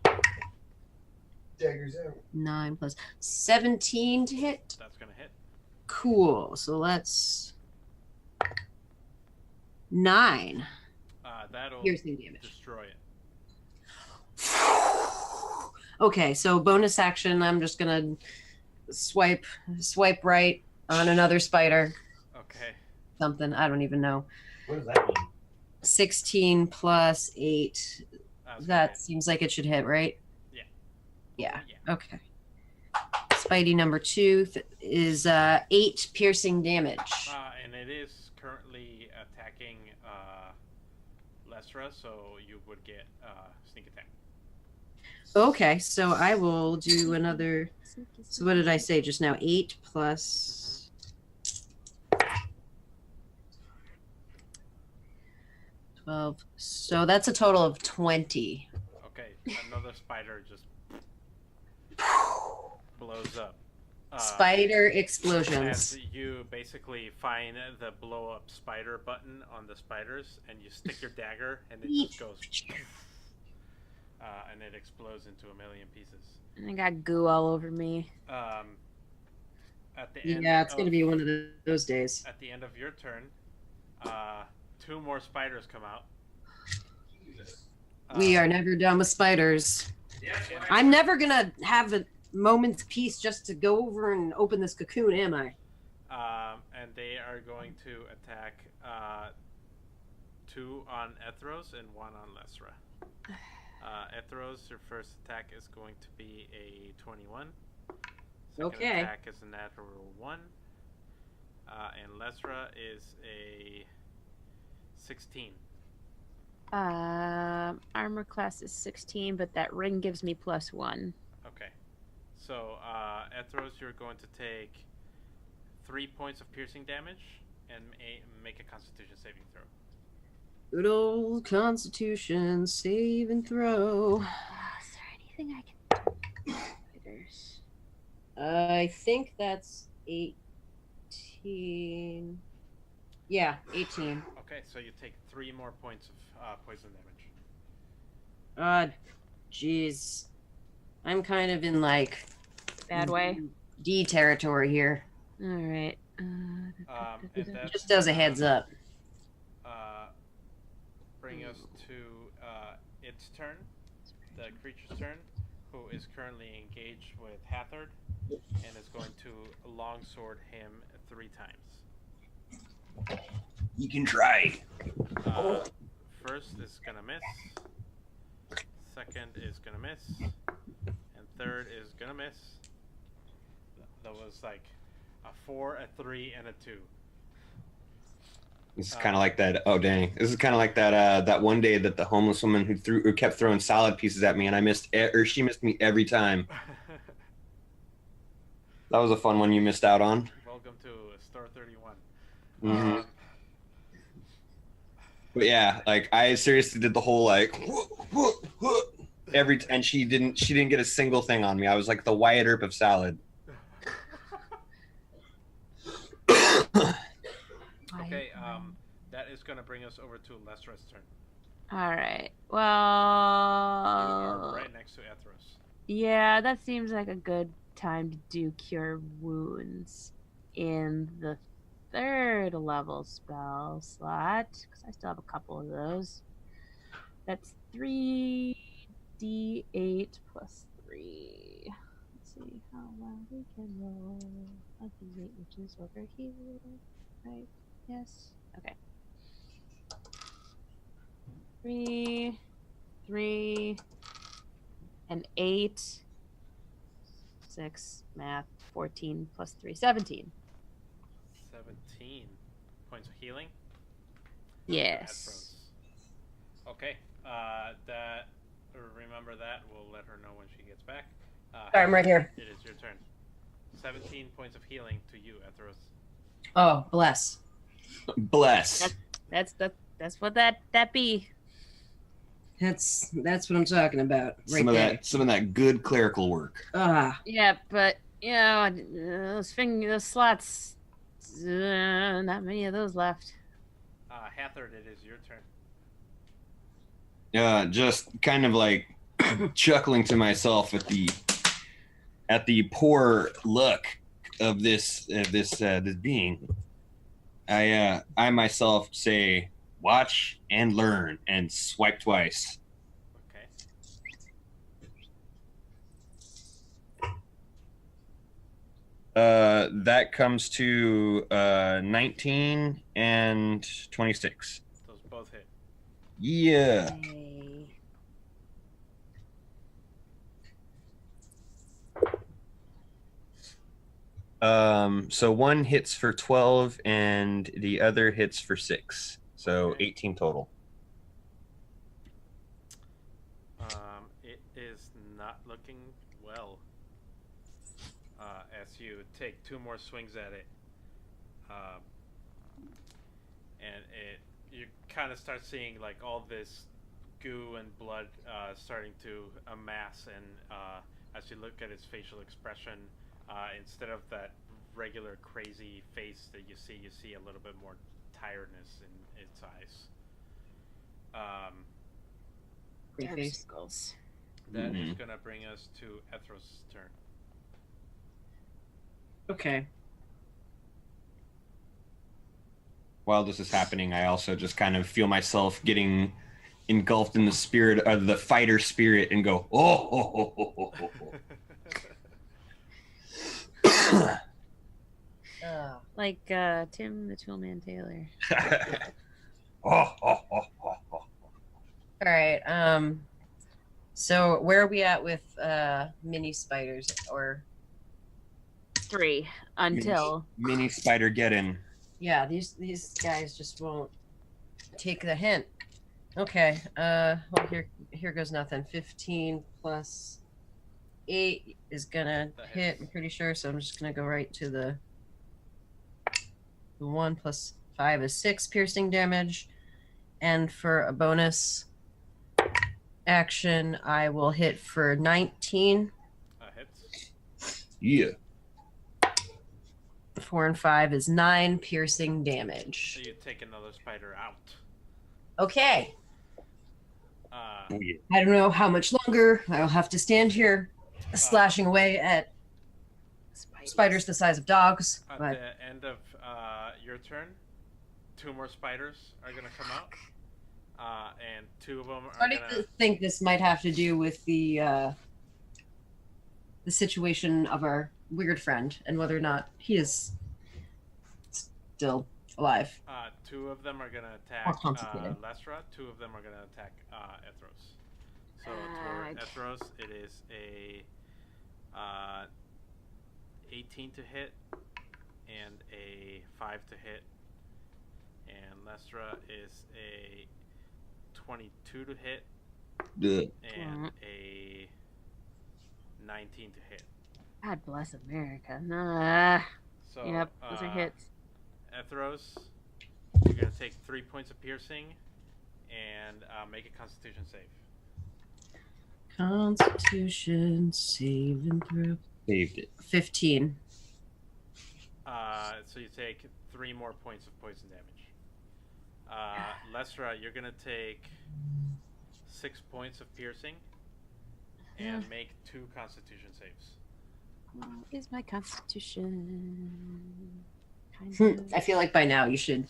Daggers out. 9 plus 17 to hit. That's going to hit. Cool. So let's 9 That'll piercing damage. destroy it. Okay, so bonus action. I'm just gonna swipe right on another spider. Okay. Something I don't even know. What does that mean? 16 plus 8. That's That gonna seems like it should hit, right? Yeah. Yeah. hit. Yeah. Okay. Spidey number 2 is 8 piercing damage. And it is currently attacking Lesra, so you would get sneak attack. Okay, so I will do another. So what did I say just now? 8 plus 12. So that's a total of 20. Okay. Another spider just blows up. Spider explosions. As you basically find the blow up spider button on the spiders, and you stick your dagger, and it just goes, and it explodes into a million pieces. I got goo all over me. at the end. Yeah, it's gonna be one of those days. At the end of your turn, 2 more spiders come out. We are never done with spiders. I'm never gonna have a moment's peace just to go over and open this cocoon, am I? And they are going to attack 2 on Ethros and 1 on Lesra. Ethros, your first attack is going to be a 21. Second attack is a natural 1. And Lesra is a 16. Armor class is 16, but that ring gives me +1. Okay. So, Ethros, you're going to take 3 points of piercing damage and make a Constitution saving throw. Good old Constitution save and throw. Is there anything I can do? Spiders. I think that's 18. Yeah, 18. Okay, so you take 3 more points of poison damage. Jeez. I'm kind of in like Bad way. D territory here. All right. And that's Just as a heads up. Bring us to its turn, the creature's turn, who is currently engaged with Hathard and is going to longsword him 3 times. You can try. First is gonna miss. Second is gonna miss, and third is gonna miss. That was like a 4, a 3, and a 2. This is kind of like that. Oh dang! This is kind of like that. That one day that the homeless woman who kept throwing salad pieces at me, and I missed, or she missed me every time. That was a fun one you missed out on. Welcome to Store 31. Mm-hmm. But yeah, like I seriously did the whole like and she didn't get a single thing on me. I was like the Wyatt Earp of salad. Okay, that is going to bring us over to Lesra's turn. All right. You Well. are right next to Ethros. Yeah, that seems like a good time to do Cure Wounds in the 3rd level spell slot, because I still have a couple of those. That's 3d8 plus 3. Let's see how well we can roll. A d8, which is over here. Right? Yes. Okay. 3, and 8. 6, math, 14 plus 3, 17. 17 points of healing. Yes. Ethros. Okay. Remember that. We'll let her know when she gets back. Sorry, I'm right here. It is your turn. 17 points of healing to you, Ethros. Oh, bless. Bless. That's what that be. That's what I'm talking about. Right there. Some of that good clerical work. Yeah, but you know, those slots, not many of those left. Hathard, it is your turn. Just kind of like chuckling to myself at the poor luck of this being. I myself say, watch and learn, and swipe twice. Okay. That comes to 19 and 26. Those both hit. Yeah. Yay. So one hits for 12 and the other hits for 6. So 18 total. It is not looking well. As you take 2 more swings at it, and you kind of start seeing like all this goo and blood starting to amass, and as you look at its facial expression, instead of that regular crazy face that you see a little bit more tiredness in its eyes. Darkskulls. That is going to bring us to Ethros' turn. Okay. while this is happening, I also just kind of feel myself getting engulfed in the spirit of the fighter spirit and go, oh, oh, oh, oh, oh, oh, oh. Oh. Like Tim the Toolman Taylor. Oh, oh, oh, oh, oh. All right. So where are we at with mini spiders? Or 3 until Mini spider get in. yeah, these guys just won't take the hint. Okay. Well, here goes nothing. 15 plus 8 is gonna hit. I'm pretty sure. So I'm just gonna go right to the 1 plus 5 is 6 piercing damage, and for a bonus action, I will hit for 19. Hits. Yeah. 4 and 5 is 9 piercing damage. So you take another spider out. Okay. Oh, yeah. I don't know how much longer I'll have to stand here slashing away at spiders the size of dogs. At But the end of your turn, 2 more spiders are gonna come out, and 2 of them are starting gonna. to think this might have to do with the situation of our weird friend and whether or not he is still alive. 2 of them are gonna attack More complicated. Lestra. 2 of them are gonna attack Ethros. So Ah, for Ethros, it is a 18 to hit and a 5 to hit, and Lestra is a 22 to hit Good. and a 19 to hit. God bless America. Nah. So Yep, those are hits. Ethros, you're gonna take 3 points of piercing and make a Constitution save. Constitution saving throw. Saved it. 15. So you take 3 more points of poison damage. Lesra, you're gonna take 6 points of piercing and make 2 Constitution saves. What is my Constitution? I feel like by now you should,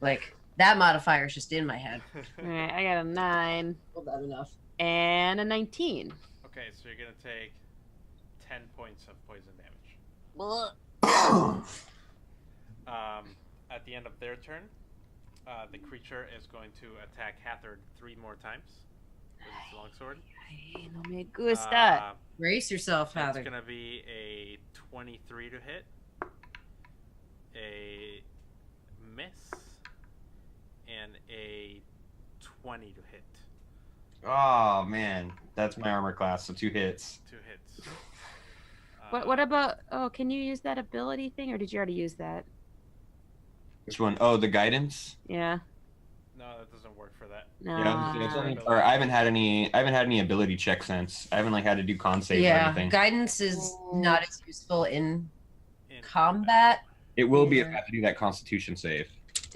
like, that modifier is just in my head. Alright, I got a 9 Well, that enough. and a 19. Okay, so you're gonna take 10 points of poison damage. At the end of their turn, the creature is going to attack Hathard 3 more times with its longsword. Ay, no me gusta. Brace yourself, It's Heather. going to be a 23 to hit, a miss, and a 20 to hit. Oh, man. That's my armor class, so 2 hits. 2 hits. What about? Oh, can you use that ability thing, or did you already use that? Which one? Oh, the guidance? Yeah. No, that doesn't work for that. No. Yeah, it's only, or I haven't had any ability check since. I haven't like had to do con saves or Yeah, anything. guidance is not as useful in combat. It will be if I have to do that constitution save.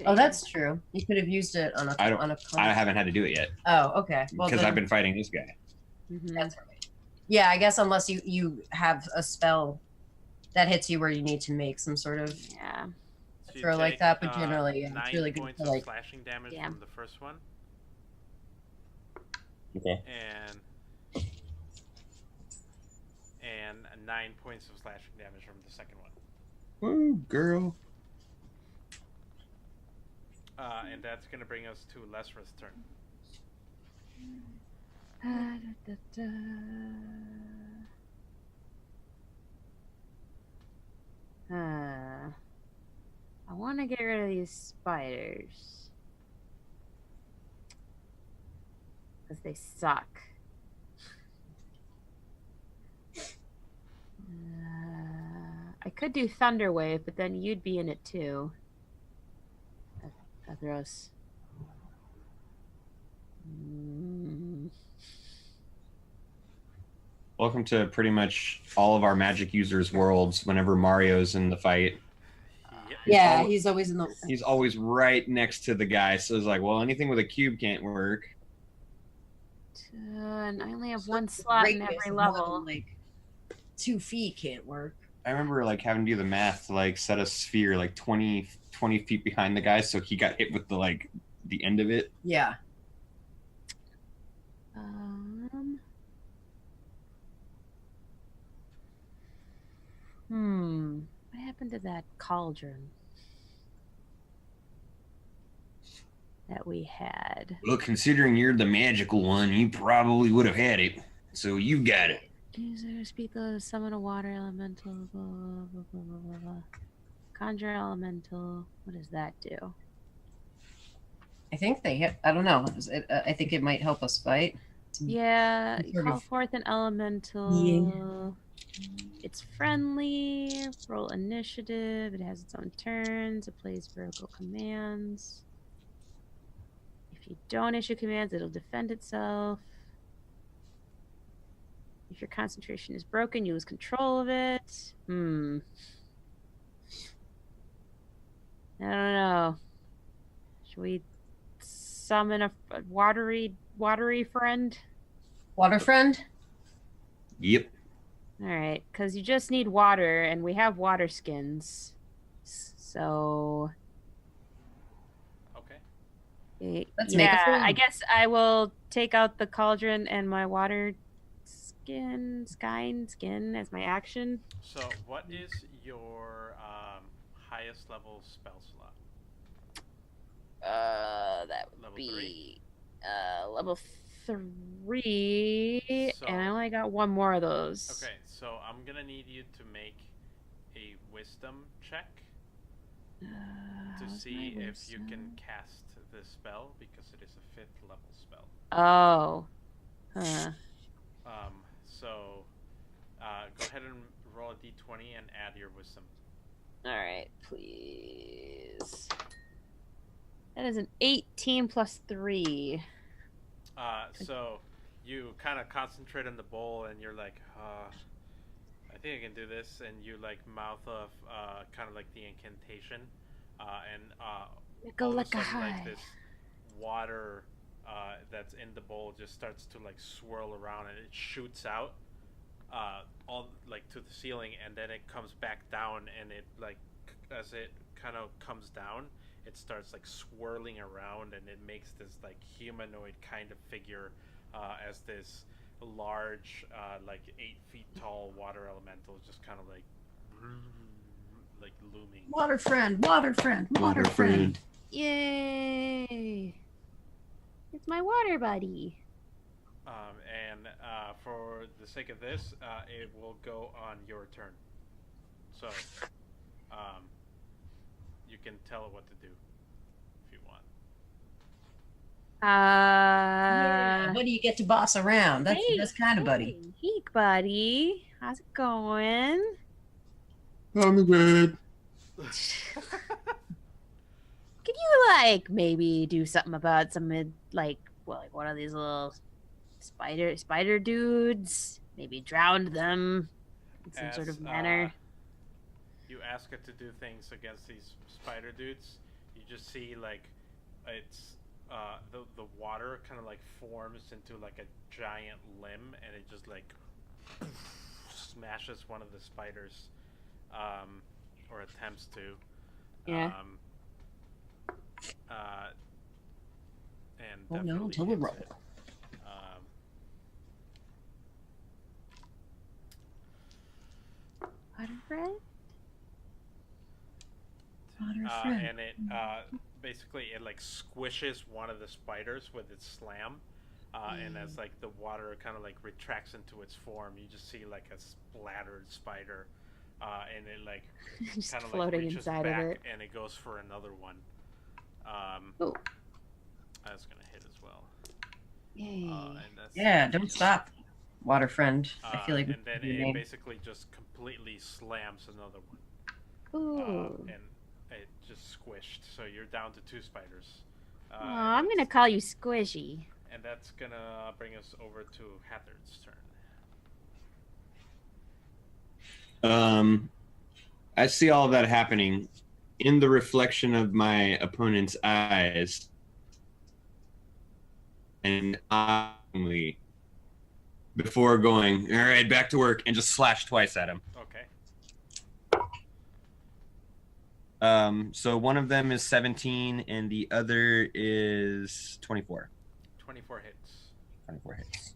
Oh, that's true. You could have used it on a I don't- on a I haven't had to do it yet Oh, okay. Well, because then, I've been fighting this guy. Mhm. that's right. Yeah, I guess unless you have a spell that hits you where you need to make some sort of Yeah. So you throw like take, that, but generally, yeah, 9 it's really good points to of like. slashing damage Yeah. from the first one, Okay. and 9 points of slashing damage from the second one. Woo, girl. And that's going to bring us to Lesra's turn. I want to get rid of these spiders because they suck. I could do Thunder Wave, but then you'd be in it too. Athros. Welcome to pretty much all of our magic users' worlds. Whenever Mario's in the fight, Yeah, he's always in the. he's always right next to the guy. So it's like, well, anything with a cube can't work. And I only have one slot in radius every of more than, level. like 2 feet can't work. I remember like having to do the math to like set a sphere like 20 feet behind the guy, so he got hit with the end of it. Yeah. What happened to that cauldron that we had? Well, considering you're the magical one, you probably would have had it. So you got it. User speak of summon a water elemental. Blah, blah, blah, blah, blah, blah. Conjure elemental. What does that do? I think they hit. I don't know. I think it might help us fight. Yeah, Sort call of forth an elemental. It's friendly. Roll initiative. It has its own turns. It plays vertical commands. If you don't issue commands, it'll defend itself. If your concentration is broken, you lose control of it. I don't know. Should we summon a watery friend? Water friend? Yep. All right, because you just need water, and we have water skins. So. Okay. Let's make a friend. I guess I will take out the cauldron and my water skin as my action. So, what is your highest level spell slot? That would Level be level 3, So- and I only got one more of those. Okay, so I'm gonna need you to make a wisdom check to how's see my if you can wisdom? cast this spell, because it is a 5th level spell. Oh. Huh. So go ahead and roll a d20 and add your wisdom. All right, please. That is an 18 plus 3. So you kind of concentrate on the bowl, and you're like, I think I can do this, and you like mouth off kind of like the incantation, and Go all of a like a sudden, like high. this water that's in the bowl just starts to like swirl around, and it shoots out all like to the ceiling, and then it comes back down, and it like as it kind of comes down, it starts like swirling around, and it makes this like humanoid kind of figure as this large like 8 feet tall water elemental is just kind of like looming. Water friend, water friend, water friend. Yay! It's my water buddy. And for the sake of this, it will go on your turn. So, you can tell it what to do if you want. Yeah, buddy, you get to boss around. That's kind of buddy. Hey, buddy. How's it going? I'm good. Could you like maybe do something about some like one of these little spider dudes? Maybe drowned them in some sort of manner. You ask it to do things against these spider dudes. You just see like it's the water kind of like forms into like a giant limb, and it just like smashes one of the spiders, or attempts to. Yeah. And Oh no, definitely until we hits roll. it. Water friend? Water friend. And it basically it like squishes one of the spiders with its slam, and as like the water kind of like retracts into its form, you just see like a splattered spider, and it like Just kind of like floating reaches inside back, of it. and it goes for another one. Oh. That's gonna hit as well. Yay. And that's Yeah, don't stop. Water friend. I feel like and then your it name. basically just completely slams another one. Ooh. And it just squished, so you're down to 2 spiders. Aw, I'm gonna call you Squishy. And that's gonna bring us over to Heather's turn. I see all of that happening in the reflection of my opponent's eyes, and before going, all right, back to work, and just slash twice at him. Okay. So one of them is 17 and the other is 24. 24 hits. 24 hits.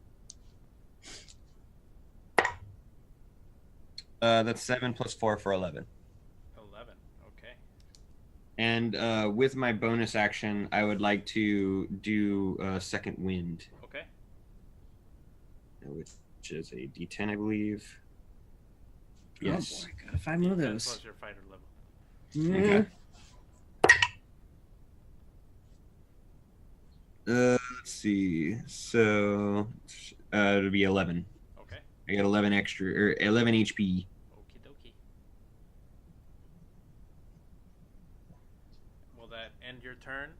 That's 7 plus 4 for 11. 11. Okay. And with my bonus action, I would like to do second wind, Okay. which is a D10, I believe. Yes. Oh boy, gotta find one of D10 those. plus your fighter level. Okay. Let's see. So it'll be 11. Okay. I got 11 extra or 11 HP. Okie dokie. Will that end your turn?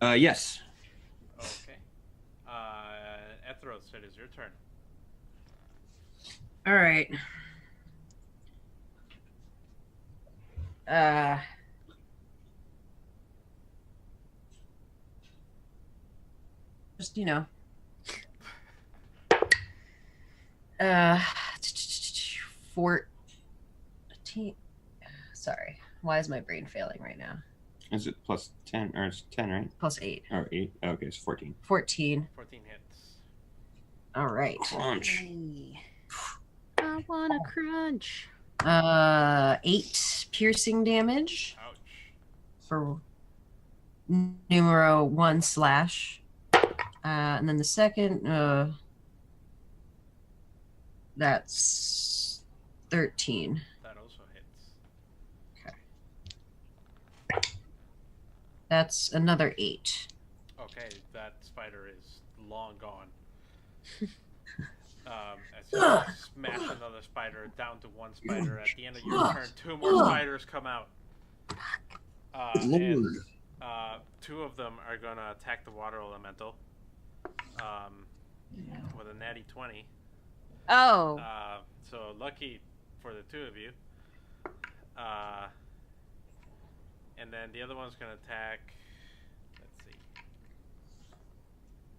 Yes. Okay. Ethros, it is your turn. All right. Just, you know. 14. Sorry. Why is my brain failing right now? Is it plus 10 or it's 10, right? Plus 8. Or 8? Oh, okay, it's 14. 14. 14 hits. All right. Crunch. I wanna crunch. 8 piercing damage Ouch. for numero 1 slash. And then the second, that's 13. That also hits. That's another 8. Okay, that spider is long gone. As you smash another spider down to one spider, at the end of your turn, 2 more spiders come out. And 2 of them are gonna attack the water elemental. With a natty 20. Oh. So lucky for the 2 of you. And then the other one's gonna attack. Let's see.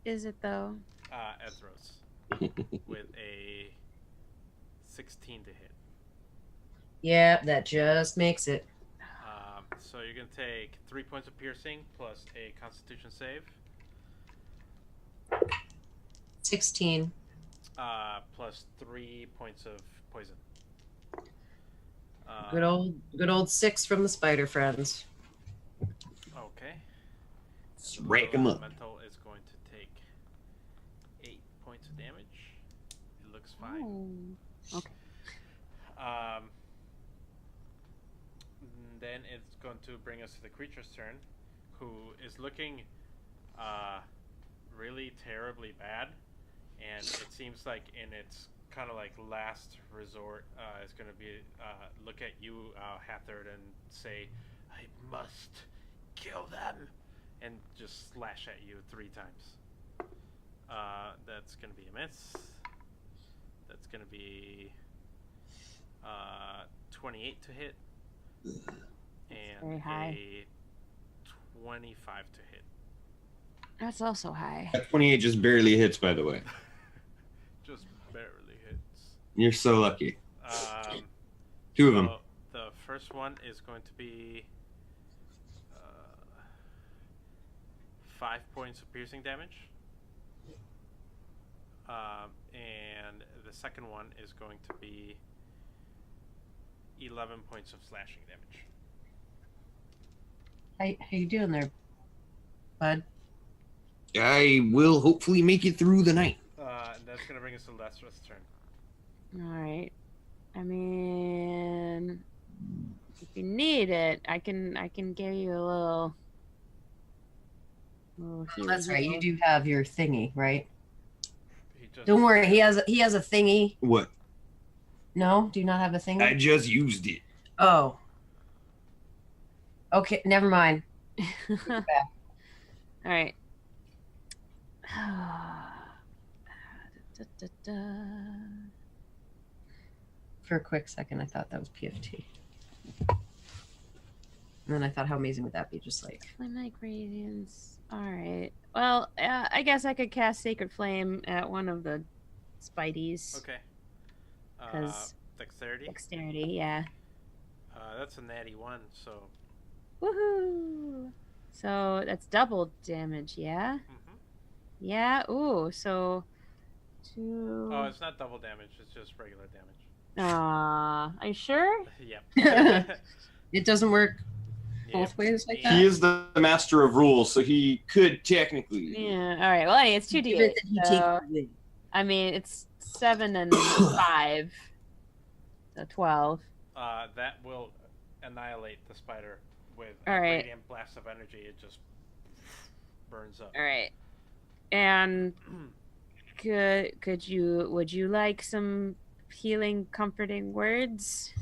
Is it though? Ethros with a 16 to hit. Yeah, that just makes it. So you're gonna take 3 points of piercing plus a Constitution save. 16. Plus 3 points of poison. Good old 6 from the spider friends. Okay. Let's rack 'em up. Elemental is going to take 8 points of damage. It looks fine. Oh. Okay. Then it's going to bring us to the creature's turn, who is looking really terribly bad, and it seems like in its kind of like last resort, it's going to be look at you, Hathard, and say, "I must kill them," and just slash at you 3 times. That's going to be a miss. That's going to be 28 to hit. And very high. a 25 to hit. That's also high. That 28 just barely hits, by the way. Just barely hits. You're so lucky. 2 of them. So the first one is going to be 5 points of piercing damage. And the second one is going to be 11 points of slashing damage. How you doing there, bud? I will hopefully make it through the night. And that's going to bring us to Lestra's turn. Alright. I mean, if you need it, I can give you a little That's right. You do have your thingy, right? He just, Don't worry. He has a thingy. What? No, do you not have a thingy? I just used it. Oh. Okay, never mind. Alright. For a quick second, I thought that was PFT. And then I thought, how amazing would that be? Just like Flame like radiance. Alright. Well, I guess I could cast Sacred Flame at one of the Spideys. Okay. 'Cause- Dexterity. Dexterity, yeah. That's a natty 1, so. Woohoo! So that's double damage, yeah? Mm-hmm. Yeah, ooh, so 2. Oh, it's not double damage, it's just regular damage. Are you sure? Yep. It doesn't work Yep. both ways like He that. is the master of rules, so he could technically. Yeah, alright, well, anyway, it's 2d8. Given that he So, takes the win. I mean, it's 7 and 5. So 12. That will annihilate the spider with a All right. radiant blast of energy. It just burns up. Alright. And would you like some healing, comforting words?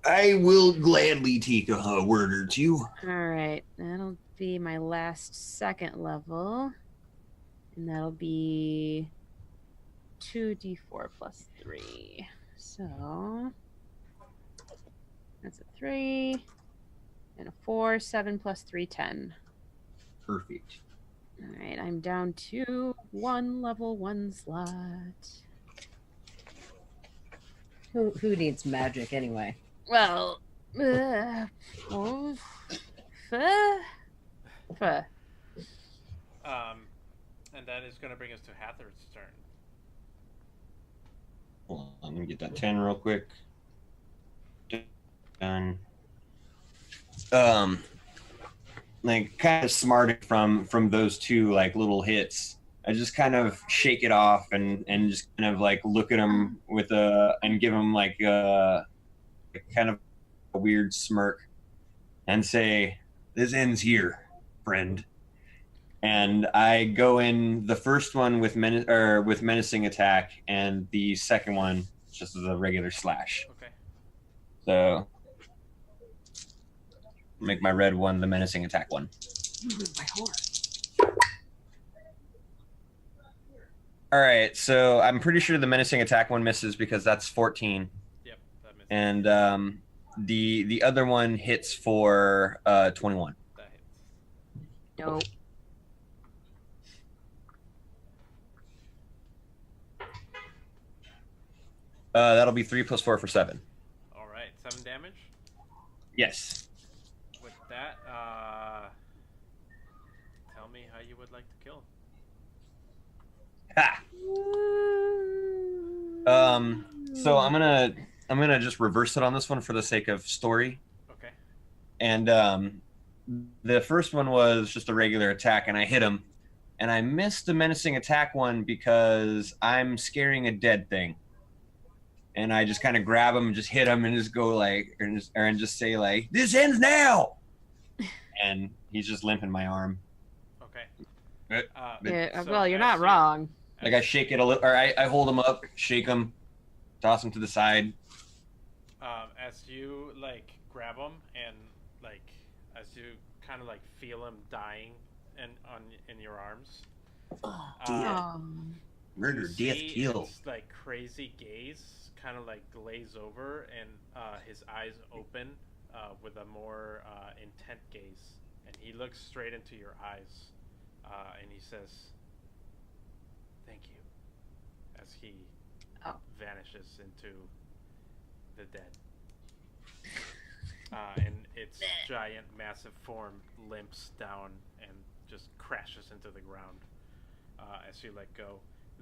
I will gladly take a word or two. Alright, that'll be my last second level. And that'll be 2d4 plus 3. So that's a 3 and a 4, 7 plus 3, 10. Perfect. Alright, I'm down to 1 level 1 slot. Who needs magic anyway? Well, And that is going to bring us to Hathor's turn. Hold on, I'm gonna get that 10 real quick. Done. Like kind of smarting from those two like little hits. I just kind of shake it off and just kind of like look at him with and give him like a kind of a weird smirk and say, "This ends here, friend." And I go in the first one with menacing attack, and the second one just as a regular slash. Okay. So make my red one the menacing attack one. My horse. All right, so I'm pretty sure the menacing attack one misses because that's 14, Yep, that misses. and the other one hits for 21. That hits. Nope. That'll be 3 plus 4 for 7. All right, 7 damage. Yes. With that, tell me how you would like to kill him. Ha! So I'm gonna just reverse it on this one for the sake of story. Okay. And the first one was just a regular attack, and I hit him, and I missed the menacing attack one because I'm scaring a dead thing. And I just kind of grab him and just hit him and just go like, and just say like, "This ends now," and he's just limping my arm. Okay. Yeah, So well, you're as not you- wrong. Like I shake it a little, or I hold him up, shake him, toss him to the side. As you like grab him and like as you kind of like feel him dying in your arms, Murder, you death, see kill. his like crazy gaze kind of like glaze over, and his eyes open with a more intent gaze, and he looks straight into your eyes, and he says, "Thank you," as he vanishes into the dead. And its giant, massive form limps down and just crashes into the ground as you let go.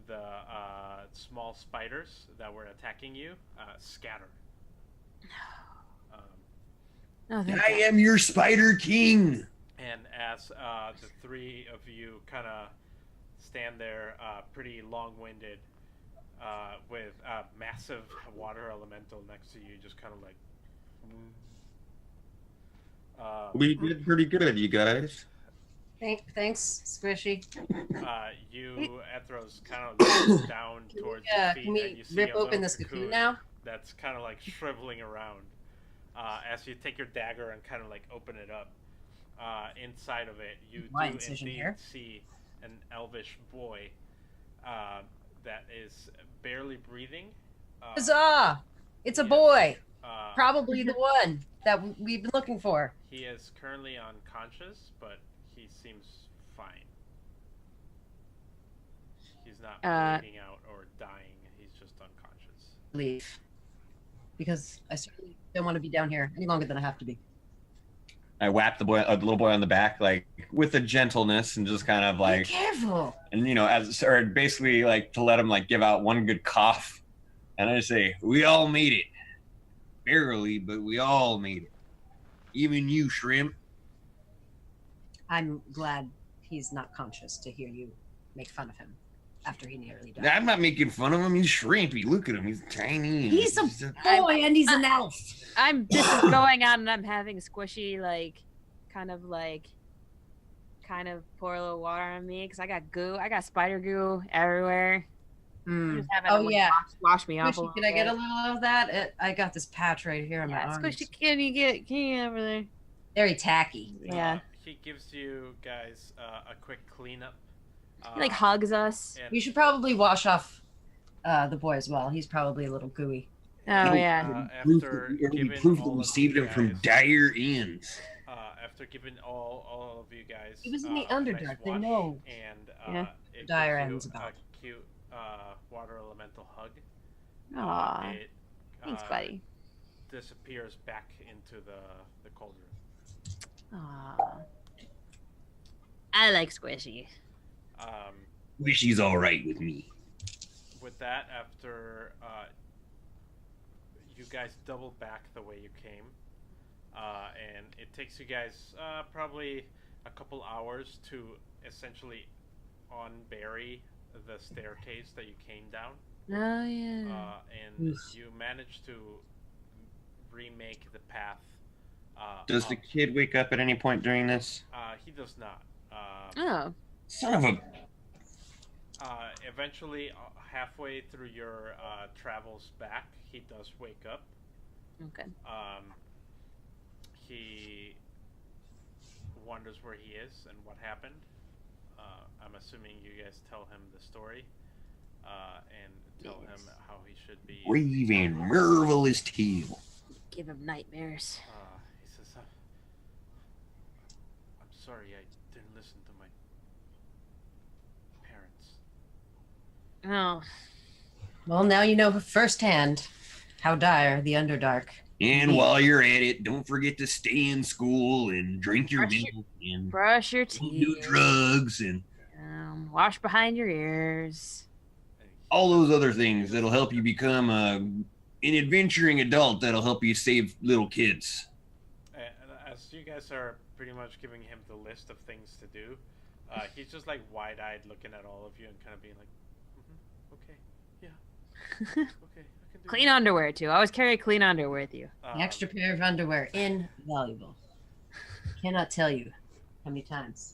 The small spiders that were attacking you scatter. I am your Spider King. And as the three of you kind of stand there, pretty long-winded, with a massive water elemental next to you, just kind of like. We did pretty good, you guys. Thanks, Squishy. You, Ethros, kind of looks down towards your feet, Can and we you see rip a little open this cocoon now? that's kind of like shriveling around. As you take your dagger and kind of like open it up, inside of it, you My do incision indeed here. see an elvish boy that is barely breathing. Huzzah! It's a yes. boy. Uh, Probably the one that we've been looking for. He is currently unconscious, but he seems fine. He's not bleeding out or dying. He's just unconscious. Leave. because I certainly don't want to be down here any longer than I have to be. I whap the little boy on the back, like with a gentleness, and just kind of Be like, careful. and or basically like to let him like give out one good cough, and I say, "We all made it, barely, but we all made it. Even you, Shrimp." I'm glad he's not conscious to hear you make fun of him after he nearly died. I'm not making fun of him. He's shrimpy. Look at him. He's tiny. And He's a boy and he's an elf. This is going on, and I'm having Squishy kind of pour a little water on me because I got goo. I got spider goo everywhere. I'm just having him, wash me off. Squishy, can I get a little of that? I got this patch right here on my arm. Squishy, can you get over there? Very tacky. Yeah. He gives you guys a quick cleanup. He hugs us. We should probably wash off the boy as well. He's probably a little gooey. Oh yeah. After giving proof that all we of saved you him from guys- dire ends. After giving all of you guys, He was in the a Underdark, nice they wash, know. and it Dire gives you ends about. a cute water elemental hug. Aw. It Thanks, buddy. disappears back into the cauldron. Aw. I like Squishy. Wish he's all right with me. With that, after you guys double back the way you came, and it takes you guys probably a couple hours to essentially unbury the staircase that you came down. Oh yeah. And you manage to remake the path. Does the kid wake up at any point during this? He does not. Oh. Son of a... Eventually, halfway through your travels back, he does wake up. Okay. He wonders where he is and what happened. I'm assuming you guys tell him the story and tell him how he should be. Brave and marvelous tale. Give him nightmares. He says, "I'm sorry, I didn't listen to my parents." Oh. Well, now you know firsthand how dire the Underdark. And while you're at it, don't forget to stay in school and drink your Brush milk and Brush your don't teeth. do drugs and Wash behind your ears. all those other things that'll help you become an adventuring adult that'll help you save little kids. And as you guys are pretty much giving him the list of things to do, he's just like wide-eyed looking at all of you and kind of being like, okay, yeah, okay, I can do Clean that." underwear too. Always carry clean underwear with you. An extra pair of underwear, invaluable. Cannot tell you how many times.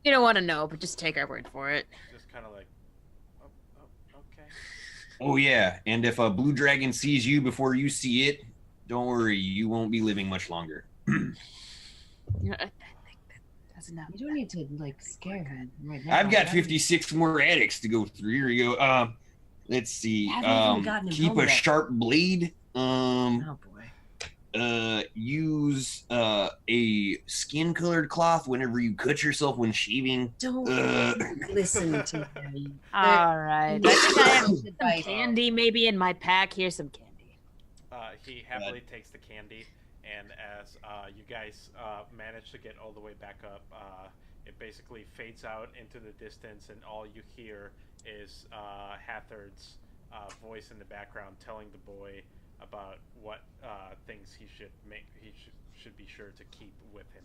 You don't want to know, but just take our word for it. Just kind of like, okay. Oh yeah, and if a blue dragon sees you before you see it, don't worry, you won't be living much longer. I think that's enough. You don't need to scare him right now. I've got 56 more attics to go through. Here we go. Let's see. Haven't even gotten him Keep home a yet. sharp blade. Oh boy. Use a skin-colored cloth whenever you cut yourself when shaving. Don't listen to him. All right. I think I have some Right. candy maybe in my pack. Here's some candy. He happily takes the candy, and as you guys manage to get all the way back up, it basically fades out into the distance, and all you hear is Hathard's voice in the background telling the boy about what things he should be sure to keep with him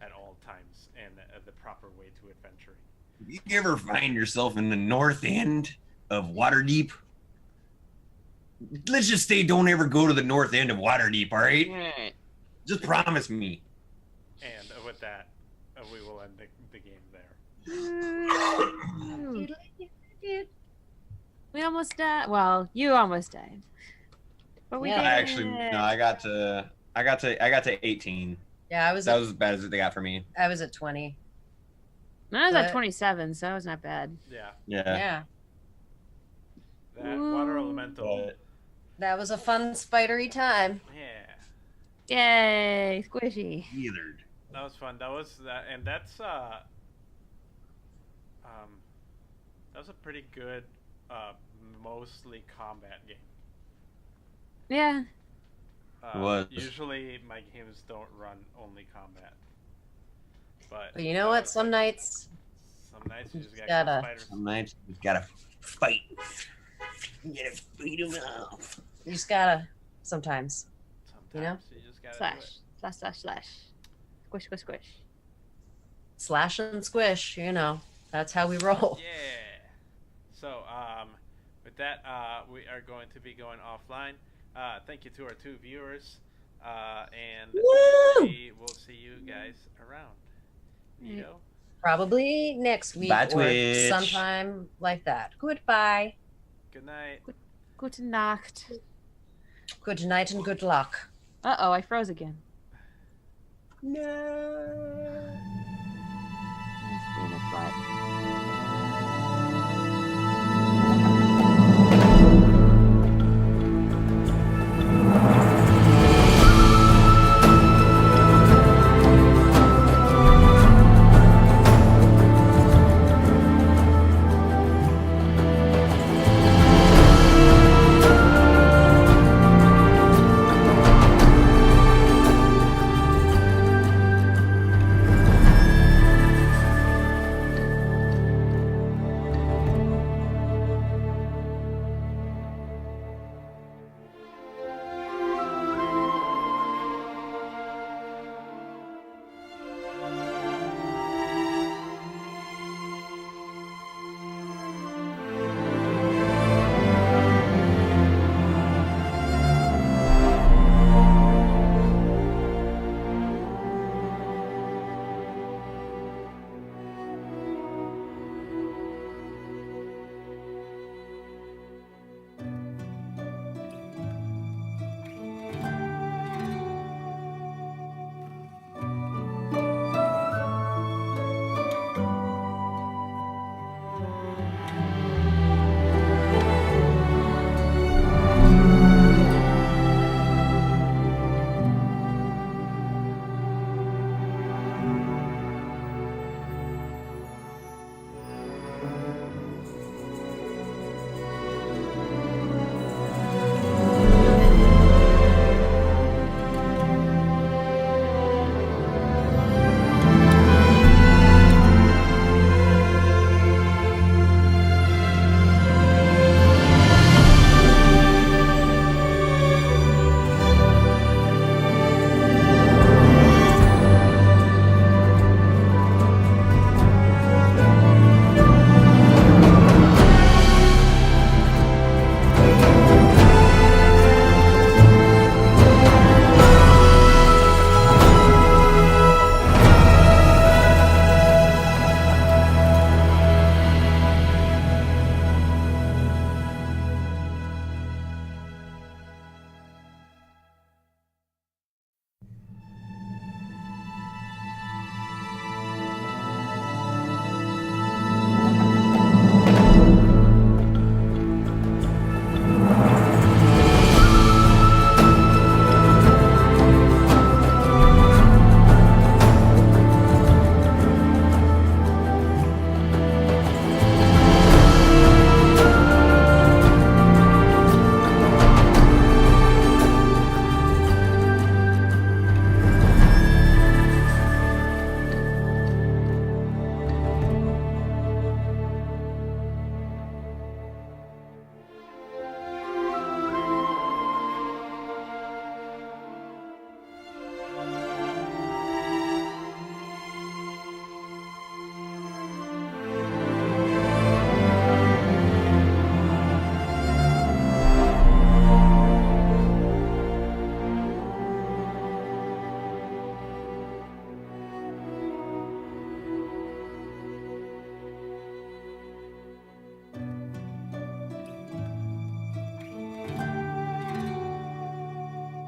at all times, and the proper way to adventuring. If you ever find yourself in the north end of Waterdeep, let's just say don't ever go to the north end of Waterdeep, all right? Alright. Just promise me. And with that, we will end the game there. We almost died. Well, you almost died. But we Yeah. did. I got to 18. Yeah, I was That at, was as bad as they got for me. I was at 20. I was at But- 27, so it was not bad. Yeah, Yeah. Yeah. that water elemental. But That was a fun spidery time. Yeah, Yay, squishy. Withered. that was fun. That was that, and that's that was a pretty good, mostly combat game. Yeah. Was. Usually my games don't run only combat. But you know what? Some nights some nights you just you gotta kill gotta- spiders. Some nights you just gotta fight. You gotta fight them off. you just gotta sometimes. Sometimes You know? you just gotta do Slash. it. Slash, slash, slash. Squish, squish, squish. Slash and squish, you know. That's how we roll. Yeah. So, with that, we are going to be going offline. Thank you to our 2 viewers, and Woo! we will see you guys around. You know? Probably next week Bye, or Twitch. sometime like that. Goodbye. Good night. Gute Nacht. Good night and good luck. Uh-oh, I froze again. No. Damn it, butt.